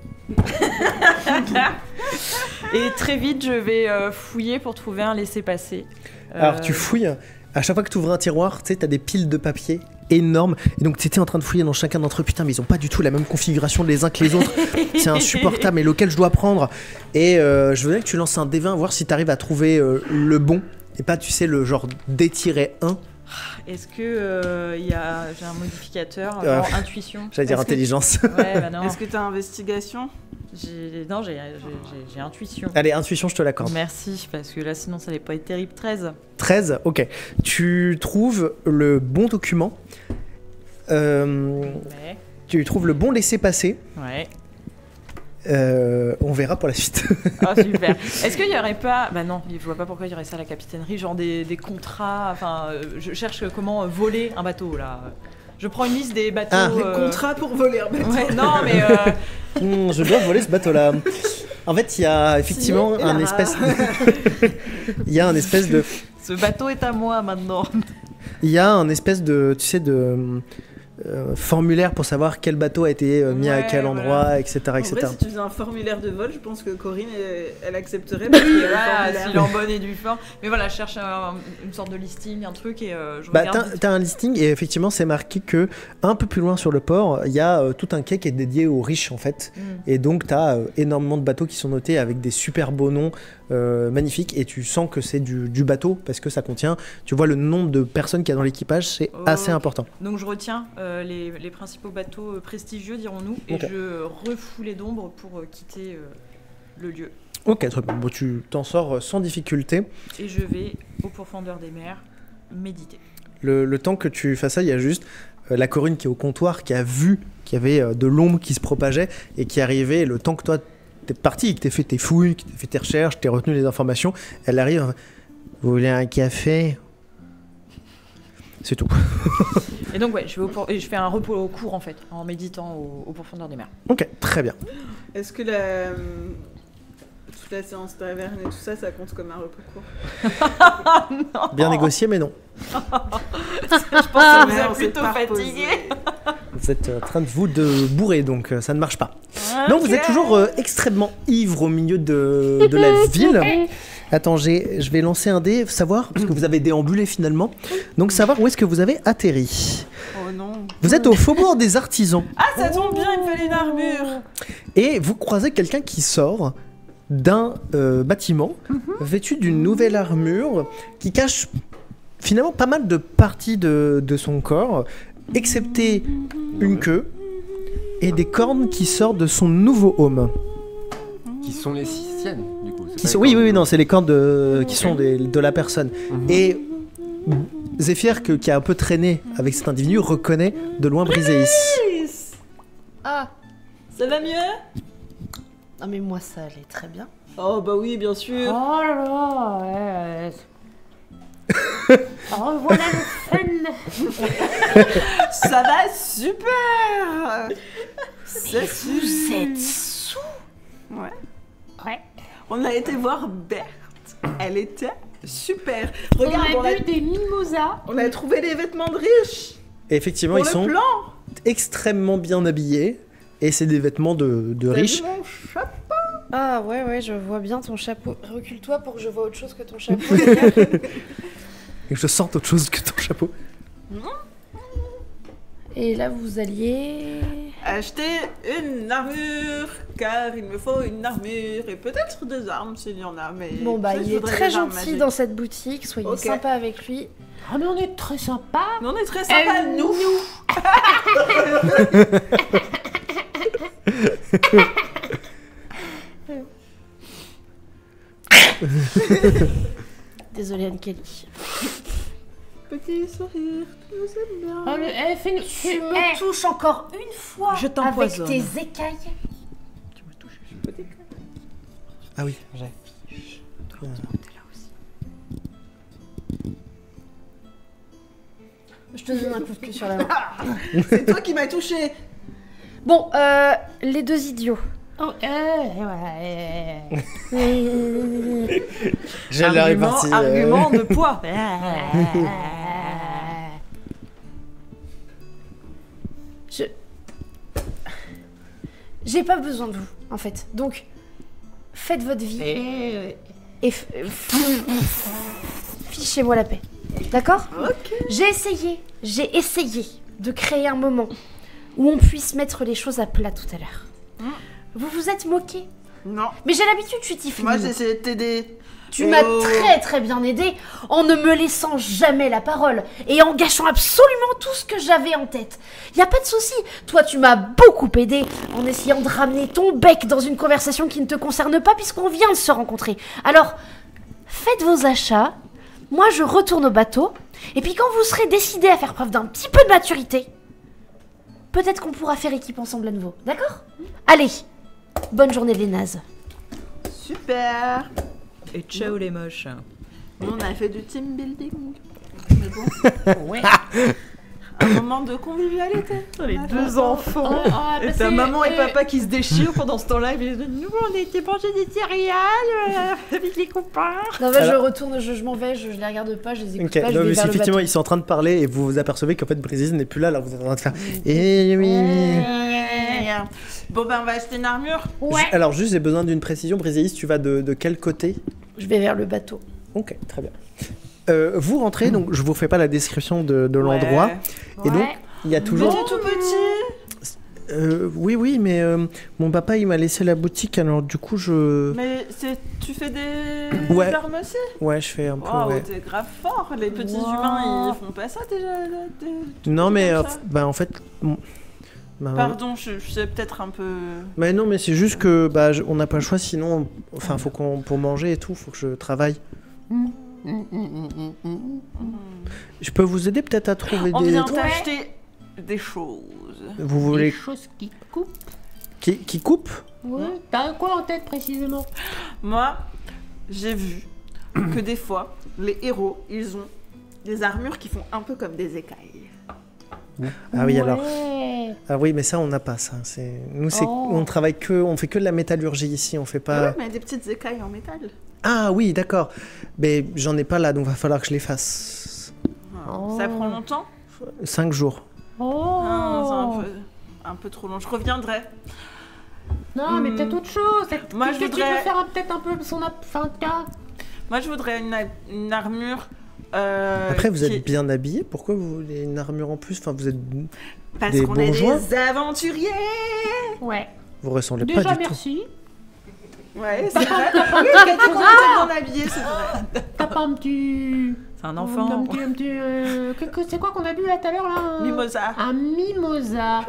Et très vite, je vais fouiller pour trouver un laissez-passer. Alors, tu fouilles. À chaque fois que tu ouvres un tiroir, tu sais, t'as des piles de papier énormes. Et donc, tu étais en train de fouiller dans chacun d'entre eux. Putain, mais ils ont pas du tout la même configuration les uns que les autres. C'est insupportable. Mais lequel je dois prendre? Et je veux bien que tu lances un D20, voir si t'arrives à trouver le bon. Et pas, tu sais, le genre D-1. Est-ce que j'ai un modificateur genre intuition? J'allais dire intelligence. Ouais, bah non. Est-ce que t'as investigation? Non, j'ai intuition. Allez, intuition, je te l'accorde. Merci, parce que là, sinon, ça allait pas être terrible. 13. 13, ok. Tu trouves le bon document. Ouais. Tu trouves le bon laissez-passer. Ouais. On verra pour la suite. Oh, super. Est-ce qu'il y aurait pas... Bah non, je vois pas pourquoi il y aurait ça à la capitainerie, genre des contrats, enfin, je cherche comment voler un bateau, là. Je prends une liste des bateaux... Contrat pour voler un bateau. Ouais, non, mais... Je dois voler ce bateau-là. En fait, il y a effectivement Si, un là. espèce... Il y a un espèce de... Ce bateau est à moi, maintenant. Il y a un espèce de... Tu sais, de formulaire pour savoir quel bateau a été mis à Ouais, quel endroit, voilà. etc. En etc. vrai, si tu faisais un formulaire de vol, je pense que Corinne, elle accepterait. Parce qu'il y a le Voilà, formulaire. s'il est en bonne et due forme. Mais voilà, je cherche une sorte de listing, un truc, et je Bah, regarde. t'as un listing et effectivement c'est marqué que un peu plus loin sur le port il y a tout un quai qui est dédié aux riches en fait et donc t'as énormément de bateaux qui sont notés avec des super beaux noms magnifiques et tu sens que c'est du bateau parce que ça contient, tu vois le nombre de personnes qu'il y a dans l'équipage, c'est assez important. Donc je retiens les principaux bateaux prestigieux, dirons-nous, et Ok. je refous les d'ombre pour quitter le lieu. Ok, très bien. Bon, tu t'en sors sans difficulté. Et je vais au profondeur des mers méditer. Le temps que tu fasses ça, il y a juste la Corinne qui est au comptoir, qui a vu qu'il y avait de l'ombre qui se propageait et qui arrivait. Le temps que toi, t'es parti, que t'es fait tes fouilles, que t'es fait tes recherches, t'es retenu les informations, elle arrive. Vous voulez un café? C'est tout. Et donc ouais, et je fais un repos court en fait, en méditant au profondeur des mers. Ok, très bien. Est-ce que toute la séance taverne et tout ça, ça compte comme un repos court? Bien négocié, mais non. Je pense que vous Ouais, on êtes s'est plutôt pas fatigué. reposé. Vous êtes en train de vous bourrer, donc ça ne marche pas. Donc vous êtes toujours extrêmement ivre au milieu de la ville. Attends, je vais lancer un dé, savoir, parce que vous avez déambulé finalement, donc savoir où est-ce que vous avez atterri. Oh non. Vous êtes au faubourg des artisans, Ah, ça tombe bien, il me fallait une armure. et vous croisez quelqu'un qui sort d'un bâtiment, vêtu d'une nouvelle armure, qui cache finalement pas mal de parties de son corps, excepté une queue, et des cornes qui sortent de son nouveau home. Qui sont les siennes, du coup. c'est Qui pas sont, les oui, cornes non, c'est les cornes qui sont de la personne. Mhm. Et Zéphyr, qui a un peu traîné avec cet individu, reconnaît de loin Briséis. Ah, Ça va mieux? non mais moi ça allait très bien. Oh bah oui, bien sûr. Oh là là, ouais. Oh, voilà le fun. Ça va super. C'est Vous êtes sous. Ouais. Ouais. On a été voir Berthe. Elle était super. On Regarde, a bu des mimosas. on a trouvé des vêtements de riches. Et effectivement, Pour ils le sont plan. extrêmement bien habillés. Et c'est des vêtements de T'as riches. vu mon chapeau? Ah ouais, je vois bien ton chapeau. Recule-toi pour que je vois autre chose que ton chapeau. Et que je sente autre chose que ton chapeau. Et là vous alliez... Acheter une armure, car il me faut une armure et peut-être des armes s'il y en a. Mais Bon bah je il est voudrais très des armes gentil magiques. dans cette boutique, soyez Ok. sympa avec lui. Ah mais on est très sympa. Mais on est très sympa, nous. Désolée Anne-Kelly. Petit sourire, tu nous aimes bien. Oh, fais-nous. Tu me touches encore une fois Je avec t'empoisonne. tes écailles. Ah oui, j'ai. Je te donne un coup de cul sur la main. C'est toi qui m'as touché. Bon, les deux idiots. Oh, J'ai la répartie. Argument de poids. J'ai pas besoin de vous, en fait. Donc, faites votre vie et fichez-moi la paix. D'accord ? J'ai essayé de créer un moment où on puisse mettre les choses à plat tout à l'heure. Vous vous êtes moqué. Non. Mais j'ai l'habitude, je suis Tiffany. Moi, j'ai essayé de t'aider. Tu m'as très bien aidé en ne me laissant jamais la parole et en gâchant absolument tout ce que j'avais en tête. Y a pas de souci, toi tu m'as beaucoup aidé en essayant de ramener ton bec dans une conversation qui ne te concerne pas puisqu'on vient de se rencontrer. Alors, faites vos achats, moi je retourne au bateau et puis quand vous serez décidé à faire preuve d'un petit peu de maturité, peut-être qu'on pourra faire équipe ensemble à nouveau, d'accord ? Allez, bonne journée les nazes. Super. Et ciao les moches. Nous, on a fait du team building. Mais bon. ouais. un moment de convivialité. Les deux enfants. Et ta maman et papa qui se déchirent pendant ce temps-là. Ils disent, nous, on était mangé des céréales avec les copains. Non, bah, Alors- je retourne, je m'en vais, je les regarde pas, je les écoute Ok, pas, je non, vais mais vers le effectivement, bateau. ils sont en train de parler et vous vous apercevez qu'en fait, Brésil n'est plus là, alors vous êtes en train de faire. Eh oui. Bon, ben, on va acheter une armure. Ouais. Alors, juste, j'ai besoin d'une précision. Brésilis, tu vas de quel côté? Je vais vers le bateau. Ok, très bien. Vous rentrez, donc je vous fais pas la description de l'endroit. Et donc, il y a Mais toujours. t'es tout petit. Oui, mais mon papa, il m'a laissé la boutique, alors du coup, Mais tu fais des Ouais. armes aussi? Ouais, je fais un peu. Waouh, Ouais. t'es grave fort. Les petits Wow. humains, ils font pas ça déjà. Non, mais comme ça. bah, en fait. Pardon, je suis peut-être un peu. Mais non, mais c'est juste que bah, on n'a pas le choix, sinon, enfin, faut qu'on pour manger et tout, faut que je travaille. Je peux vous aider peut-être à trouver On des. vient t'acheter des choses. Vous Des voulez choses qui coupent. qui coupe? Ouais. T'as quoi en tête précisément? Moi, j'ai vu que des fois, les héros, ils ont des armures qui font un peu comme des écailles. Ah oui, alors. Ouais. Ah oui, mais ça, on n'a pas ça. C'est nous, c'est Oh. on travaille on fait que de la métallurgie ici, on fait pas. Ouais, mais des petites écailles en métal. Ah oui, d'accord. Mais j'en ai pas là, donc va falloir que je les fasse. Oh. Ça prend longtemps? 5 jours. Oh. Ah, c'est un peu trop long. Je reviendrai. Non, mais peut-être autre chose. Moi, Qu'est-ce je que tu voudrais- peux faire peut-être un peu son fin de cas? Moi, je voudrais une armure. Après, vous qui- êtes bien habillé. Pourquoi vous voulez une armure en plus? Enfin, vous êtes, Parce des qu'on est bourgeois des aventuriers. Ouais. vous ressemblez Déjà, pas du tout. merci. Ouais, c'est vrai. Oui, quelqu'un qu'on était bien habillé, c'est vrai. T'as pas un petit. C'est un enfant. Un petit. C'est quoi qu'on a bu là tout à l'heure là? Mimosa. Un mimosa.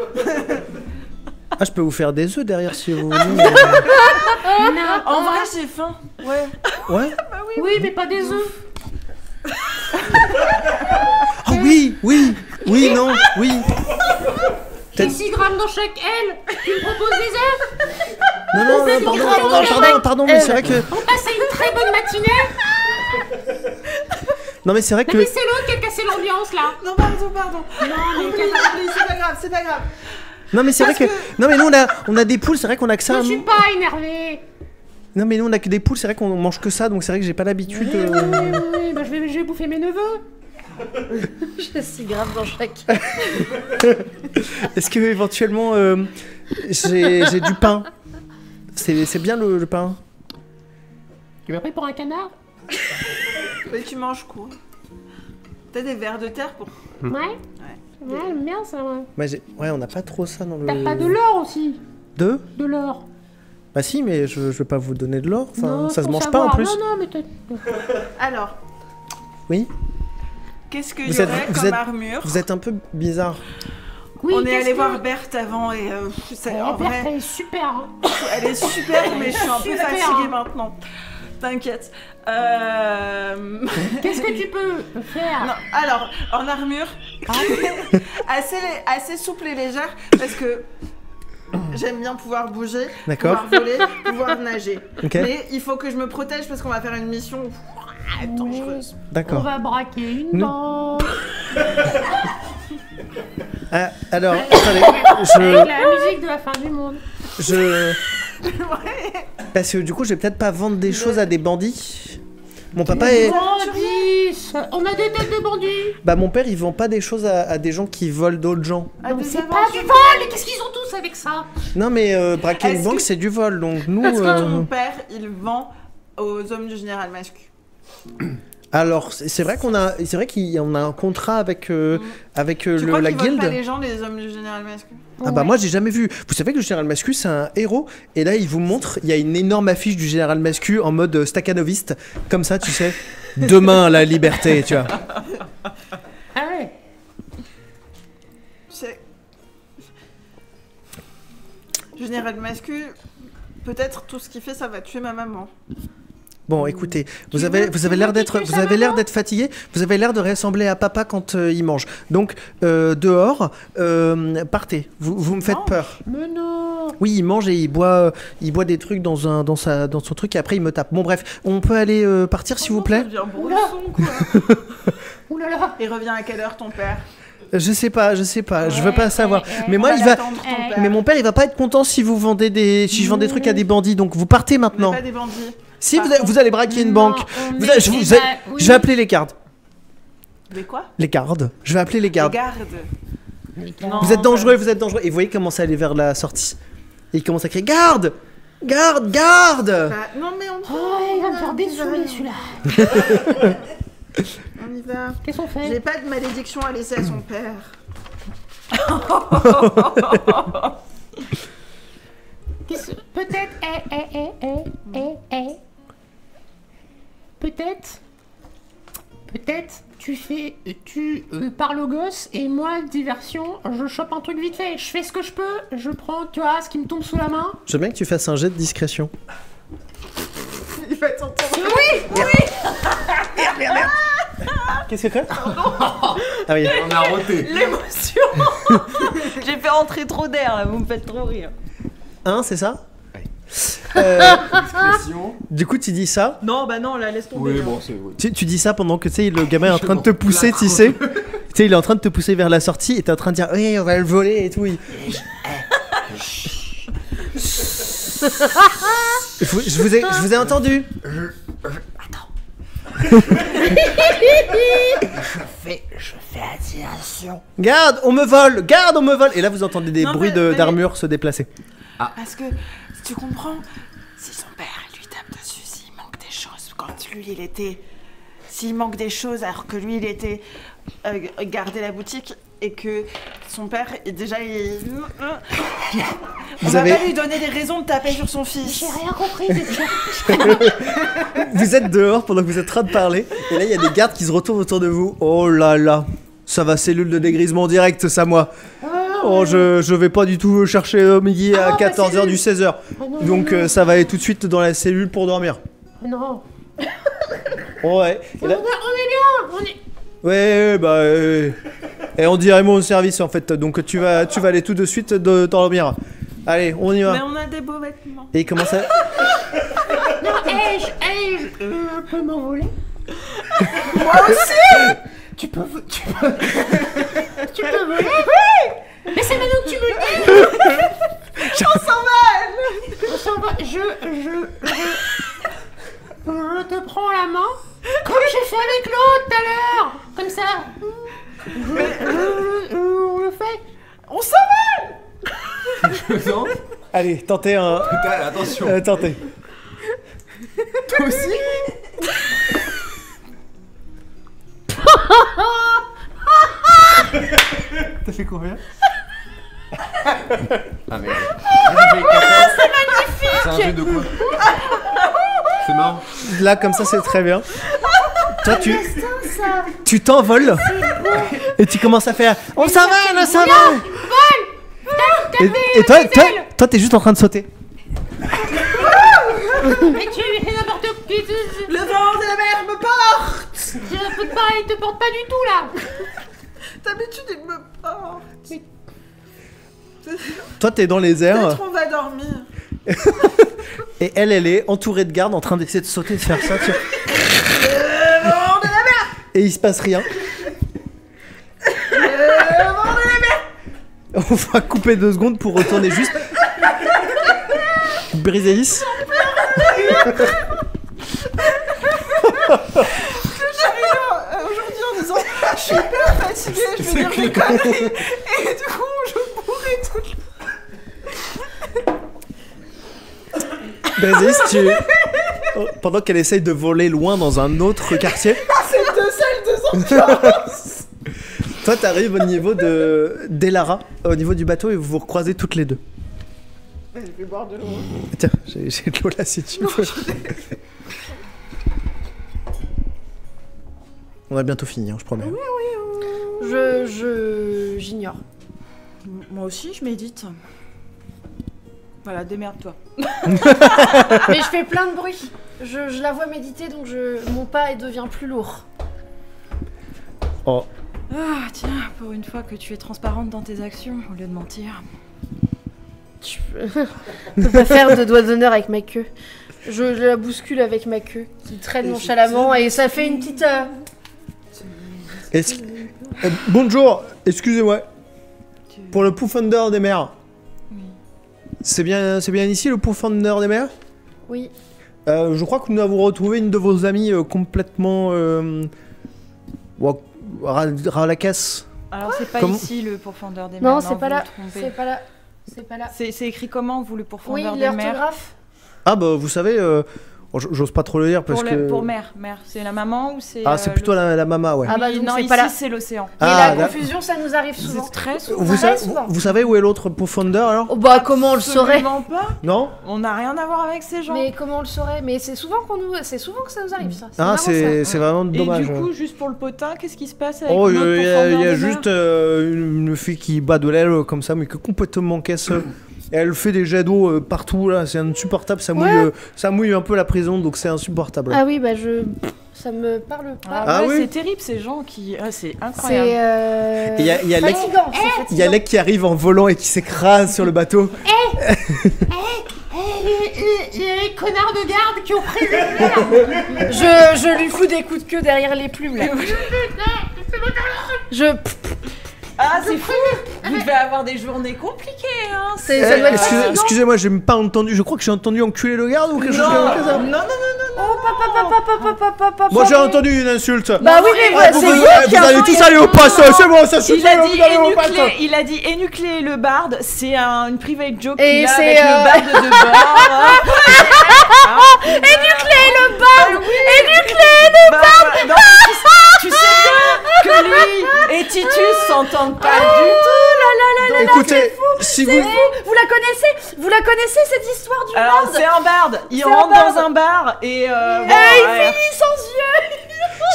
Ah, je peux vous faire des œufs derrière si vous voulez. En vrai, j'ai faim. Ouais. Ouais. Oui, mais pas des œufs. Ah oui, non, oui. J'ai 6 grammes dans chaque aile. Tu me proposes des œufs? Non, pardon, mais c'est vrai que. On passe à une très bonne matinée. Non, mais c'est vrai Non, que. mais c'est l'autre qui a cassé l'ambiance là. Non, pardon. Non, mais Oublie, c'est pas grave. Non, mais c'est vrai que. Non, mais nous, on a des poules, c'est vrai qu'on a que ça. je suis pas énervée. Non, mais nous, on a que des poules, c'est vrai qu'on mange que ça, donc c'est vrai que j'ai pas l'habitude. Oui, bah je vais bouffer mes neveux. J'ai 6 grammes dans chaque. Est-ce que éventuellement j'ai du pain? C'est bien le pain. Tu m'as pris pour un canard? Mais tu manges quoi? T'as des vers de terre pour. Ouais. Ouais, j'aime bien ça, ouais. Ouais, on n'a pas trop ça dans le. T'as pas de l'or aussi? De De l'or. Bah si, mais je vais pas vous donner de l'or. Enfin, Non, ça se pour mange pas en savoir. plus. Non, mais Alors, Oui. qu'est-ce qu'il Vous y êtes- aurait vous comme êtes- armure? Vous êtes un peu bizarre. oui, On est qu'est-ce allé que- voir Berthe avant et en Berthe, vrai, elle est super. Hein. elle est super, mais je suis un peu Super. fatiguée maintenant. T'inquiète. Qu'est-ce que tu peux faire? Non, alors, en armure, assez souple et légère, parce que j'aime bien pouvoir bouger, D'accord. pouvoir voler, pouvoir nager. Ok. Mais il faut que je me protège parce qu'on va faire une mission dangereuse. On D'accord. va braquer une Nous- banque. Ah, alors, attendez, Avec la musique de la fin du monde. parce que du coup, je vais peut-être pas vendre des choses à des bandits. Mon papa est. Bandits! On a des têtes de bandits! Bah, mon père, il vend pas des choses à des gens qui volent d'autres gens. Ah, Donc des c'est aventures. pas du vol! Et qu'est-ce qu'ils ont tous avec ça? Non, mais braquer une Est-ce banque, que- c'est du vol. Donc nous. Est-ce que ton père, il vend aux hommes du général Mascu? Alors, c'est vrai c'est vrai qu'on a un contrat avec Tu crois la qu'ils volent guilde. pas les gens, les hommes du général Mascu? Ah bah moi j'ai jamais vu. Vous savez que le général Mascu c'est un héros et là il vous montre, il y a une énorme affiche du général Mascu en mode stakhanoviste comme ça tu sais. Demain la liberté, tu vois. Ah ouais! C'est... Général Mascu, peut-être tout ce qu'il fait, ça va tuer ma maman. Bon, écoutez, vous Tu avez veux l'air qu'il d'être tue vous sa avez l'air maman d'être fatigué, vous avez l'air de ressembler à papa quand il mange. Donc dehors, partez. Vous me faites Non. peur. Mais non! Oui, il mange et il boit des trucs dans son truc et après il me tape. Bon bref, on peut aller partir s'il vous plaît. Ça devient brouillon, quoi. Ouh là là! Il revient à quelle heure ton père? Je sais pas, je veux pas savoir. Mais moi, mais mon père, il va pas être content si vous vendez si je vends des trucs à des bandits, donc vous partez maintenant. Pas des bandits. Si vous allez braquer une banque, je vais appeler les gardes. Des quoi? Les gardes. Je vais appeler les Les gardes. gardes. Non, Vous êtes dangereux, vous êtes dangereux. Et vous voyez comment ça allait vers la sortie. Et il commence à crier garde, garde, garde. Non mais on Oh, il va me faire dessouler celui-là. y va. Qu'est-ce qu'on fait? J'ai pas de malédiction à laisser à son père. Peut-être, peut-être, tu parles au gosse et moi, diversion, je chope un truc vite fait. Je fais ce que je peux, je prends, tu vois, ce qui me tombe sous la main. J'aime bien que tu fasses un jet de discrétion. Il va t'entendre. Qu'est-ce que tu fais? Ah oui. On a roté. L'émotion. J'ai fait entrer trop d'air là, vous me faites trop rire. C'est ça? Discrétion. Du coup, tu dis ça. Non, bah non, là, laisse tomber. Oui, hein. bon, c'est. Oui. Tu dis ça pendant que tu sais, le gamin est en train de te m'en pousser, tu sais. Tu sais, il est en train de te pousser vers la sortie et t'es en train de dire oui, on va le voler et tout. Je vous ai entendu. Je fais attention. Garde, on me vole. Garde, on me vole. Et là, vous entendez des Non, bruits mais- d'armure se déplacer. Parce que, si tu comprends, si son père lui tape dessus, s'il manque des choses, quand lui il était... S'il manque des choses alors que lui il était gardé la boutique et que son père, déjà il... On va pas lui donner des raisons de taper sur son fils. J'ai rien compris, déjà. Vous êtes dehors pendant que vous êtes en train de parler. Et là, il y a des gardes qui se retournent autour de vous. Oh là là. Ça va, cellule de dégrisement direct, ça, moi. Oh, je vais pas du tout chercher Miggy à 14h du 16h. Donc, ça va aller tout de suite dans la cellule pour dormir. Non. Ouais. Et là- On est bien, on est... Ouais, bah. Et on dirait mon service en fait. Donc, tu vas aller tout de suite dormir. Allez, on y Mais va. on a des beaux vêtements. Et il commence à. Non, je peux m'envoler. Moi aussi. Tu peux voler? Oui. Mais c'est maintenant que tu me le dis. On s'en va. On s'en va. Je te prends la main, comme j'ai fait avec l'autre tout à l'heure. Comme ça. On le fait. On s'en va. Non. Allez, tentez un. Putain, attention. Tentez. Toi aussi. T'as fait combien? Ah merde. C'est magnifique. C'est un jeu de quoi? C'est marrant. Là, comme ça, c'est très bien. Toi, tu t'envoles et tu commences à faire. On s'en va, on s'en va. Et toi, t'es juste en train de sauter. Mais tu fais n'importe quoi. Le vent de la mer me porte. Il te porte pas du tout là. D'habitude il me porte. Toi, t'es dans les airs Peut-être on va dormir. et elle est entourée de gardes en train d'essayer de sauter, de faire ça. Le vent de la mer. Et il se passe rien. Le vent de la mer. On va couper 2 secondes pour retourner juste. Briséis. Aujourd'hui en disant je suis hyper fatiguée, je vais dire des conneries. Et du coup je pourrais toute Briséis, pendant qu'elle essaye de voler loin dans un autre quartier, ces deux salles de ambiance. toi t'arrives au niveau d'Elara, au niveau du bateau et vous vous recroisez toutes les deux. Je vais boire de l'eau. Tiens, j'ai de l'eau là si tu veux. On a bientôt fini, hein, je promets. J'ignore. Moi aussi, je médite. Voilà, démerde-toi. Mais je fais plein de bruit. Je la vois méditer, donc mon pas devient plus lourd. Oh, Ah, tiens, pour une fois que tu es transparente dans tes actions, au lieu de mentir. Je peux pas faire de doigt d'honneur avec ma queue. Je la bouscule avec ma queue, qui traîne nonchalamment, et ça fait une petite... Bonjour, excusez-moi. Pour le Poufonder des mers. Oui. C'est bien ici le Poufonder des mers? Oui. Je crois que nous avons retrouvé une de vos amies complètement ralacasse. Alors c'est pas Comment- ici le pourfendeur des mers. Non, c'est pas vous là. vous trompez. C'est pas là. C'est pas là. C'est écrit comment vous le Oui, pourfendeur des mers? l'orthographe. Ah bah vous savez, j'ose pas trop le dire parce que... Pour mer, c'est la maman ou c'est... Ah c'est plutôt la mama, ouais. Ah bah Oui, donc non, c'est ici pas là. c'est l'océan. Et Ah, la confusion, ça nous arrive souvent. C'est très souvent. Vous, Très savez, souvent. vous savez où est l'autre Poufonder alors? Oh bah comment on le saurait? Absolument pas. Non? On n'a rien à voir avec ces gens. Mais comment on le saurait? Mais c'est souvent c'est souvent que ça nous arrive ça. Ah marrant, c'est ça. vraiment Et dommage. du coup, juste pour le potin, qu'est-ce qui se passe avec Oh, notre il y pourfendeur a des mers juste une fille qui bat de l'aile comme ça, mais qui est complètement caisse. Et elle fait des jets d'eau partout là, c'est insupportable, ça mouille un peu la prison, donc c'est insupportable. Ah oui, bah ça me parle pas. Ah ouais, oui. c'est terrible ces gens qui... Ah, c'est C'est incroyable. Il y a Lec- fatigant. c'est Il y a fatigant. Lec qui arrive en volant et qui s'écrase sur le bateau. Les connards de garde qui ont prévu. Je lui fous des coups de queue derrière les plumes là. Je Ah, c'est fou. Vous devez avoir des journées compliquées, hein. ça doit être fatigant. Excusez-moi, j'ai pas entendu, je crois que j'ai entendu enculer le garde ou quelque chose Non, comme ça. non. Oh papa. Moi j'ai entendu une insulte. Bah oui mais Ah, c'est vous, vous vous qui allez tous aller au poste, c'est bon, ça suffit, Il a dit vous allez au poste. il a dit énucléer le barde, c'est une private joke Et qu'il a c'est, avec le barde de bord. Énucléer le barde. Non, tu sais bien que lui et Titus s'entendent pas du tout. Écoutez, si vous... Vous la connaissez cette histoire du Alors barde? c'est un barde, il C'est rentre un barde. dans un bar et Et il finit sans yeux.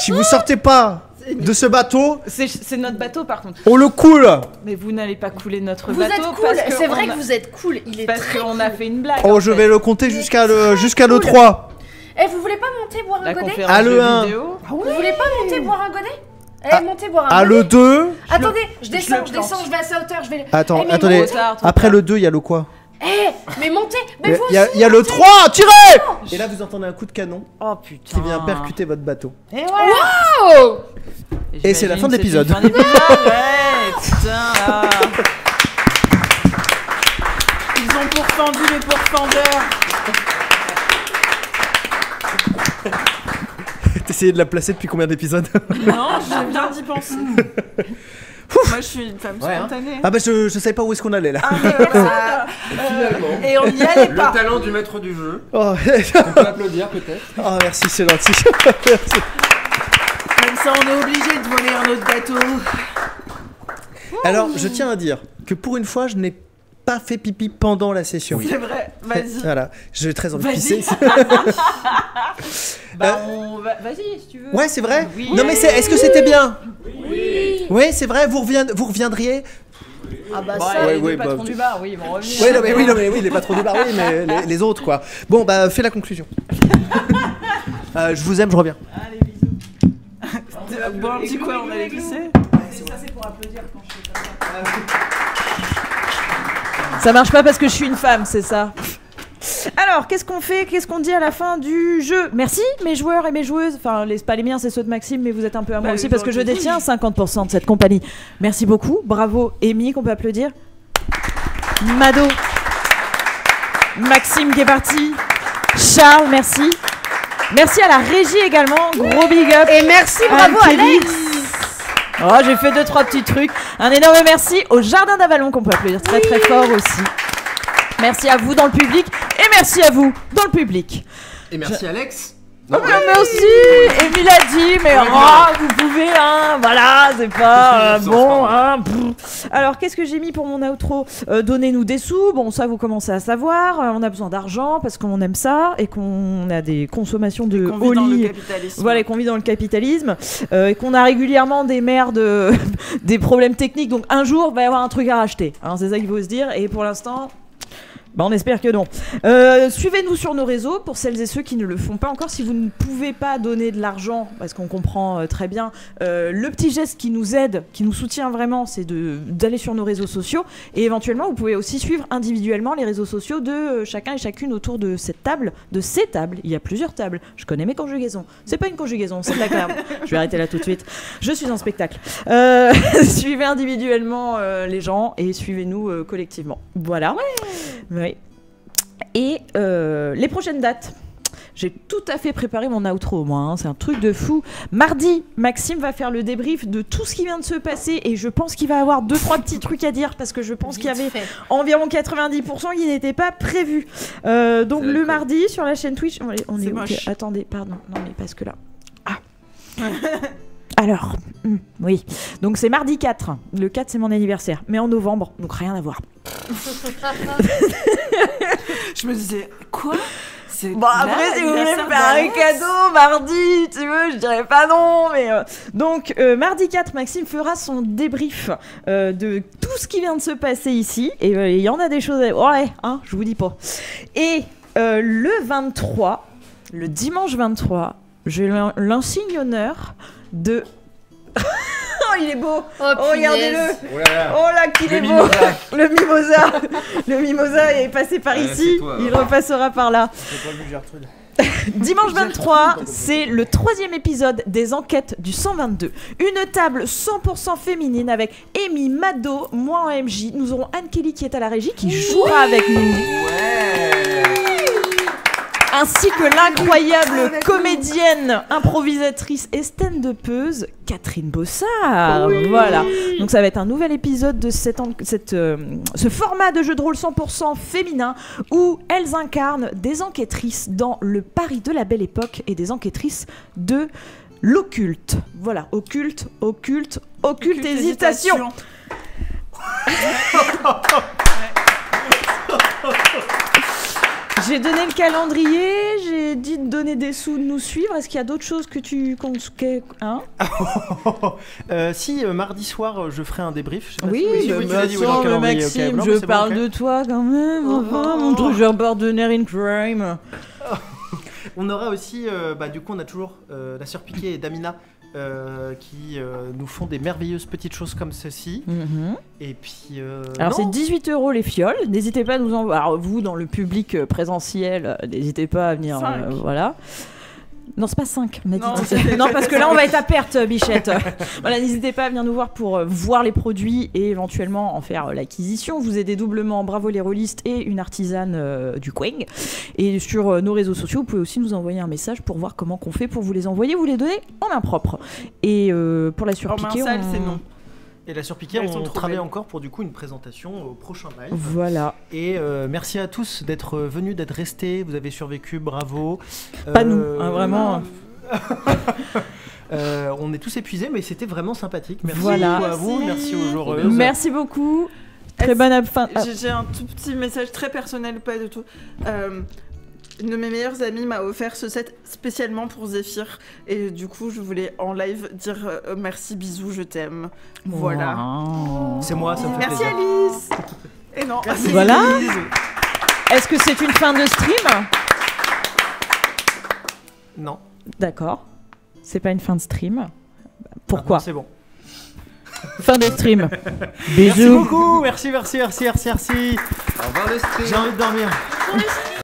Si vous sortez pas de ce bateau, c'est notre bateau par contre. on le coule. Mais vous n'allez pas couler notre Vous bateau êtes cool. parce que C'est vrai on a- que vous êtes cool. Il est parce très qu'on cool. a fait une blague. Oh, en je fait. vais le compter jusqu'à le cool. 3. Eh, vous voulez pas monter boire un La godet? conférence Ah, le de 1. vidéo. Vous voulez pas monter boire un godet? Eh, Ah, montez boire un À godet. le 2. Attendez, je je descends, le je descends, plante. je vais à sa hauteur, je vais. Attends, Eh, mais attendez. Trop tard, trop Après tard. le 2, il y a le quoi? Eh, mais montez. Mais vous Il y a aussi, le montez. 3, tirez. Et là, vous entendez un coup de canon Oh putain. qui vient percuter votre bateau. Et voilà. Oh. Et c'est la fin de l'épisode. Fin d'épisode, ouais, putain là. Ils ont pourfendu les pourfendeurs. T'essayais de la placer depuis combien d'épisodes? Non, j'ai bien d'y penser. Moi, je suis une femme Ouais, hein. spontanée. Ah bah je savais pas où est-ce qu'on allait là. Ah, mais voilà. Finalement, Et on n'y allait le pas. talent du maître du jeu. Oh, On peut applaudir peut-être. oh, merci, c'est gentil. Merci. Comme ça, on est obligé de voler un autre bateau. Alors, je tiens à dire que pour une fois, je n'ai pas fait pipi pendant la session. C'est vrai. Vas-y. Voilà, j'ai très envie de Vas-y. pisser. Bah, vas-y si tu veux. Ouais, c'est vrai. Oui. Non mais est-ce que c'était bien? Oui, c'est vrai. Vous reviendriez? Ah bah Bon, ça. ouais, les deux ouais, patrons bah, du bar, oui, ils vont revenir. Oui, non mais oui, les patrons du bar, oui, mais les autres quoi. Bon, bah fais la conclusion. Je vous aime, je reviens. Allez, bisous. Bon, un petit quoi, on allait glisser. Ça marche pas parce que je suis une femme, c'est ça. Alors, qu'est-ce qu'on fait? Qu'est-ce qu'on dit à la fin du jeu? Merci mes joueurs et mes joueuses. Enfin, pas les miens, c'est ceux de Maxime, mais vous êtes un peu à moi Bah, aussi parce que je détiens 50% de cette compagnie. Merci beaucoup. Bravo, Amy, qu'on peut applaudir. Mado. Maxime qui est parti. Charles, merci. Merci à la régie également. Gros big up. Et merci, bravo Anne-Kelly. Alex. Oh, j'ai fait 2-3 petits trucs. Un énorme merci au Jardin d'Avalon qu'on peut applaudir très très fort aussi. Merci à vous dans le public et merci à vous dans le public. Et merci Alex. Oh, merci. Émile a dit, mais vous pouvez, hein, voilà, c'est pas bon, hein. Alors, qu'est-ce que j'ai mis pour mon outro? Donnez-nous des sous. Bon, ça, vous commencez à savoir. On a besoin d'argent parce qu'on aime ça et qu'on a des consommations de Qu'on vit dans le Oli. capitalisme. Voilà, et qu'on vit dans le capitalisme, et qu'on a régulièrement des merdes, des problèmes techniques. Donc, un jour, il va y avoir un truc à racheter. Hein, c'est ça qu'il faut se dire. Et pour l'instant, Bah on espère que non. Suivez-nous sur nos réseaux pour celles et ceux qui ne le font pas encore. Si vous ne pouvez pas donner de l'argent, parce qu'on comprend très bien, le petit geste qui nous aide, qui nous soutient vraiment, c'est d'aller sur nos réseaux sociaux. Et éventuellement, vous pouvez aussi suivre individuellement les réseaux sociaux de chacun et chacune autour de cette table, de ces tables. Il y a plusieurs tables. Je connais mes conjugaisons. C'est pas une conjugaison, c'est de la clave. Je vais arrêter là tout de suite. Je suis en spectacle. Suivez individuellement les gens et suivez-nous collectivement. Voilà. Oui. Et les prochaines dates. J'ai tout à fait préparé mon outro, moi. Hein. C'est un truc de fou. Mardi, Maxime va faire le débrief de tout ce qui vient de se passer et je pense qu'il va avoir 2-3 petits trucs à dire parce que je pense qu'il y avait environ 90% qui n'étaient pas prévus. Donc le mardi sur la chaîne Twitch, on est moche. Attendez, pardon. Non mais parce que là. Ah. Alors, oui. Donc c'est mardi 4. Le 4 c'est mon anniversaire, mais en novembre, donc rien à voir. Je me disais, quoi? Bon, après, si vous voulez me faire un cadeau mardi, tu veux, je dirais pas non, mais... Donc, mardi 4, Maxime fera son débrief de tout ce qui vient de se passer ici, et il y en a des choses... Ouais, hein, je vous dis pas. Et le 23, le dimanche 23, j'ai l'insigne honneur de... Oh, il est beau! Oh, regardez-le! Oh là, qu'il est beau! Le mimosa! Le mimosa est passé par ici, il repassera par là. Dimanche 23, c'est le 3e épisode des enquêtes du 122. Une table 100% féminine avec Amy, Mado, moi en MJ. Nous aurons Anne-Kelly qui est à la régie, qui jouera avec nous. Ainsi que l'incroyable comédienne, improvisatrice et stand-upeuse Catherine Bossard. Voilà. Donc ça va être un nouvel épisode de ce format de jeu de rôle 100% féminin où elles incarnent des enquêtrices dans le Paris de la Belle Époque et des enquêtrices de l'occulte. Voilà, occulte hésitation. J'ai donné le calendrier, j'ai dit de donner des sous, de nous suivre. Est-ce qu'il y a d'autres choses que tu comptes, hein? Si, mardi soir, je ferai un débrief. Oui, Maxime, je parle de toi quand même. Mon toujours partenaire in crime. On aura aussi, du coup, on a toujours la sœur Piquet et Damina qui nous font des merveilleuses petites choses comme ceci. Et puis alors c'est 18 € les fioles, n'hésitez pas à nous envoyer. Alors vous dans le public présentiel, n'hésitez pas à venir voilà. Non, c'est pas 5, on a dit. Non, parce que là, on va être à perte, Bichette. Voilà, n'hésitez pas à venir nous voir pour voir les produits et éventuellement en faire l'acquisition. Vous aidez doublement Bravo les rôlistes et une artisane du coin. Et sur nos réseaux sociaux, vous pouvez aussi nous envoyer un message pour voir comment qu'on fait pour vous les envoyer, vous les donner en main propre. Et pour la surpiquer, c'est non. Et la surpiquée, on travaille encore pour du coup une présentation au prochain live. Voilà. Et merci à tous d'être venus, d'être restés. Vous avez survécu, bravo. Pas nous, hein, vraiment. On est tous épuisés, mais c'était vraiment sympathique. Merci beaucoup à vous, merci aux joueurs. Merci beaucoup. Très bonne fin. J'ai un tout petit message très personnel, pas du tout. Une de mes meilleures amies m'a offert ce set spécialement pour Zéphyr et du coup je voulais en live dire merci, bisous, je t'aime. Voilà. C'est moi, ça me fait plaisir. Merci Alice. Et non. Merci. Voilà. Est-ce que c'est une fin de stream? Non. D'accord. C'est pas une fin de stream. Pourquoi? C'est bon. Fin de stream. Bisous. Merci beaucoup. Merci. Au revoir le stream. J'ai envie de dormir.